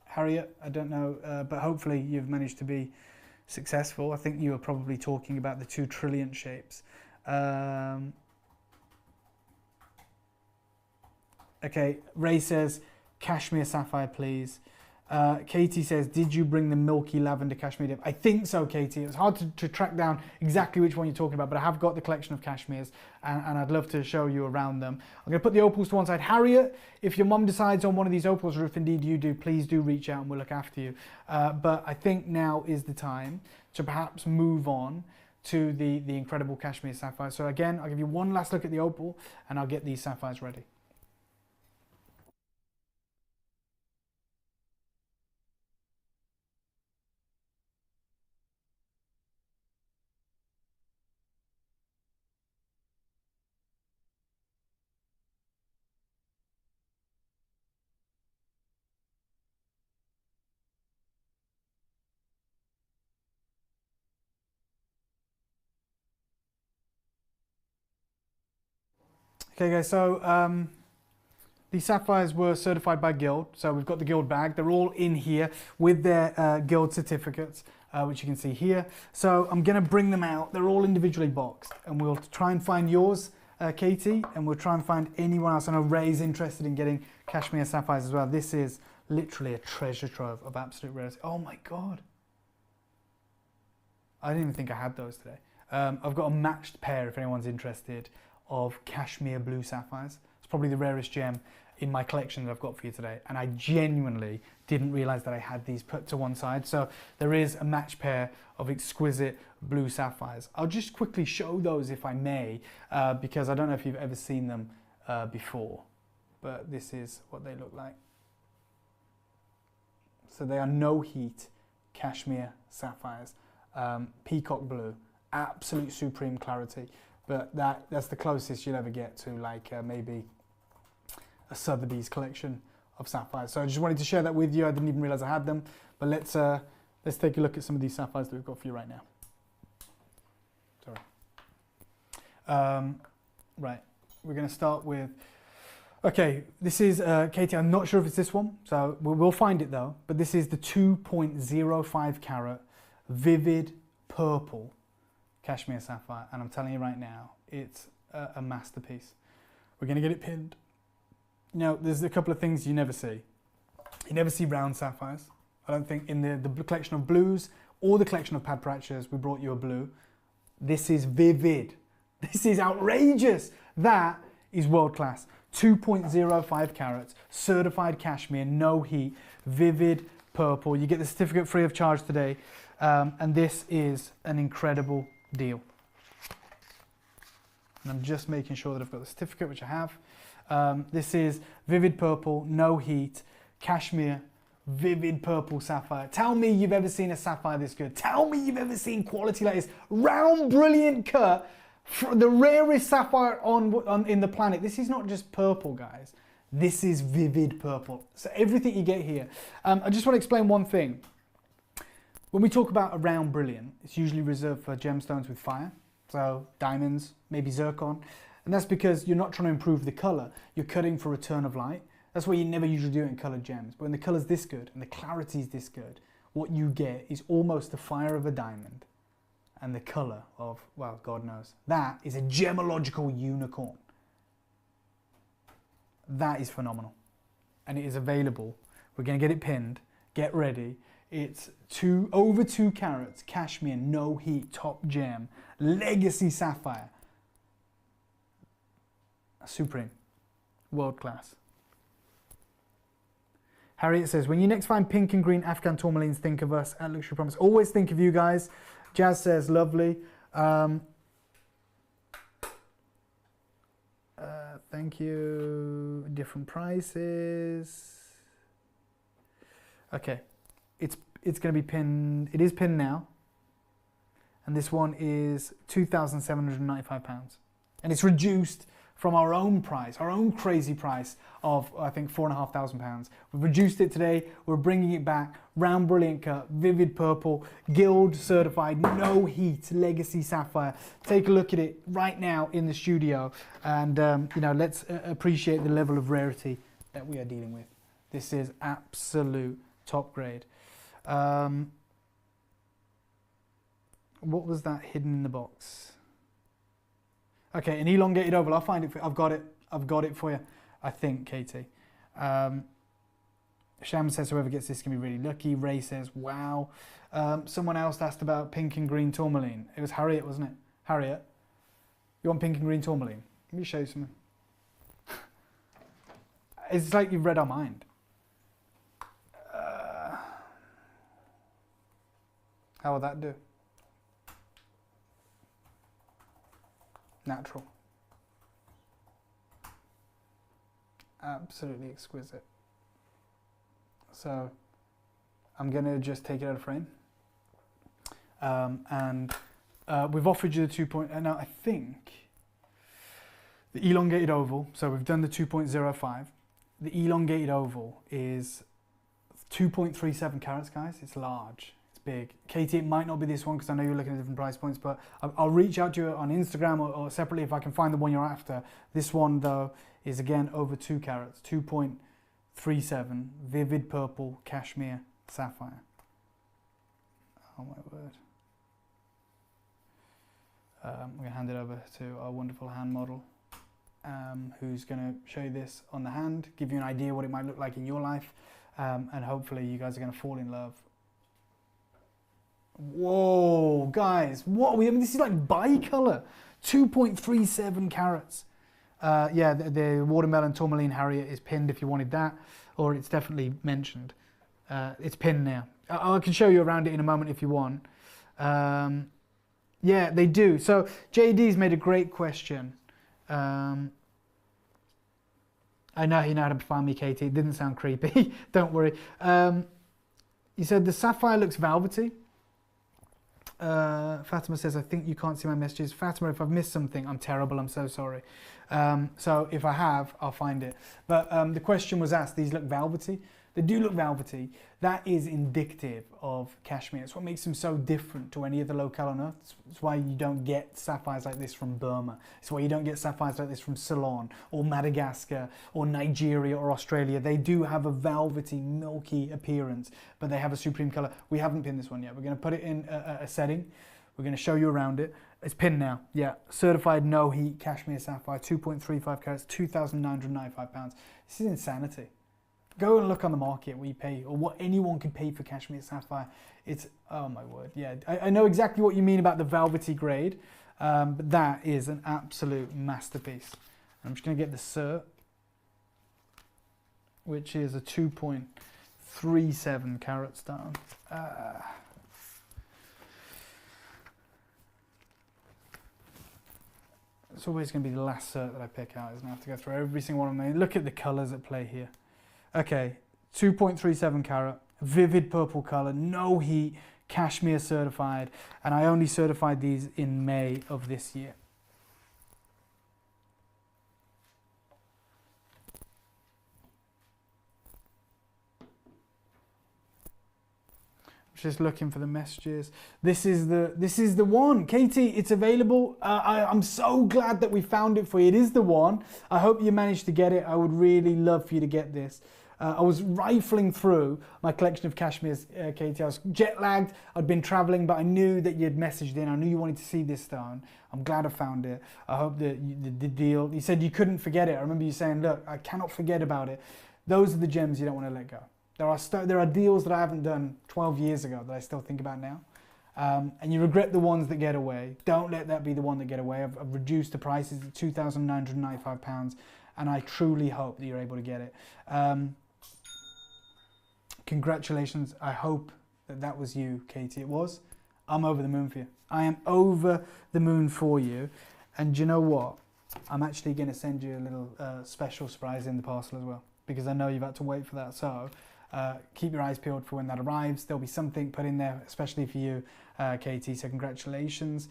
Harriet. I don't know, but hopefully you've managed to be successful. I think you were probably talking about the 2 trillion shapes. Okay, Ray says, cashmere sapphire, please. Katie says, did you bring the milky lavender cashmere dip? I think so, Katie. It was hard to track down exactly which one you're talking about, but I have got the collection of cashmeres, and I'd love to show you around them. I'm going to put the opals to one side. Harriet, if your mum decides on one of these opals, or if indeed you do, please do reach out and we'll look after you. But I think now is the time to perhaps move on to the incredible cashmere sapphire. So again, I'll give you one last look at the opal, and I'll get these sapphires ready. Okay guys, so these sapphires were certified by Guild, so we've got the Guild bag. They're all in here with their Guild certificates. which you can see here. So I'm going to bring them out. They're all individually boxed, and we'll try and find yours, Katie, and we'll try and find anyone else. I know Ray's interested in getting cashmere sapphires as well. This is literally a treasure trove of absolute rarity. Oh my God. I didn't even think I had those today. I've got a matched pair, if anyone's interested, of cashmere blue sapphires. It's probably the rarest gem in my collection that I've got for you today, and I genuinely didn't realize that I had these put to one side. So there is a matched pair of exquisite blue sapphires. I'll just quickly show those if I may, because I don't know if you've ever seen them before, but this is what they look like. So they are no heat cashmere sapphires, peacock blue, absolute supreme clarity, but that's the closest you'll ever get to like maybe a Sotheby's collection of sapphires. So I just wanted to share that with you. I didn't even realize I had them, but let's take a look at some of these sapphires that we've got for you right now. Sorry. Right, we're going to start with, okay, this is, Katie, I'm not sure if it's this one, so we'll find it though, but this is the 2.05 carat vivid purple cashmere sapphire, and I'm telling you right now, it's a masterpiece. We're going to get it pinned. Now, there's a couple of things you never see. You never see round sapphires. I don't think in the collection of blues or the collection of pad fractures, we brought you a blue. This is vivid. This is outrageous. That is world class. 2.05 carats, certified cashmere, no heat, vivid purple. You get the certificate free of charge today. And this is an incredible deal. And I'm just making sure that I've got the certificate, which I have. This is vivid purple, no heat, cashmere, vivid purple sapphire. Tell me you've ever seen a sapphire this good. Tell me you've ever seen quality like this. Round, brilliant cut, the rarest sapphire in the planet. This is not just purple, guys. This is vivid purple. So everything you get here. I just want to explain one thing. When we talk about a round brilliant, it's usually reserved for gemstones with fire. So diamonds, maybe zircon. And that's because you're not trying to improve the color. You're cutting for return of light. That's why you never usually do it in colored gems. But when the color's this good and the clarity's this good, what you get is almost the fire of a diamond and the color of, well, God knows. That is a gemological unicorn. That is phenomenal. And it is available. We're going to get it pinned. Get ready. It's over 2 carats, cashmere, no heat, top gem, legacy sapphire. Supreme, world class. Harriet says, when you next find pink and green Afghan tourmalines, think of us at Luxury Promise. Always think of you guys. Jazz says, lovely. Thank you. Different prices. Okay, it's going to be pinned. It is pinned now. And this one is £2,795. And it's reduced from our own price, our own crazy price of, I think, £4,500. We've reduced it today. We're bringing it back. Round brilliant cut, vivid purple, Guild certified, no heat, legacy sapphire. Take a look at it right now in the studio, and you know, let's appreciate the level of rarity that we are dealing with. This is absolute top grade. What was that hidden in the box? Okay, an elongated oval. I'll find it for you. I've got it for you, I think, Katie. Sham says whoever gets this can be really lucky. Ray says, wow. Someone else asked about pink and green tourmaline. It was Harriet, wasn't it? Harriet, you want pink and green tourmaline? Let me show you something. It's like you've read our mind. How will that do? Natural. Absolutely exquisite. So I'm going to just take it out of frame. And we've offered you the 2. Now I think the elongated oval, so we've done the 2.05. The elongated oval is 2.37 carats, guys. It's large. Big. Katie, it might not be this one because I know you're looking at different price points, but I'll reach out to you on Instagram or separately if I can find the one you're after. This one though is again over 2 carats, 2.37, vivid purple cashmere sapphire. Oh my word. I'm going to hand it over to our wonderful hand model, who's going to show you this on the hand, give you an idea what it might look like in your life, and hopefully you guys are going to fall in love. Whoa, guys, what are we, I mean, this is like bicolor, 2.37 carats. Yeah, the watermelon tourmaline Harriet is pinned if you wanted that, or it's definitely mentioned. It's pinned now. I can show you around it in a moment if you want. Yeah, they do. So JD's made a great question. I know you know how to find me, Katie. It didn't sound creepy. Don't worry. You said the sapphire looks velvety. Fatima says, I think you can't see my messages. Fatima, if I've missed something, I'm terrible. I'm so sorry. So if I have, I'll find it. But the question was asked, these look velvety. They do look velvety. That is indicative of cashmere. It's what makes them so different to any other locale on earth. It's why you don't get sapphires like this from Burma. It's why you don't get sapphires like this from Ceylon or Madagascar or Nigeria or Australia. They do have a velvety, milky appearance, but they have a supreme color. We haven't pinned this one yet. We're going to put it in a setting. We're going to show you around it. It's pinned now. Yeah, certified no heat cashmere sapphire, 2.35 carats, £2,995. This is insanity. Go and look on the market what you pay, or what anyone could pay for cashmere sapphire. It's, oh my word, yeah. I know exactly what you mean about the velvety grade, but that is an absolute masterpiece. I'm just going to get the cert, which is a 2.37 carat stone. It's always going to be the last cert that I pick out, isn't it? I have to go through every single one of them. Look at the colours at play here. Okay, 2.37 carat, vivid purple color, no heat, cashmere certified, and I only certified these in May of this year. Just looking for the messages. This is the one, Katie. It's available. I'm so glad that we found it for you. It is the one. I hope you managed to get it. I would really love for you to get this. I was rifling through my collection of cashmeres, Katie. I was jet lagged. I'd been traveling, but I knew that you'd messaged in. I knew you wanted to see this stone. I'm glad I found it. I hope that the deal. You said you couldn't forget it. I remember you saying, "Look, I cannot forget about it." Those are the gems you don't want to let go. There are deals that I haven't done 12 years ago that I still think about now. And you regret the ones that get away. Don't let that be the one that get away. I've reduced the prices to £2,995, and I truly hope that you're able to get it. Congratulations. I hope that was you, Katie. It was. I'm over the moon for you. I am over the moon for you. And you know what? I'm actually going to send you a little special surprise in the parcel as well, because I know you've had to wait for that. So keep your eyes peeled for when that arrives. There'll be something put in there, especially for you, Katie. So congratulations.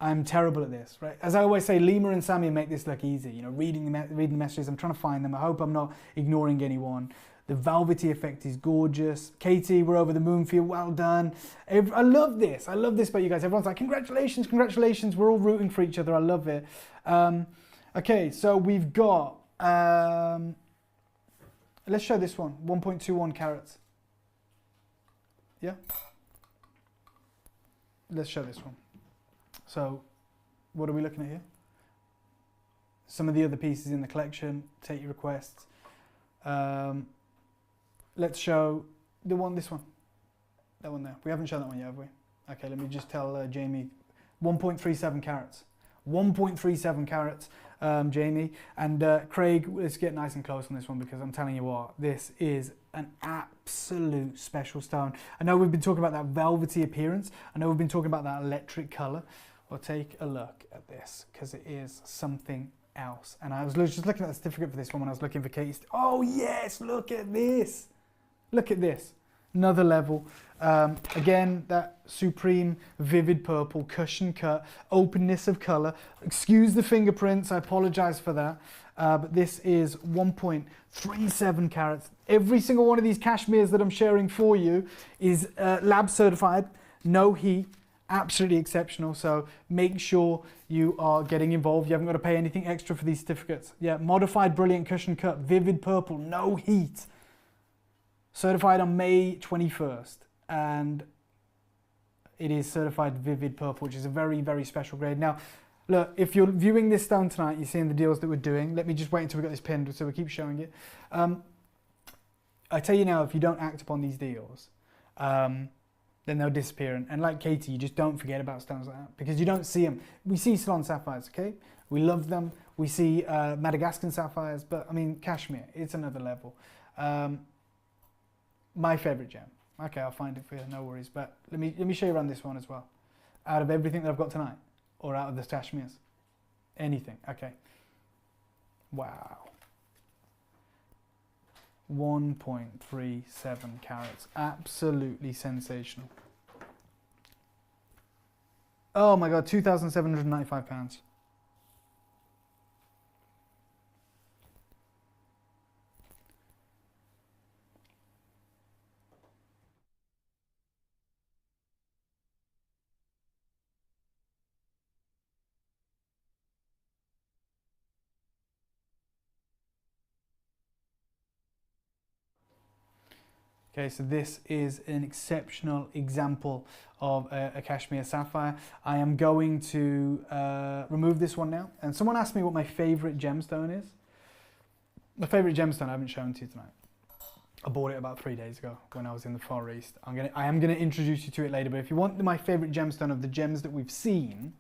I'm terrible at this, right? As I always say, Lima and Sammy make this look easy. You know, reading the messages. I'm trying to find them. I hope I'm not ignoring anyone. The velvety effect is gorgeous. Katie, we're over the moon for you. Well done. I love this. I love this about you guys. Everyone's like, congratulations, congratulations. We're all rooting for each other. I love it. Okay, so we've got, let's show this one, 1.21 carats. Yeah? Let's show this one. So, what are we looking at here? Some of the other pieces in the collection, take your requests. Let's show this one. That one there. We haven't shown that one yet, have we? Okay, let me just tell Jamie, 1.37 carats. 1.37 carats, Jamie. And Craig, let's get nice and close on this one, because I'm telling you what, this is an absolute special stone. I know we've been talking about that velvety appearance. I know we've been talking about that electric color. Well, take a look at this, because it is something else. And I was just looking at the certificate for this one when I was looking for Kate's. Oh yes, look at this. Look at this. Another level. Again, that supreme vivid purple, cushion cut, openness of color. Excuse the fingerprints, I apologize for that. But this is 1.37 carats. Every single one of these cashmeres that I'm sharing for you is lab certified, no heat, absolutely exceptional. So make sure you are getting involved. You haven't got to pay anything extra for these certificates. Yeah, modified brilliant cushion cut, vivid purple, no heat. certified on May 21st, and it is certified vivid purple, which is a very, very special grade. Now, look, if you're viewing this stone tonight, you're seeing the deals that we're doing. Let me just wait until we got this pinned so we keep showing it. I tell you now, if you don't act upon these deals, then they'll disappear. And like Katie, you just don't forget about stones like that because you don't see them. We see Ceylon sapphires, okay? We love them. We see Madagascan sapphires, but I mean, Kashmir, it's another level. My favorite gem. Okay, I'll find it for you, no worries. But let me show you around this one as well. Out of everything that I've got tonight, or out of the Kashmirs, anything. Okay. Wow. 1.37 carats. Absolutely sensational. Oh my God, £2,795. Okay, so this is an exceptional example of a Kashmir sapphire. I am going to remove this one now. And someone asked me what my favorite gemstone is. My favorite gemstone I haven't shown to you tonight. I bought it about 3 days ago when I was in the Far East. I am gonna introduce you to it later, but if you want my favorite gemstone of the gems that we've seen,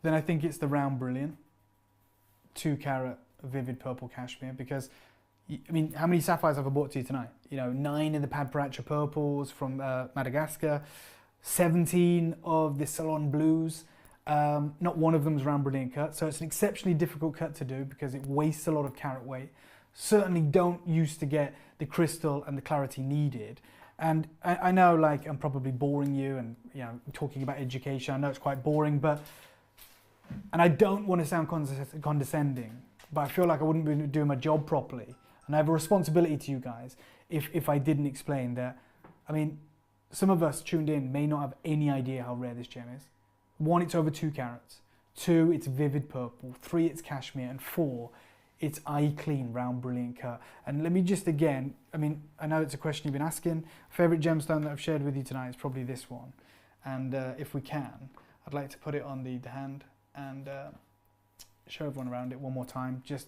then I think it's the Round Brilliant 2 carat vivid purple Kashmir, because I mean, how many sapphires have I bought to you tonight? You know, 9 of the Padparacha purples from Madagascar, 17 of the Ceylon blues. Not one of them is Round Brilliant cut, so it's an exceptionally difficult cut to do because it wastes a lot of carat weight. Certainly don't used to get the crystal and the clarity needed. And I know, like, I'm probably boring you and, you know, talking about education. I know it's quite boring, but, and I don't want to sound condescending, but I feel like I wouldn't be doing my job properly. And I have a responsibility to you guys if I didn't explain that. I mean, some of us tuned in may not have any idea how rare this gem is. 1, it's over 2 carats. 2, it's vivid purple. 3, it's Kashmir. And 4, it's eye clean, Round Brilliant cut. And let me just again, I mean, I know it's a question you've been asking. Favorite gemstone that I've shared with you tonight is probably this one. And if we can, I'd like to put it on the hand and show everyone around it one more time. Just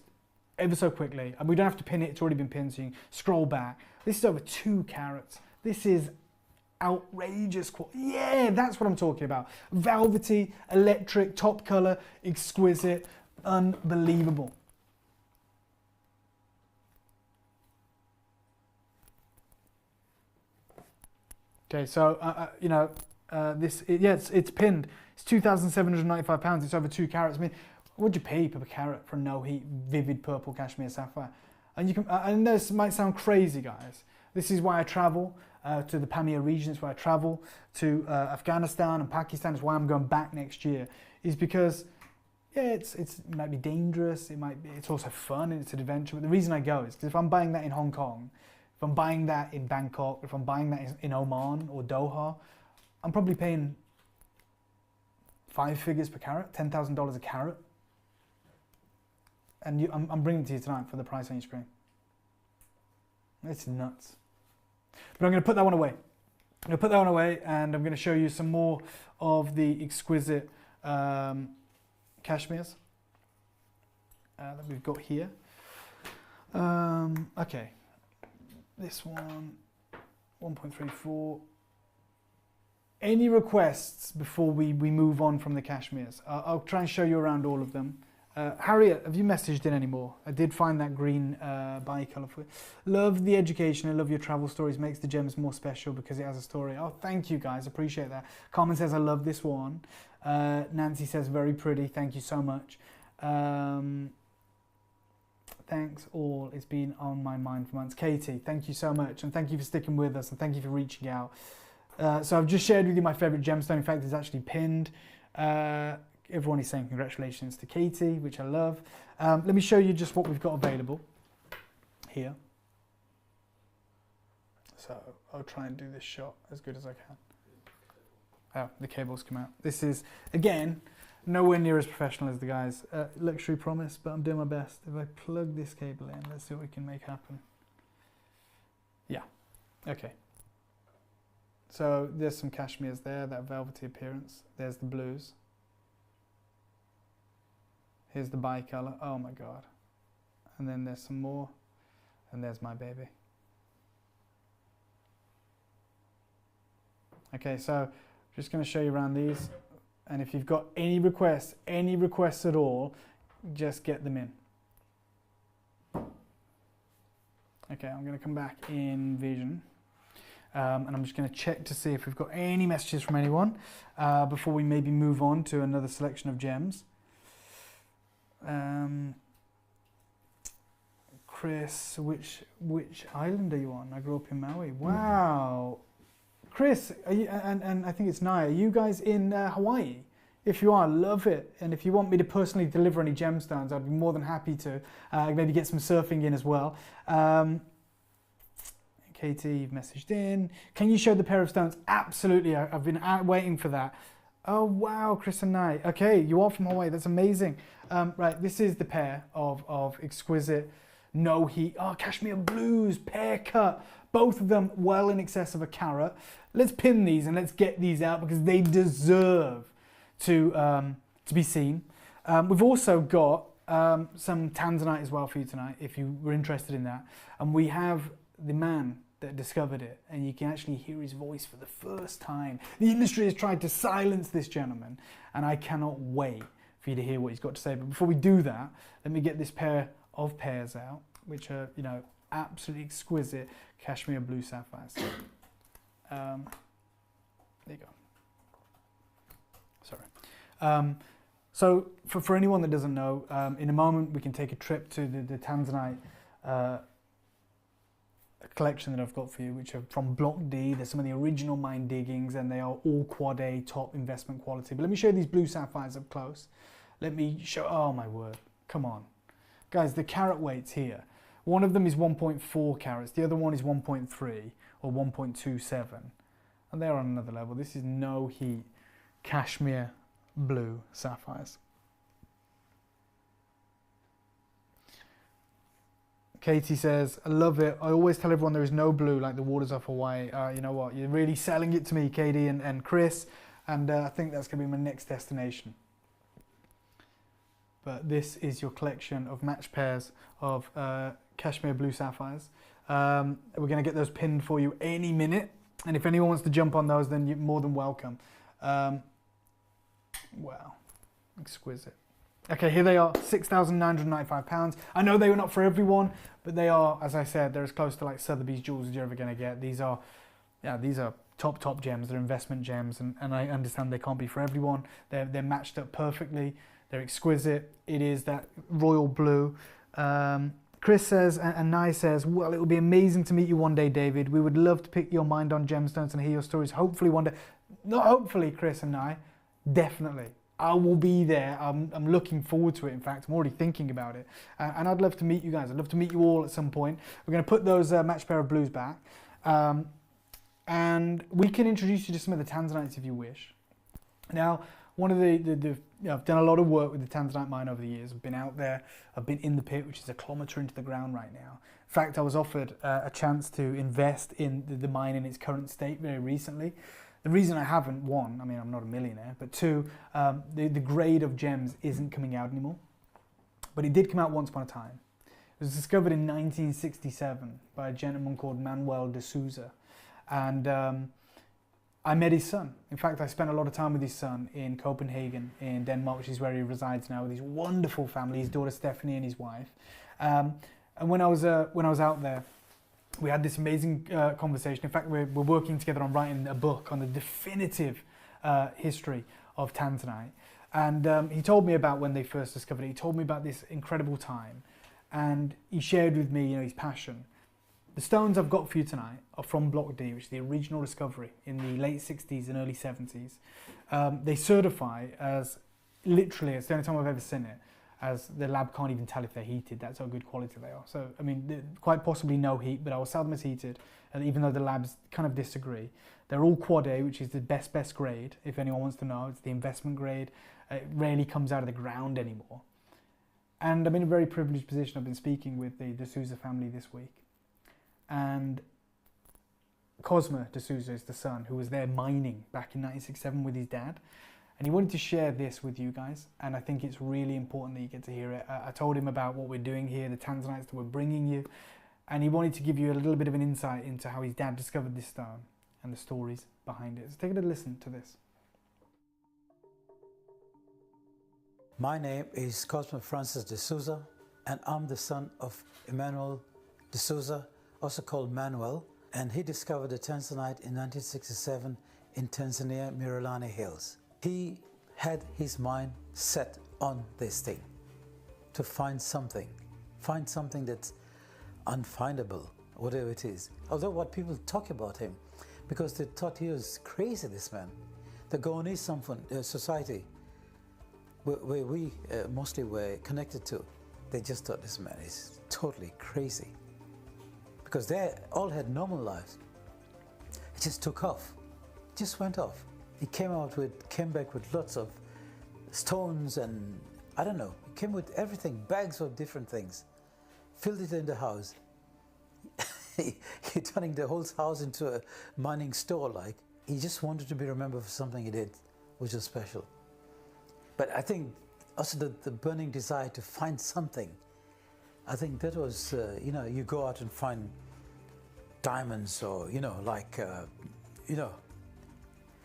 ever so quickly, and we don't have to pin it, it's already been pinned, so you can scroll back. This is over 2 carats. This is outrageous quality. Yeah, that's what I'm talking about. Velvety, electric, top color, exquisite, unbelievable. Okay, so, you know, it's pinned. It's £2,795, it's over 2 carats. I mean, what would you pay per carat for a no-heat, vivid purple Kashmir sapphire? And you can, I know this might sound crazy, guys. This is why I travel to the Pamir region. It's why I travel to Afghanistan and Pakistan. It's why I'm going back next year. Is because, yeah, it might be dangerous. It's also fun and it's an adventure. But the reason I go is because if I'm buying that in Hong Kong, if I'm buying that in Bangkok, if I'm buying that in Oman or Doha, I'm probably paying 5 figures per carat, $10,000 a carat. And I'm bringing it to you tonight for the price on your screen. It's nuts. But I'm going to put that one away. I'm going to put that one away and I'm going to show you some more of the exquisite Kashmirs that we've got here. Okay. This one, 1.34. Any requests before we move on from the Kashmirs? I'll try and show you around all of them. Harriet, have you messaged in anymore? I did find that green bi-colour for you. Love the education. I love your travel stories. Makes the gems more special because it has a story. Oh, thank you guys. Appreciate that. Carmen says, I love this one. Nancy says, very pretty. Thank you so much. Thanks all. It's been on my mind for months. Katie, thank you so much. And thank you for sticking with us. And thank you for reaching out. So I've just shared with you my favourite gemstone. In fact, it's actually pinned. Everyone is saying congratulations to Katie, which I love. Let me show you just what we've got available here. So I'll try and do this shot as good as I can. Oh, the cables come out. This is, again, nowhere near as professional as the guys. Luxury promise, but I'm doing my best. If I plug this cable in, let's see what we can make happen. Okay. So there's some cashmeres there, that velvety appearance. There's the blues. Here's the bi-color. Oh my God. And then there's some more. And there's my baby. Okay, so just going to show you around these. And if you've got any requests at all, just get them in. Okay, I'm going to come back in Vision. And I'm just going to check to see if we've got any messages from anyone before we maybe move on to another selection of gems. Chris, which island are you on? I grew up in Maui. Wow. Chris, are you, and I think it's Naya, are you guys in Hawaii? If you are, love it. And if you want me to personally deliver any gemstones, I'd be more than happy to. Maybe get some surfing in as well. Katie, you've messaged in. Can you show the pair of stones? Absolutely, I've been waiting for that. Oh wow, Chris and I. Okay, you are from Hawaii, that's amazing. Right, this is the pair of exquisite, no heat, cashmere blues, pear cut. Both of them well in excess of a carat. Let's pin these and let's get these out because they deserve to be seen. We've also got some tanzanite as well for you tonight, if you were interested in that. And we have the man that discovered it, and you can actually hear his voice for the first time. The industry has tried to silence this gentleman, and I cannot wait for you to hear what he's got to say. But before we do that, let me get this pair of pears out, which are, you know, absolutely exquisite cashmere blue sapphires. There you go. Sorry. So for anyone that doesn't know, in a moment we can take a trip to the Tanzanite collection that I've got for you, which are from Block D. There's some of the original mine diggings, and they are all Quad A, top investment quality. But let me show you these blue sapphires up close. Let me show, oh my word, come on. Guys, the carat weights here. One of them is 1.4 carats, the other one is 1.3 or 1.27. And they're on another level. This is no heat cashmere blue sapphires. Katie says, I love it. I always tell everyone there is no blue like the waters off Hawaii. You know what? You're really selling it to me, Katie and Chris. And I think that's going to be my next destination. But this is your collection of match pairs of cashmere blue sapphires. We're going to get those pinned for you any minute. And if anyone wants to jump on those, then you're more than welcome. Wow. Exquisite. Okay, here they are, £6,995. I know they were not for everyone, but they are, as I said, they're as close to like Sotheby's jewels as you're ever going to get. These are top gems. They're investment gems, and I understand they can't be for everyone. They're matched up perfectly. They're exquisite. It is that royal blue. Chris says, and Nai says, well, it would be amazing to meet you one day, David. We would love to pick your mind on gemstones and hear your stories. Hopefully one day. Not hopefully, Chris and Nai. Definitely. I will be there. I'm looking forward to it. In fact, I'm already thinking about it. And I'd love to meet you guys. I'd love to meet you all at some point. We're going to put those match pair of blues back. And we can introduce you to some of the tanzanites if you wish. Now, one of I've done a lot of work with the tanzanite mine over the years. I've been out there. I've been in the pit, which is a kilometre into the ground right now. In fact, I was offered a chance to invest in the mine in its current state very recently. The reason I haven't, one, I mean, I'm not a millionaire, but two, the grade of gems isn't coming out anymore. But it did come out once upon a time. It was discovered in 1967 by a gentleman called Manuel de Souza. And I met his son. In fact, I spent a lot of time with his son in Copenhagen, in Denmark, which is where he resides now, with his wonderful family, his daughter Stephanie and his wife. And when I was out there, we had this amazing conversation. In fact, we're working together on writing a book on the definitive history of tanzanite. And he told me about when they first discovered it. He told me about this incredible time. And he shared with me, his passion. The stones I've got for you tonight are from Block D, which is the original discovery in the late 60s and early 70s. They certify as, literally, it's the only time I've ever seen it, as the lab can't even tell if they're heated. That's how good quality they are. So, I mean, quite possibly no heat, but I will sell them as heated, and even though the labs kind of disagree. They're all Quad A, which is the best grade, if anyone wants to know. It's the investment grade. It rarely comes out of the ground anymore. And I'm in a very privileged position. I've been speaking with the D'Souza family this week. And Cosmo de Souza is the son who was there mining back in 1967 with his dad. And he wanted to share this with you guys, and I think it's really important that you get to hear it. I told him about what we're doing here, the tanzanites that we're bringing you, and he wanted to give you a little bit of an insight into how his dad discovered this stone and the stories behind it. So take a listen to this. My name is Cosmo Francis de Souza, and I'm the son of Emmanuel de Souza, also called Manuel, and he discovered the tanzanite in 1967 in Tanzania, Miralani Hills. He had his mind set on this thing, to find something that's unfindable, whatever it is. Although what people talk about him, because they thought he was crazy, this man. The Goanese society, where we mostly were connected to, they just thought this man is totally crazy. Because they all had normal lives. It just took off, just went off. He came back with lots of stones and I don't know, he came with everything, bags of different things, filled it in the house. He turning the whole house into a mining store like. He just wanted to be remembered for something he did, which was special. But I think also the burning desire to find something, I think that was, you go out and find diamonds or,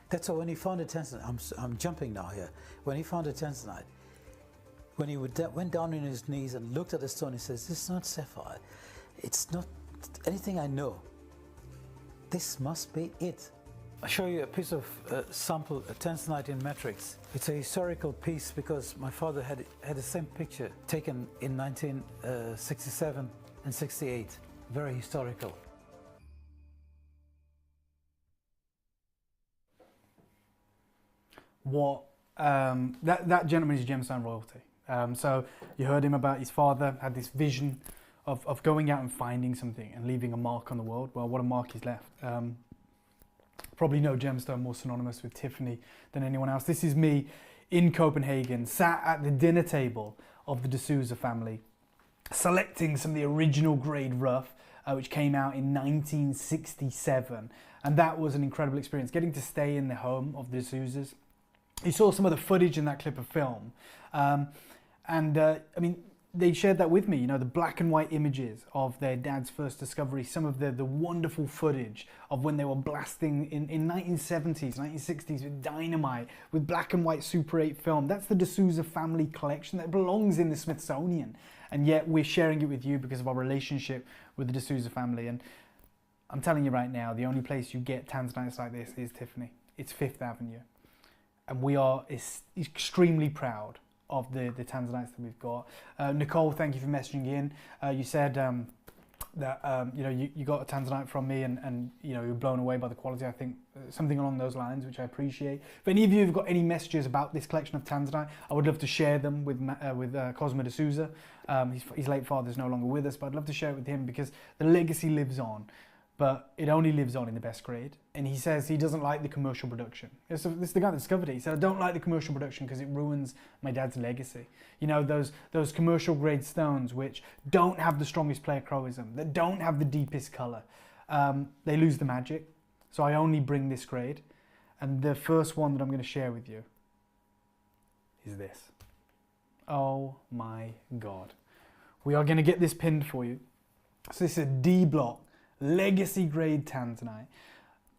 that's why when he found a tanzanite, I'm jumping now here. When he found a tanzanite, when he went down on his knees and looked at the stone, he says, "This is not sapphire. It's not anything I know. This must be it." I'll show you a piece of sample tanzanite in matrix. It's a historical piece because my father had the same picture taken in 1967 and 68. Very historical. That gentleman is gemstone royalty. So you heard him about his father had this vision of going out and finding something and leaving a mark on the world. Well, what a mark he's left. Probably no gemstone more synonymous with Tiffany than anyone else. This is me in Copenhagen, sat at the dinner table of the de Souza family, selecting some of the original grade rough, which came out in 1967. And that was an incredible experience, getting to stay in the home of the de Souzas. You saw some of the footage in that clip of film. They shared that with me, the black and white images of their dad's first discovery, some of the wonderful footage of when they were blasting in 1970s, 1960s with dynamite, with black and white Super 8 film. That's the de Souza family collection that belongs in the Smithsonian. And yet we're sharing it with you because of our relationship with the de Souza family. And I'm telling you right now, the only place you get tanzanites like this is Tiffany. It's Fifth Avenue. And we are extremely proud of the tanzanites that we've got. Nicole, thank you for messaging in. You said that you got a tanzanite from me and you were blown away by the quality. I think something along those lines, which I appreciate. If any of you have got any messages about this collection of tanzanite, I would love to share them with Cosmo de Souza. His late father is no longer with us, but I'd love to share it with him because the legacy lives on. But it only lives on in the best grade. And he says he doesn't like the commercial production. This is the guy that discovered it. He said, I don't like the commercial production because it ruins my dad's legacy. Those commercial grade stones which don't have the strongest pleochroism, that don't have the deepest colour, they lose the magic. So I only bring this grade. And the first one that I'm going to share with you is this. Oh my God. We are going to get this pinned for you. So this is a D block. Legacy grade tanzanite,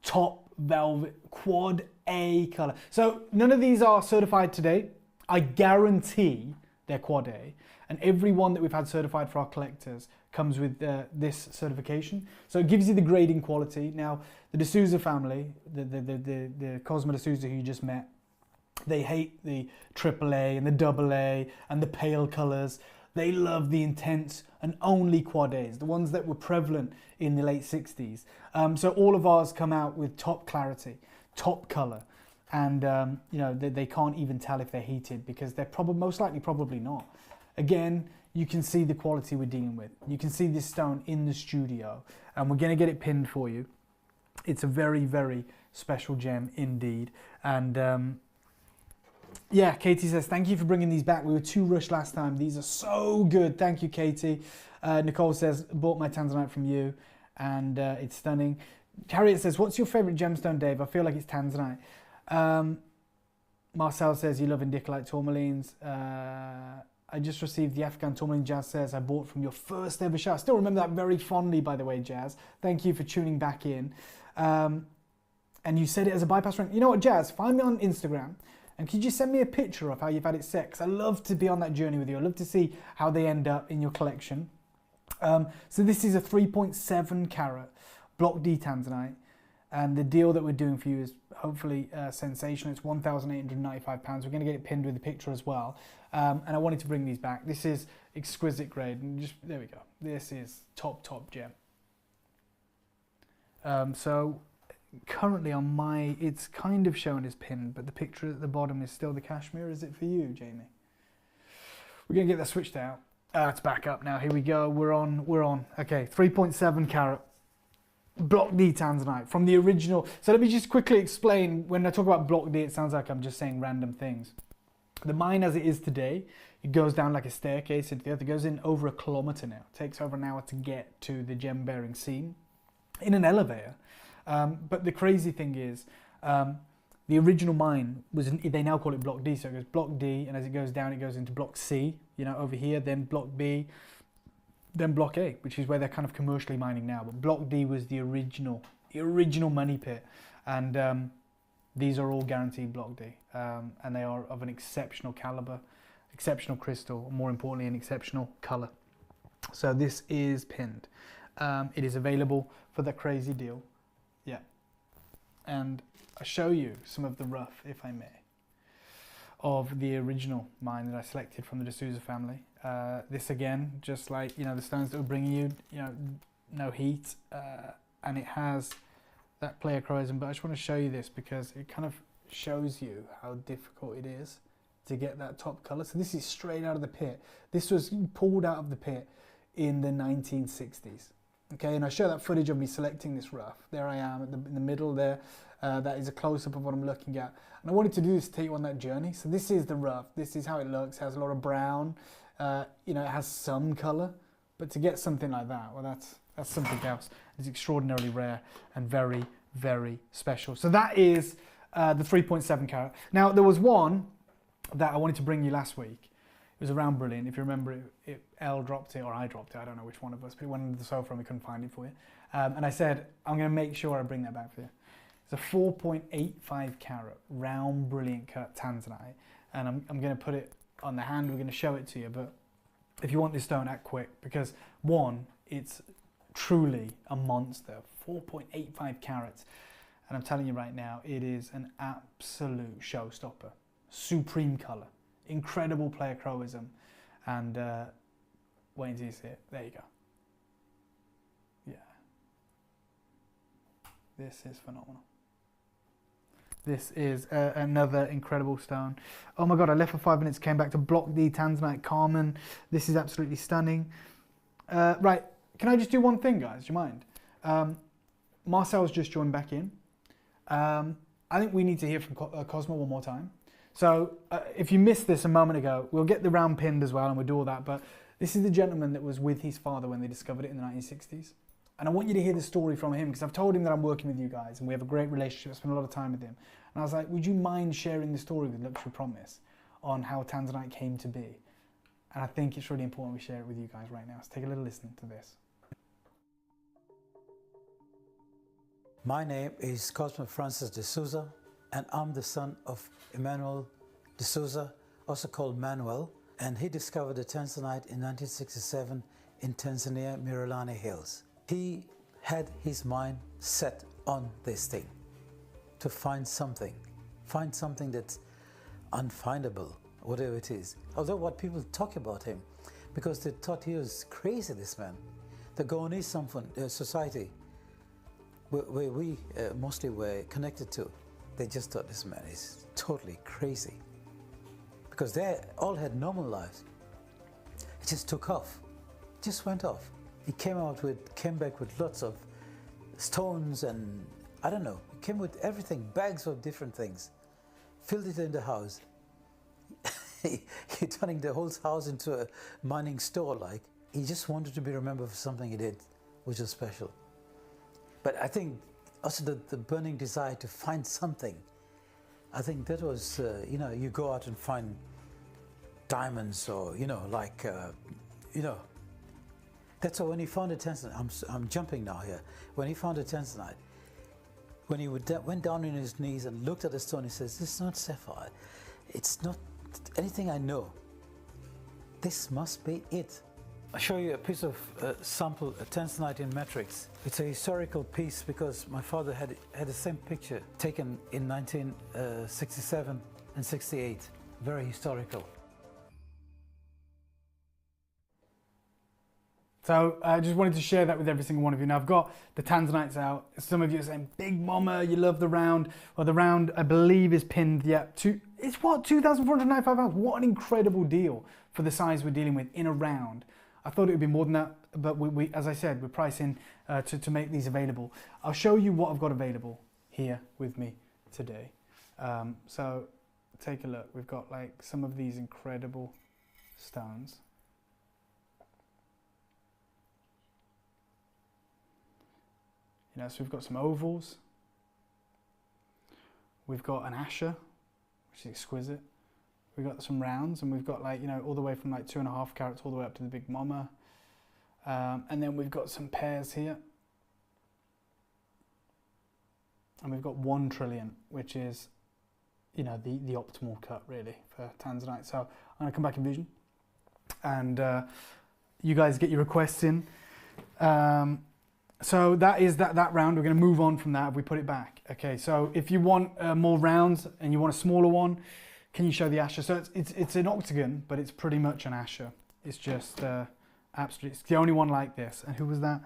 top velvet, quad A color. So none of these are certified today. I guarantee they're quad A, and every one that we've had certified for our collectors comes with this certification. So it gives you the grading quality. Now, the de Souza family, the Cosmo de Souza who you just met, they hate the AAA and the AA and the pale colors. They love the intense and only quad A's, the ones that were prevalent in the late 60s. So all of ours come out with top clarity, top color, and they can't even tell if they're heated because they're most likely probably not. Again, you can see the quality we're dealing with. You can see this stone in the studio, and we're going to get it pinned for you. It's a very, very special gem indeed. And yeah, Katie says, thank you for bringing these back. We were too rushed last time. These are so good. Thank you, Katie. Nicole says, bought my tanzanite from you, and it's stunning. Harriet says, what's your favourite gemstone, Dave? I feel like it's tanzanite. Marcel says, you love indicolite tourmalines. I just received the Afghan tourmaline. Jazz says, I bought from your first ever show. I still remember that very fondly, by the way, Jazz. Thank you for tuning back in. And you said it as a bypass ring. You know what, Jazz? Find me on Instagram. And could you send me a picture of how you've had it set? 'Cause I love to be on that journey with you. I love to see how they end up in your collection. So this is a 3.7 carat Block D tanzanite. And the deal that we're doing for you is hopefully sensational. It's £1,895. We're going to get it pinned with a picture as well. And I wanted to bring these back. This is exquisite grade. And just there we go. This is top gem. So currently on my, it's kind of shown as pinned, but the picture at the bottom is still the cashmere. Is it for you, Jamie? We're going to get that switched out. It's back up now. Here we go. We're on. Okay, 3.7 carat. Block D tanzanite from the original. So let me just quickly explain. When I talk about Block D, it sounds like I'm just saying random things. The mine as it is today, it goes down like a staircase into the earth. It goes in over 1 kilometre now. It takes over an hour to get to the gem bearing seam in an elevator. But the crazy thing is, the original mine was, they now call it Block D. So it goes Block D, and as it goes down, it goes into Block C, you know, over here, then Block B, then Block A, which is where they're kind of commercially mining now. But Block D was the original money pit. And these are all guaranteed Block D. And they are of an exceptional caliber, exceptional crystal, more importantly, an exceptional color. So this is pinned. It is available for the crazy deal. Yeah. And I'll show you some of the rough, if I may, of the original mine that I selected from the D'Souza family. This again, just like, you know, the stones that we're bringing you, you know, no heat, and it has that pleochroism. But I just want to show you this because it kind of shows you how difficult it is to get that top color. So this is straight out of the pit. This was pulled out of the pit in the 1960s. Okay, and I show that footage of me selecting this rough. There I am in the middle there. That is a close-up of what I'm looking at. And I wanted to do this to take you on that journey. So this is the rough. This is how it looks. It has a lot of brown. You know, it has some colour. But to get something like that, well, that's something else. It's extraordinarily rare and very, very special. So that is the 3.7 carat. Now, there was one that I wanted to bring you last week. It was around brilliant. If you remember, Elle dropped it, or I dropped it. I don't know which one of us, but it went under the sofa and we couldn't find it for you. And I said, I'm going to make sure I bring that back for you. It's a 4.85 carat round brilliant cut tanzanite. And I'm going to put it on the hand. We're going to show it to you. But if you want this stone, act quick. Because one, it's truly a monster. 4.85 carats. And I'm telling you right now, it is an absolute showstopper. Supreme colour. Incredible pleochroism, and wait until you see it. There you go. Yeah, this is phenomenal. This is another incredible stone. Oh my God, I left for 5 minutes, came back to Block D Tanzanite Carmen. This is absolutely stunning. Right, can I just do one thing, guys? Do you mind? Marcel's just joined back in. I think we need to hear from Cosmo one more time. So if you missed this a moment ago, we'll get the round pinned as well and we'll do all that. But this is the gentleman that was with his father when they discovered it in the 1960s. And I want you to hear the story from him because I've told him that I'm working with you guys and we have a great relationship. I spend a lot of time with him. And I was like, would you mind sharing the story with Luxury Promise on how Tanzanite came to be? And I think it's really important we share it with you guys right now. So take a little listen to this. My name is Cosmo Francis D'Souza, and I'm the son of Emmanuel D'Souza, also called Manuel, and he discovered the Tanzanite in 1967 in Tanzania, Miralani Hills. He had his mind set on this thing, to find something that's unfindable, whatever it is. Although what people talk about him, because they thought he was crazy, this man. The Goanese society, where we mostly were connected to, they just thought this man is totally crazy. Because they all had normal lives. It just took off. It just went off. He came back with lots of stones and, I don't know, he came with everything, bags of different things. Filled it in the house. He turning the whole house into a mining store like. He just wanted to be remembered for something he did, which was special. But I think also the burning desire to find something. I think that was, you know, you go out and find diamonds or, you know, like, you know, that's why when he found a tanzanite, I'm jumping now here. When he found a tanzanite, when he went down on his knees and looked at the stone, he says, this is not sapphire. It's not anything I know. This must be it. I'll show you a piece of sample, a tanzanite in matrix. It's a historical piece because my father had the same picture taken in 1967 and 68. Very historical. So I just wanted to share that with every single one of you. Now I've got the tanzanites out. Some of you are saying, Big Mama, you love the round. Well, the round, I believe, is pinned, yeah, it's what, £2,495? What an incredible deal for the size we're dealing with in a round. I thought it would be more than that, but we as I said, we're pricing to make these available. I'll show you what I've got available here with me today. So take a look. We've got like some of these incredible stones. You know, so we've got some ovals. We've got an asher, which is exquisite. We've got some rounds, and we've got like, you know, all the way from like 2.5 carats all the way up to the Big Mama. And then we've got some pairs here. And we've got 1 trillion, which is, you know, the optimal cut really for tanzanite. So I'm gonna come back in vision, and you guys get your requests in. So that is that round. We're going to move on from that if we put it back. Okay, so if you want more rounds and you want a smaller one, can you show the asher? So it's an octagon, but it's pretty much an asher. It's just absolutely, it's the only one like this. And who was that?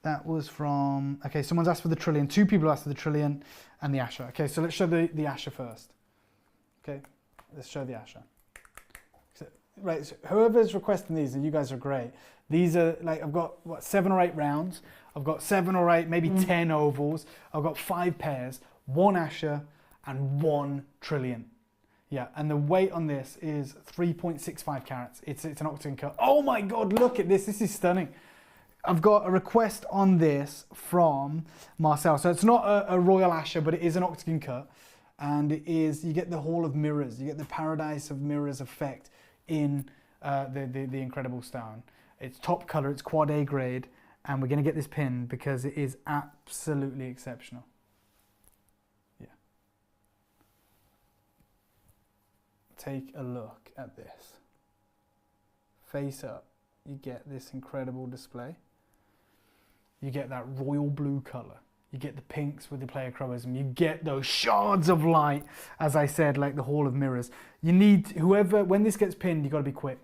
That was from, okay, someone's asked for the trillion. 2 people asked for the trillion and the asher. Okay, so let's show the asher first. Okay, let's show the asher. So, right, so whoever's requesting these, and you guys are great. These are like, I've got what, 7 or 8 rounds. I've got 7 or 8, maybe 10 ovals. I've got 5 pairs, 1 asher and 1 trillion. Yeah, and the weight on this is 3.65 carats. It's an octagon cut. Oh my God, look at this. This is stunning. I've got a request on this from Marcel. So it's not a royal asher, but it is an octagon cut. And it is, you get the Hall of Mirrors. You get the Paradise of Mirrors effect in the incredible stone. It's top color, it's quad A grade. And we're going to get this pin because it is absolutely exceptional. Yeah. Take a look at this. Face up, you get this incredible display. You get that royal blue color. You get the pinks with the pleochroism. You get those shards of light, as I said, like the Hall of Mirrors. You need, whoever, when this gets pinned, you've got to be quick.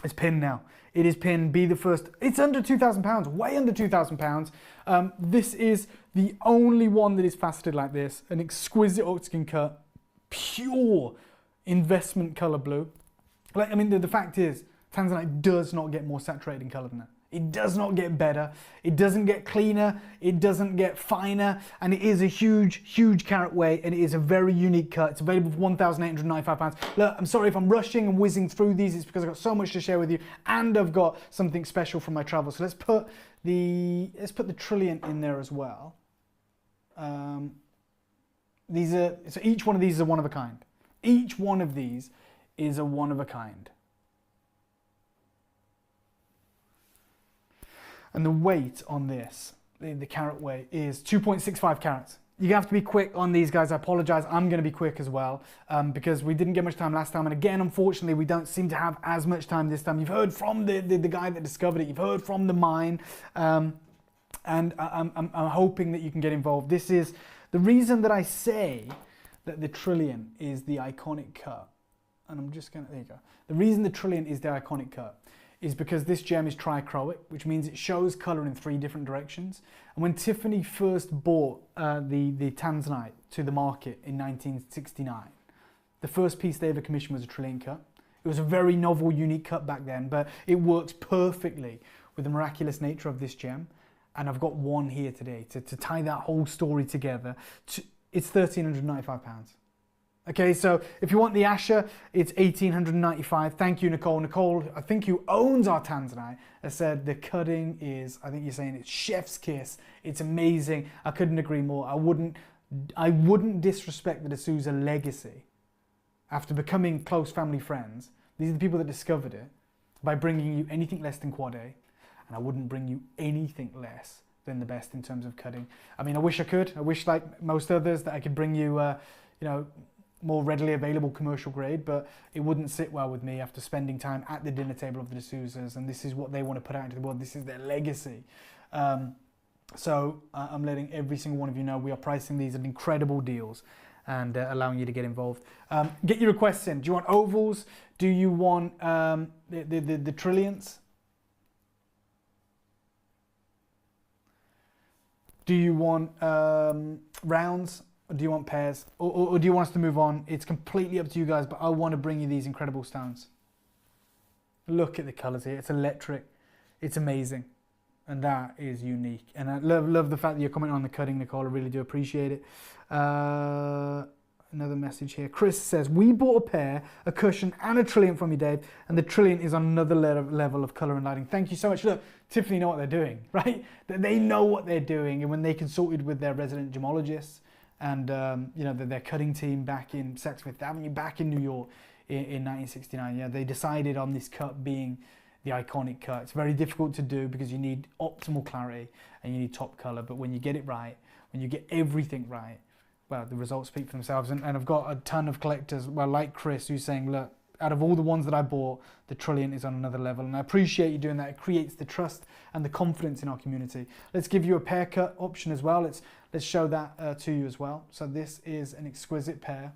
It's pinned now. It is pinned. Be the first. It's under £2,000, way under £2,000. This is the only one that is faceted like this. An exquisite octagon cut, pure investment color blue. Like, I mean, the fact is, tanzanite does not get more saturated in color than that. It does not get better. It doesn't get cleaner. It doesn't get finer. And it is a huge, huge carat weight. And it is a very unique cut. It's available for £1,895. Look, I'm sorry if I'm rushing and whizzing through these. It's because I've got so much to share with you. And I've got something special from my travels. So let's put the trillion in there as well. So each one of these is a one of a kind. Each one of these is a one of a kind. And the weight on this, the carat weight, is 2.65 carats. You have to be quick on these guys. I apologize. I'm going to be quick as well because we didn't get much time last time. And again, unfortunately, we don't seem to have as much time this time. You've heard from the guy that discovered it. You've heard from the mine. And I'm hoping that you can get involved. This is the reason that I say that the trillion is the iconic cut. And I'm just going to, there you go. The reason the trillion is the iconic cut is because this gem is trichroic, which means it shows color in 3 different directions. And when Tiffany first bought the tanzanite to the market in 1969, the first piece they ever commissioned was a trillion cut. It was a very novel, unique cut back then, but it works perfectly with the miraculous nature of this gem. And I've got one here today to tie that whole story together. It's £1,395. Okay, so if you want the Asher, it's 1,895. Thank you, Nicole. Nicole, I think who owns our Tanzanite, has said the cutting is, I think you're saying it's chef's kiss. It's amazing. I couldn't agree more. I wouldn't disrespect the D'Souza legacy after becoming close family friends. These are the people that discovered it by bringing you anything less than Quad A, and I wouldn't bring you anything less than the best in terms of cutting. I mean, I wish I could. I wish, like most others, that I could bring you, you know, more readily available commercial grade, but it wouldn't sit well with me after spending time at the dinner table of the D'Souzas, and this is what they want to put out into the world. This is their legacy. So I'm letting every single one of you know we are pricing these at incredible deals and allowing you to get involved. Get your requests in. Do you want ovals? Do you want the trillions? Do you want rounds? Or do you want pairs? Or do you want us to move on? It's completely up to you guys, but I want to bring you these incredible stones. Look at the colours here. It's electric. It's amazing. And that is unique. And I love the fact that you're commenting on the cutting, Nicole. I really do appreciate it. Another message here. Chris says, we bought a pair, a cushion and a trillion from you, Dave, and the trillion is on another level of colour and lighting. Thank you so much. Look, Tiffany know what they're doing, right? They know what they're doing, and when they consulted with their resident gemologists and you know, their cutting team back in Saks Fifth Avenue, back in New York in 1969, yeah, they decided on this cut being the iconic cut. It's very difficult to do because you need optimal clarity and you need top colour, but when you get it right, when you get everything right, well, the results speak for themselves. And I've got a ton of collectors, well, like Chris, who's saying, look, out of all the ones that I bought, the trillion is on another level. And I appreciate you doing that. It creates the trust and the confidence in our community. Let's give you a pair cut option as well. Let's show that to you as well. So this is an exquisite pair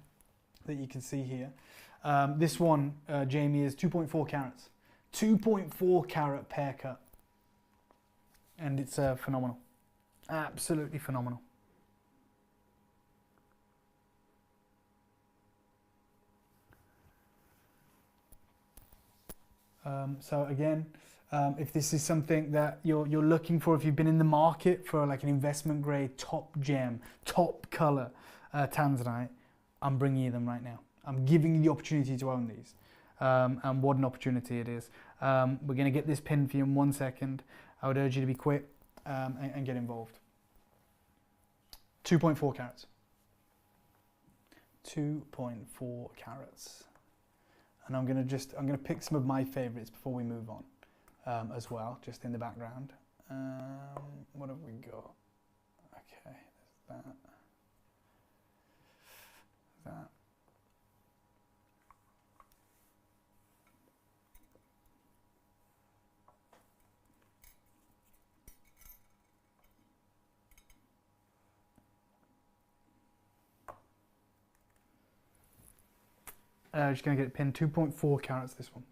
that you can see here. This one, Jamie, is 2.4 carats. 2.4 carat pair cut. And it's phenomenal. Absolutely phenomenal. So again, if this is something that you're looking for, if you've been in the market for like an investment grade, top gem, top color Tanzanite, I'm bringing you them right now. I'm giving you the opportunity to own these. And what an opportunity it is. We're going to get this pinned for you in 1 second. I would urge you to be quick and get involved. 2.4 carats. 2.4 carats. And I'm going to pick some of my favorites before we move on as well, just in the background. What have we got? Okay, there's that. That. Just going to get it pinned. 2.4 carats, this one.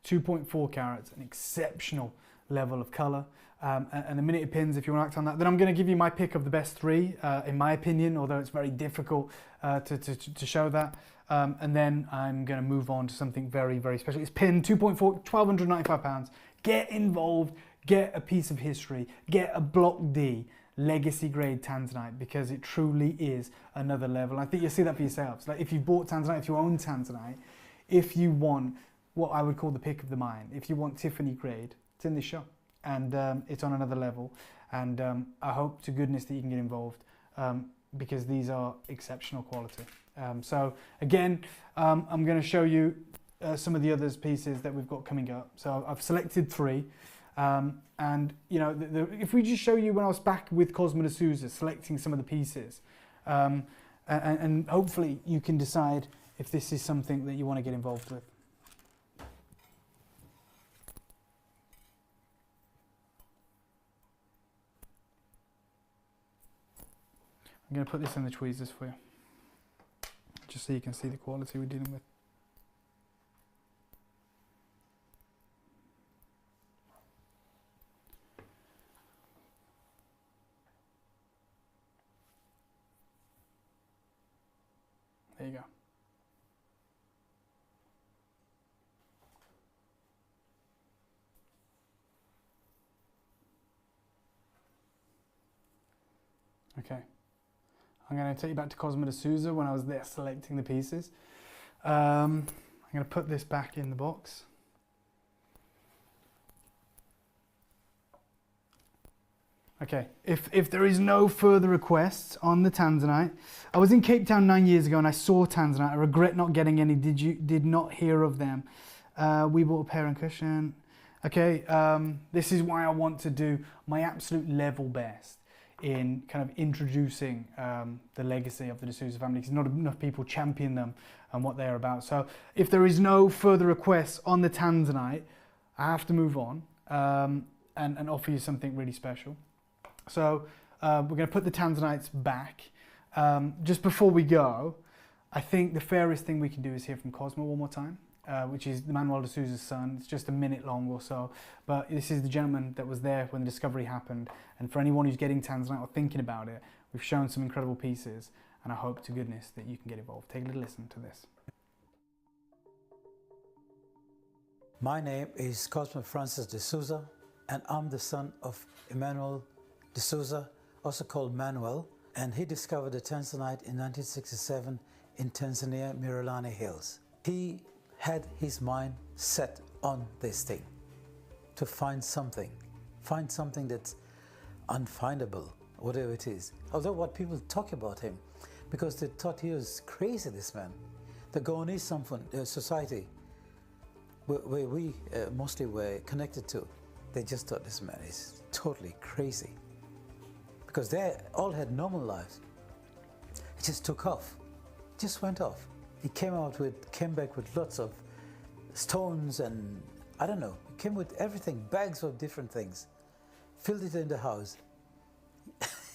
2.4 carats, an exceptional level of colour. And the minute it pins, if you want to act on that, then I'm going to give you my pick of the best three, in my opinion, although it's very difficult to show that. And then I'm going to move on to something very, very special. It's pinned 2.4, 1,295 pounds. Get involved, get a piece of history, get a Block D legacy grade Tanzanite, because it truly is another level. I think you'll see that for yourselves. Like if you bought Tanzanite, if you own Tanzanite, if you want what I would call the pick of the mine, if you want Tiffany grade, it's in this shop, and it's on another level. And I hope to goodness that you can get involved, because these are exceptional quality. So again, I'm going to show you some of the other pieces that we've got coming up. So I've selected 3. And you know, if we just show you when I was back with Cosmo D'Souza selecting some of the pieces, and hopefully you can decide if this is something that you want to get involved with. I'm going to put this in the tweezers for you, just so you can see the quality we're dealing with. There you go. Okay. I'm going to take you back to Cosmo de Souza when I was there selecting the pieces. I'm going to put this back in the box. Okay, if there is no further requests on the Tanzanite, I was in Cape Town 9 years ago and I saw Tanzanite. I regret not getting any. Did not hear of them. We bought a pair and cushion. Okay, this is why I want to do my absolute level best in kind of introducing the legacy of the D'Souza family, because not enough people champion them and what they're about. So if there is no further requests on the Tanzanite, I have to move on and offer you something really special. So we're going to put the Tanzanites back. Just before we go, I think the fairest thing we can do is hear from Cosmo one more time, which is Manuel de Souza's son. It's just a minute long or so, but this is the gentleman that was there when the discovery happened. And for anyone who's getting Tanzanite or thinking about it, we've shown some incredible pieces, and I hope to goodness that you can get involved. Take a little listen to this. My name is Cosmo Francis de Souza, and I'm the son of Emmanuel de Souza, also called Manuel, and he discovered the Tanzanite in 1967 in Tanzania, Miralani Hills. He had his mind set on this thing, to find something that's unfindable, whatever it is. Although what people talk about him, because they thought he was crazy, this man. The Goanese society, where we mostly were connected to, they just thought this man is totally crazy. Because they all had normal lives. It just took off, just went off. He came back with lots of stones and I don't know, he came with everything, bags of different things, filled it in the house.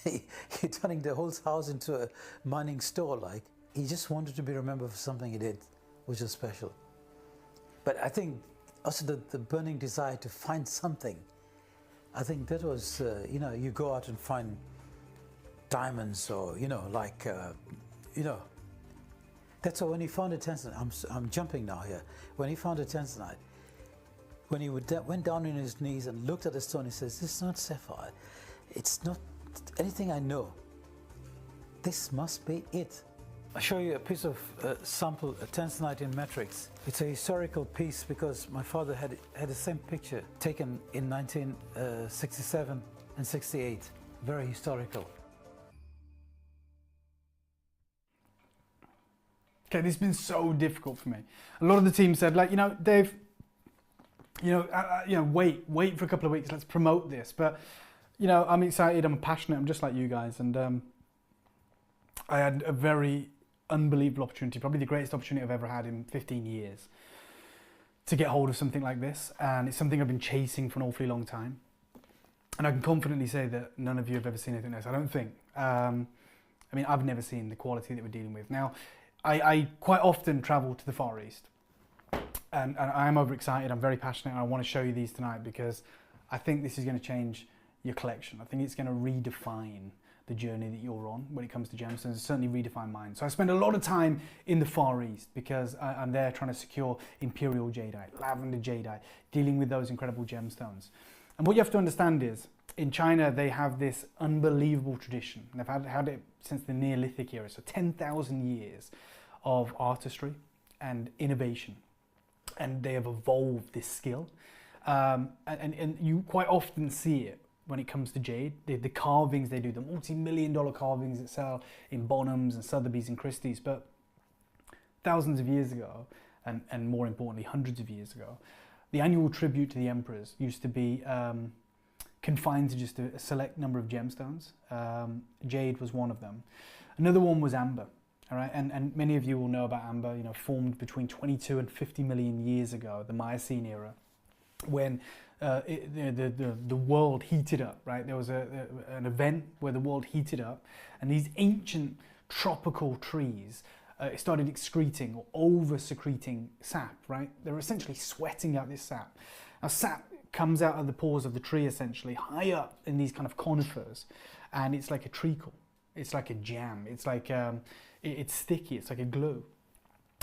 He turning the whole house into a mining store like. He just wanted to be remembered for something he did, which was special. But I think also the burning desire to find something, I think that was, you go out and find diamonds or, that's why when he found a Tanzanite, I'm jumping now here. When he found a Tanzanite, when he went down on his knees and looked at the stone, he says, "This is not sapphire. It's not anything I know. This must be it." I'll show you a piece of sample, a Tanzanite in matrix. It's a historical piece because my father had the same picture taken in 1967 and 68. Very historical. Okay, this has been so difficult for me. A lot of the team said, Dave, wait for a couple of weeks. Let's promote this. But, I'm excited. I'm passionate. I'm just like you guys. And I had a very unbelievable opportunity, probably the greatest opportunity I've ever had in 15 years, to get hold of something like this. And it's something I've been chasing for an awfully long time. And I can confidently say that none of you have ever seen anything like this, I don't think. I've never seen the quality that we're dealing with. Now, I quite often travel to the Far East, and I am overexcited. I'm very passionate, and I want to show you these tonight because I think this is going to change your collection. I think it's going to redefine the journey that you're on when it comes to gemstones. It's certainly redefine mine. So I spend a lot of time in the Far East because I'm there trying to secure imperial jadeite, lavender jadeite, dealing with those incredible gemstones. And what you have to understand is, in China, they have this unbelievable tradition. They've had it since the Neolithic era, so 10,000 years of artistry and innovation. And they have evolved this skill. And you quite often see it when it comes to jade. The carvings they do, the multi-million-dollar carvings that sell in Bonhams and Sotheby's and Christie's. But thousands of years ago, and more importantly, hundreds of years ago, the annual tribute to the emperors used to be confined to just a select number of gemstones. Jade was one of them. Another one was amber. All right, and many of you will know about amber. Formed between 22 and 50 million years ago, the Miocene era, when the world heated up. Right, there was an event where the world heated up, and these ancient tropical trees started excreting or over-secreting sap. Right, they were essentially sweating out this sap. Now, sap comes out of the pores of the tree essentially high up in these kind of conifers, and it's like a treacle, it's like a jam, it's like it's sticky, it's like a glue.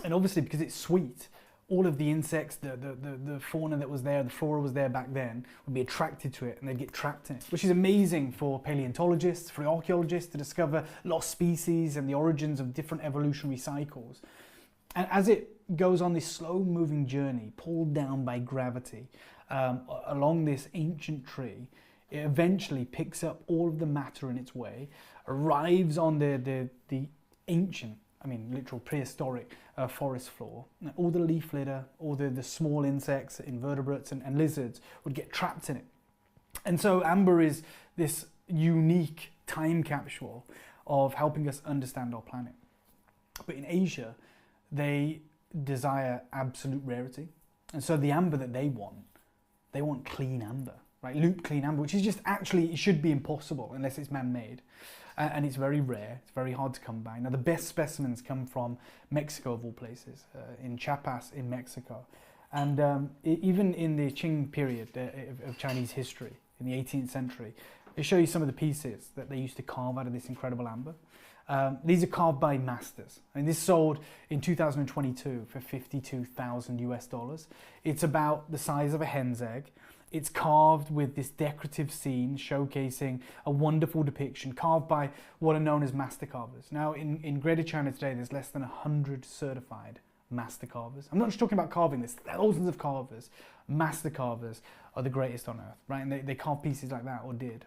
And obviously because it's sweet, all of the insects, the fauna that was there, the flora was there back then, would be attracted to it and they'd get trapped in it, which is amazing for paleontologists, for archaeologists to discover lost species and the origins of different evolutionary cycles. And as it goes on this slow-moving journey, pulled down by gravity, along this ancient tree, it eventually picks up all of the matter in its way, arrives on the ancient, I mean literal prehistoric forest floor. All the leaf litter, all the small insects, invertebrates and lizards would get trapped in it. And so amber is this unique time capsule of helping us understand our planet. But in Asia, they desire absolute rarity. And so the amber that they want clean amber, right? Loop clean amber, which is just actually, it should be impossible unless it's man-made. And it's very rare, it's very hard to come by. Now the best specimens come from Mexico of all places, in Chiapas in Mexico. And even in the Qing period of Chinese history, in the 18th century, they show you some of the pieces that they used to carve out of this incredible amber. These are carved by masters, and this sold in 2022 for $52,000 US. It's about the size of a hen's egg. It's carved with this decorative scene showcasing a wonderful depiction, carved by what are known as master carvers. Now, in Greater China today, there's less than 100 certified master carvers. I'm not just talking about carving, there's thousands of carvers. Master carvers are the greatest on earth, right? And they carve pieces like that, or did.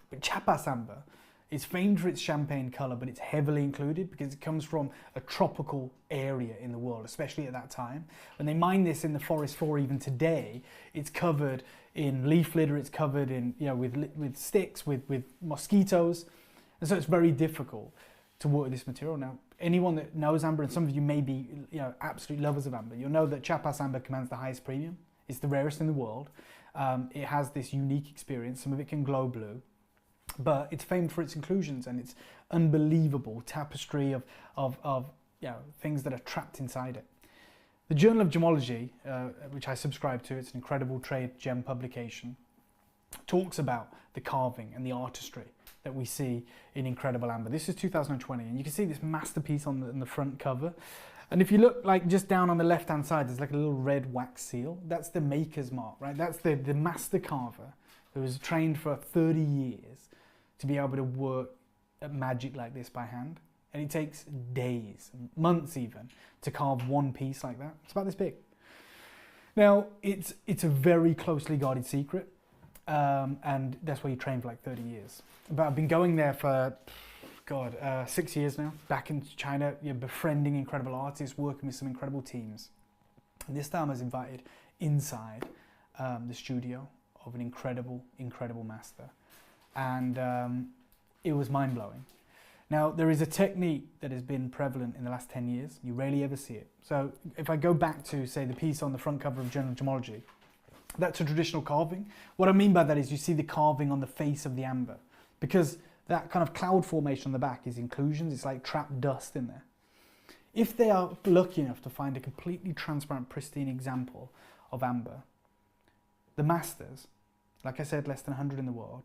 But Chiapas amber is famed for its champagne colour, but it's heavily included because it comes from a tropical area in the world, especially at that time. When they mine this in the forest floor, even today, it's covered in leaf litter, it's covered in, with sticks, with mosquitoes. And so it's very difficult to work with this material. Now, anyone that knows amber, and some of you may be absolute lovers of amber, you'll know that Chiapas amber commands the highest premium. It's the rarest in the world. It has this unique experience. Some of it can glow blue. But it's famed for its inclusions and its unbelievable tapestry of things that are trapped inside it. The Journal of Gemology, which I subscribe to, it's an incredible trade gem publication, talks about the carving and the artistry that we see in incredible amber. This is 2020, and you can see this masterpiece on the front cover. And if you look just down on the left-hand side, there's like a little red wax seal. That's the maker's mark, right? That's the master carver who was trained for 30 years to be able to work at magic like this by hand. And it takes days, months even, to carve one piece like that. It's about this big. Now, it's a very closely guarded secret, and that's why you train for like 30 years. But I've been going there for, 6 years now, back in China, befriending incredible artists, working with some incredible teams. And this time I was invited inside the studio of an incredible, incredible master. And it was mind-blowing. Now, there is a technique that has been prevalent in the last 10 years. You rarely ever see it. So if I go back to, say, the piece on the front cover of Journal of Gemology, that's a traditional carving. What I mean by that is you see the carving on the face of the amber, because that kind of cloud formation on the back is inclusions. It's like trapped dust in there. If they are lucky enough to find a completely transparent, pristine example of amber, the masters, like I said, less than 100 in the world,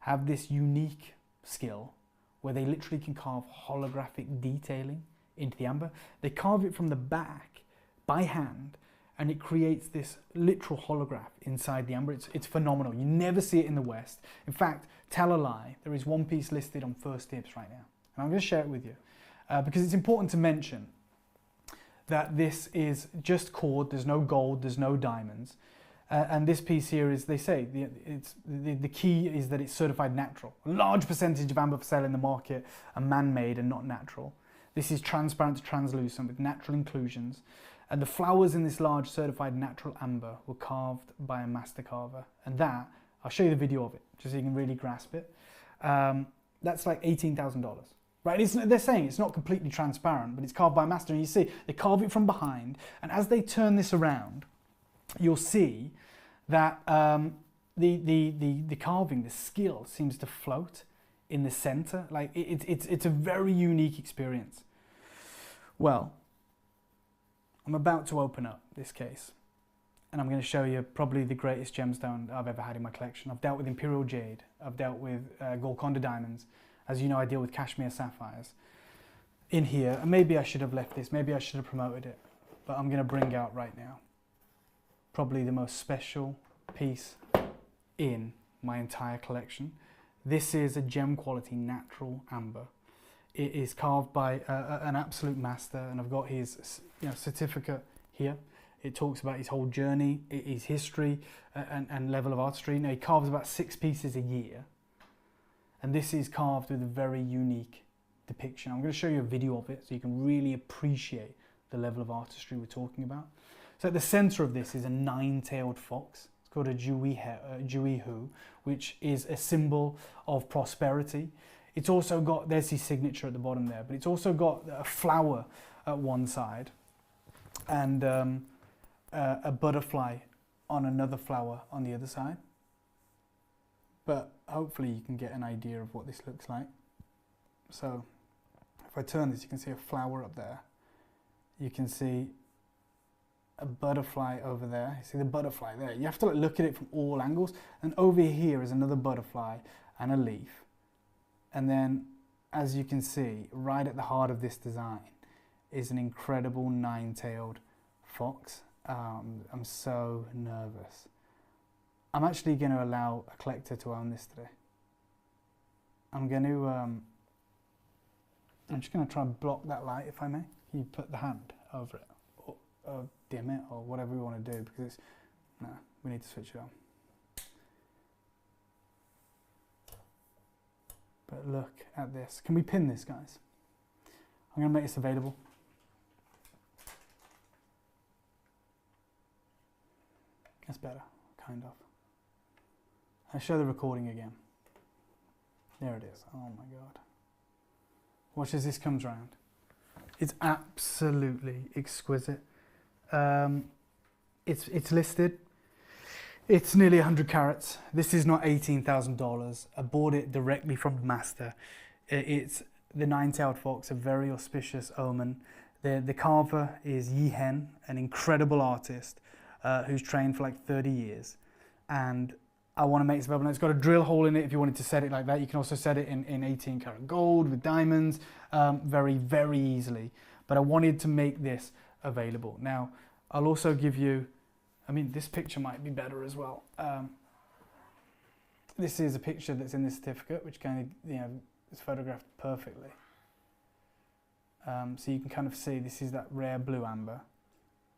have this unique skill where they literally can carve holographic detailing into the amber. They carve it from the back by hand, and it creates this literal holograph inside the amber. It's phenomenal. You never see it in the West. In fact, tell a lie, there is one piece listed on First Dibs right now, and I'm going to share it with you because it's important to mention that this is just cord. There's no gold, there's no diamonds. And this piece here is, they say, the key is that it's certified natural. A large percentage of amber for sale in the market are man-made and not natural. This is transparent to translucent with natural inclusions. And the flowers in this large certified natural amber were carved by a master carver. And that, I'll show you the video of it, just so you can really grasp it. That's like $18,000. Right? They're saying it's not completely transparent, but it's carved by a master. And you see, they carve it from behind. And as they turn this around, you'll see that the carving, the skill seems to float in the center. Like it's a very unique experience. Well, I'm about to open up this case, and I'm going to show you probably the greatest gemstone I've ever had in my collection. I've dealt with imperial jade, I've dealt with Golconda diamonds. As you know, I deal with cashmere sapphires in here, and maybe I should have left this, maybe I should have promoted it. but I'm going to bring out right now probably the most special piece in my entire collection. This is a gem quality natural amber. It is carved by an absolute master, and I've got his certificate here. It talks about his whole journey, his history, and level of artistry. Now, he carves about 6 pieces a year, and this is carved with a very unique depiction. I'm going to show you a video of it so you can really appreciate the level of artistry we're talking about. So at the center of this is a 9-tailed fox. It's called a Juihu, which is a symbol of prosperity. It's also got, there's his signature at the bottom there, but it's also got a flower at one side and a butterfly on another flower on the other side. But hopefully you can get an idea of what this looks like. So if I turn this, you can see a flower up there. You can see a butterfly over there. You see the butterfly there. You have to look at it from all angles. And over here is another butterfly and a leaf. And then, as you can see, right at the heart of this design is an incredible 9-tailed fox. I'm so nervous. I'm actually going to allow a collector to own this today. I'm just going to try and block that light, if I may. You put the hand over it, or dim it, or whatever we want to do, because it's, no, we need to switch it on. But look at this. Can we pin this, guys? I'm going to make this available. That's better, kind of. I'll show the recording again. There it is. Oh my God. Watch as this comes round. It's absolutely exquisite. It's listed. It's nearly 100 carats. This is not $18,000. I bought it directly from the master. It's the 9-tailed fox, a very auspicious omen. The carver is Yi Hen, an incredible artist who's trained for like 30 years. And I want to make this available. Now, it's got a drill hole in it if you wanted to set it like that. You can also set it in 18 karat gold with diamonds very, very easily. But I wanted to make this available. Now, I'll also give you, I mean, this picture might be better as well. This is a picture that's in the certificate, which kind of, is photographed perfectly. So you can kind of see this is that rare blue amber,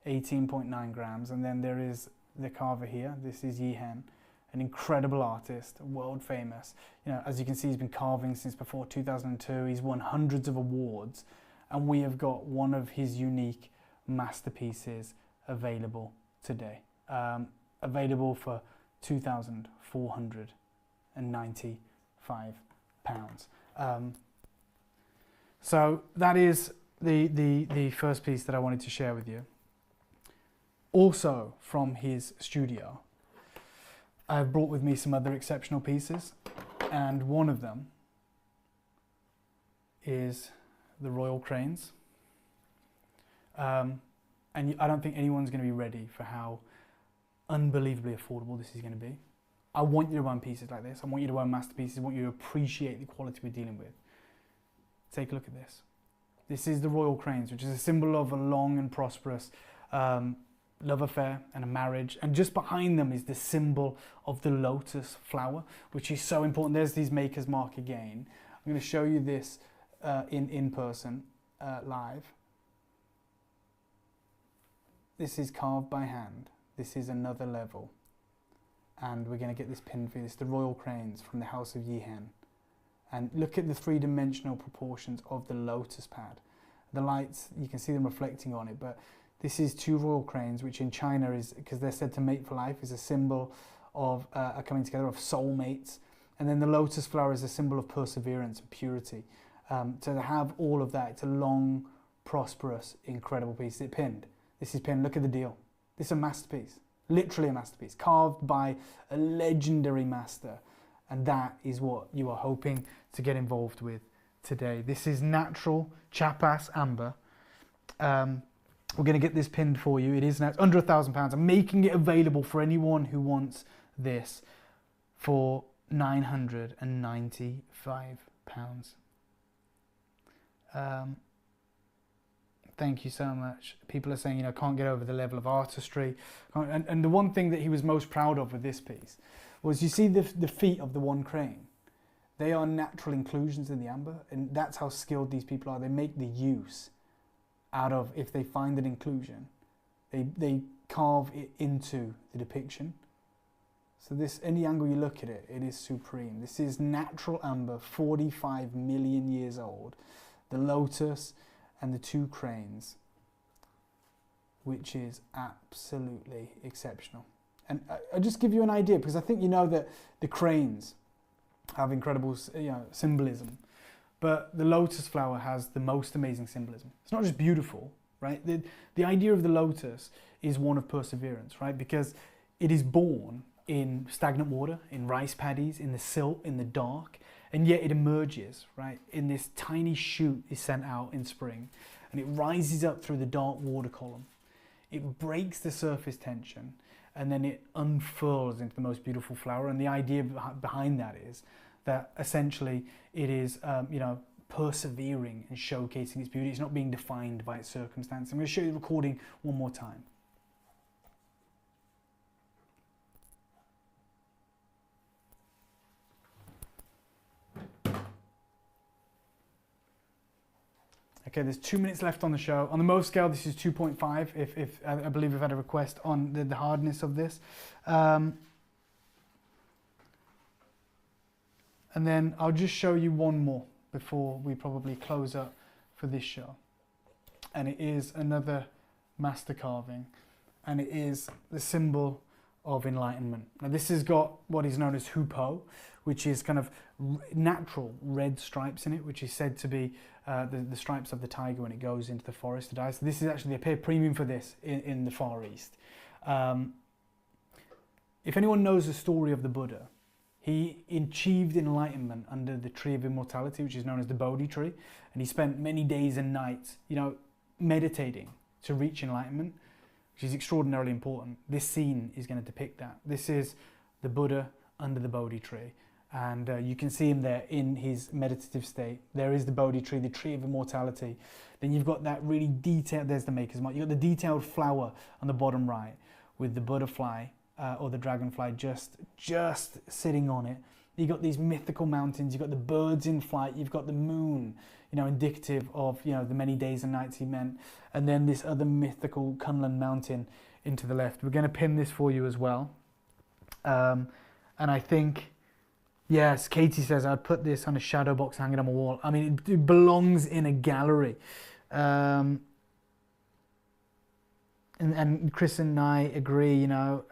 18.9 grams. And then there is the carver here. This is Yi Hen, an incredible artist, world famous. As you can see, he's been carving since before 2002. He's won hundreds of awards. And we have got one of his unique masterpieces available today. Available for £2,495. So that is the first piece that I wanted to share with you. Also from his studio, I've brought with me some other exceptional pieces, and one of them is the Royal Cranes. And I don't think anyone's going to be ready for how unbelievably affordable this is going to be. I want you to own pieces like this. I want you to own masterpieces. I want you to appreciate the quality we're dealing with. Take a look at this. This is the Royal Cranes, which is a symbol of a long and prosperous love affair and a marriage. And just behind them is the symbol of the lotus flower, which is so important. There's these maker's mark again. I'm going to show you this in person, live. This is carved by hand. This is another level. And we're going to get this pinned for you. This is the Royal Cranes from the House of Yi Hen. And look at the 3-dimensional proportions of the lotus pad. The lights, you can see them reflecting on it, but this is 2 Royal Cranes, which in China is, because they're said to mate for life, is a symbol of a coming together of soulmates. And then the lotus flower is a symbol of perseverance and purity. So to have all of that, it's a long, prosperous, incredible piece. It's pinned. This is pinned. Look at the deal. This is a masterpiece. Literally a masterpiece. Carved by a legendary master. And that is what you are hoping to get involved with today. This is natural Chapas amber. We're going to get this pinned for you. It is now under £1,000. I'm making it available for anyone who wants this for £995. Thank you so much. People are saying, you know, can't get over the level of artistry. And the one thing that he was most proud of with this piece was, you see the feet of the one crane. They are natural inclusions in the amber, and that's how skilled these people are. They make the use out of, if they find an inclusion, they carve it into the depiction. So this, any angle you look at it, it is supreme. This is natural amber, 45 million years old. The lotus and the two cranes, which is absolutely exceptional. And I'll just give you an idea, because I think you know that the cranes have incredible, you know, symbolism, but the lotus flower has the most amazing symbolism. It's not just beautiful, right? The idea of the lotus is one of perseverance, right? Because it is born in stagnant water, in rice paddies, in the silt, in the dark, and yet it emerges, right? In this tiny shoot is sent out in spring, and it rises up through the dark water column. It breaks the surface tension, and then it unfurls into the most beautiful flower. And the idea behind that is that essentially it is, you know, persevering and showcasing its beauty. It's not being defined by its circumstance. I'm going to show you the recording one more time. Okay, there's 2 minutes left on the show. On the Mauve scale, this is 2.5, if I believe we've had a request on the hardness of this. And then I'll just show you one more before we probably close up for this show. And it is another master carving, and it is the symbol of enlightenment. Now this has got what is known as hoopoe, which is kind of natural red stripes in it, which is said to be the stripes of the tiger when it goes into the forest to die. So this is actually, they pay a premium for this in the Far East. If anyone knows the story of the Buddha, he achieved enlightenment under the tree of immortality, which is known as the Bodhi tree, and he spent many days and nights, you know, meditating to reach enlightenment, which is extraordinarily important. This scene is going to depict that. This is the Buddha under the Bodhi tree, and you can see him there in his meditative state. There is the Bodhi tree, the tree of immortality. Then you've got that really detailed, there's the maker's mark. You've got the detailed flower on the bottom right with the butterfly or the dragonfly just sitting on it. You've got these mythical mountains, you've got the birds in flight, you've got the moon, you know, indicative of, you know, the many days and nights he meant, and then this other mythical Kunlun mountain into the left. We're going to pin this for you as well. And I think, yes, Katie says I'd put this on a shadow box hanging on my wall. I mean, it belongs in a gallery. And Chris and I agree, you know,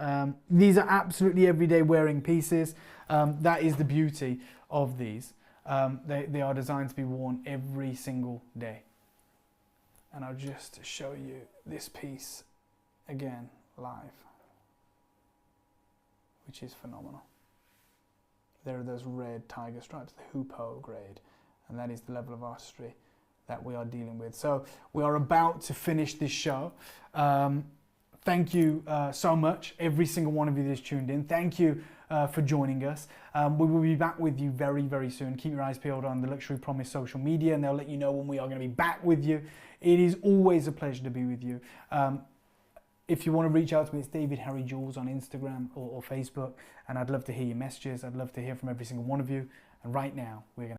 these are absolutely everyday wearing pieces. That is the beauty of these. They are designed to be worn every single day. And I'll just show you this piece again live, which is phenomenal. There are those red tiger stripes, the hoopoe grade, and that is the level of artistry that we are dealing with. So we are about to finish this show. Thank you so much, every single one of you that's tuned in. Thank you for joining us. We will be back with you very, very soon. Keep your eyes peeled on the Luxury Promise social media, and they'll let you know when we are going to be back with you. It is always a pleasure to be with you. If you want to reach out to me, it's David Harry Jules on Instagram or Facebook, and I'd love to hear your messages. I'd love to hear from every single one of you. And right now, we're going to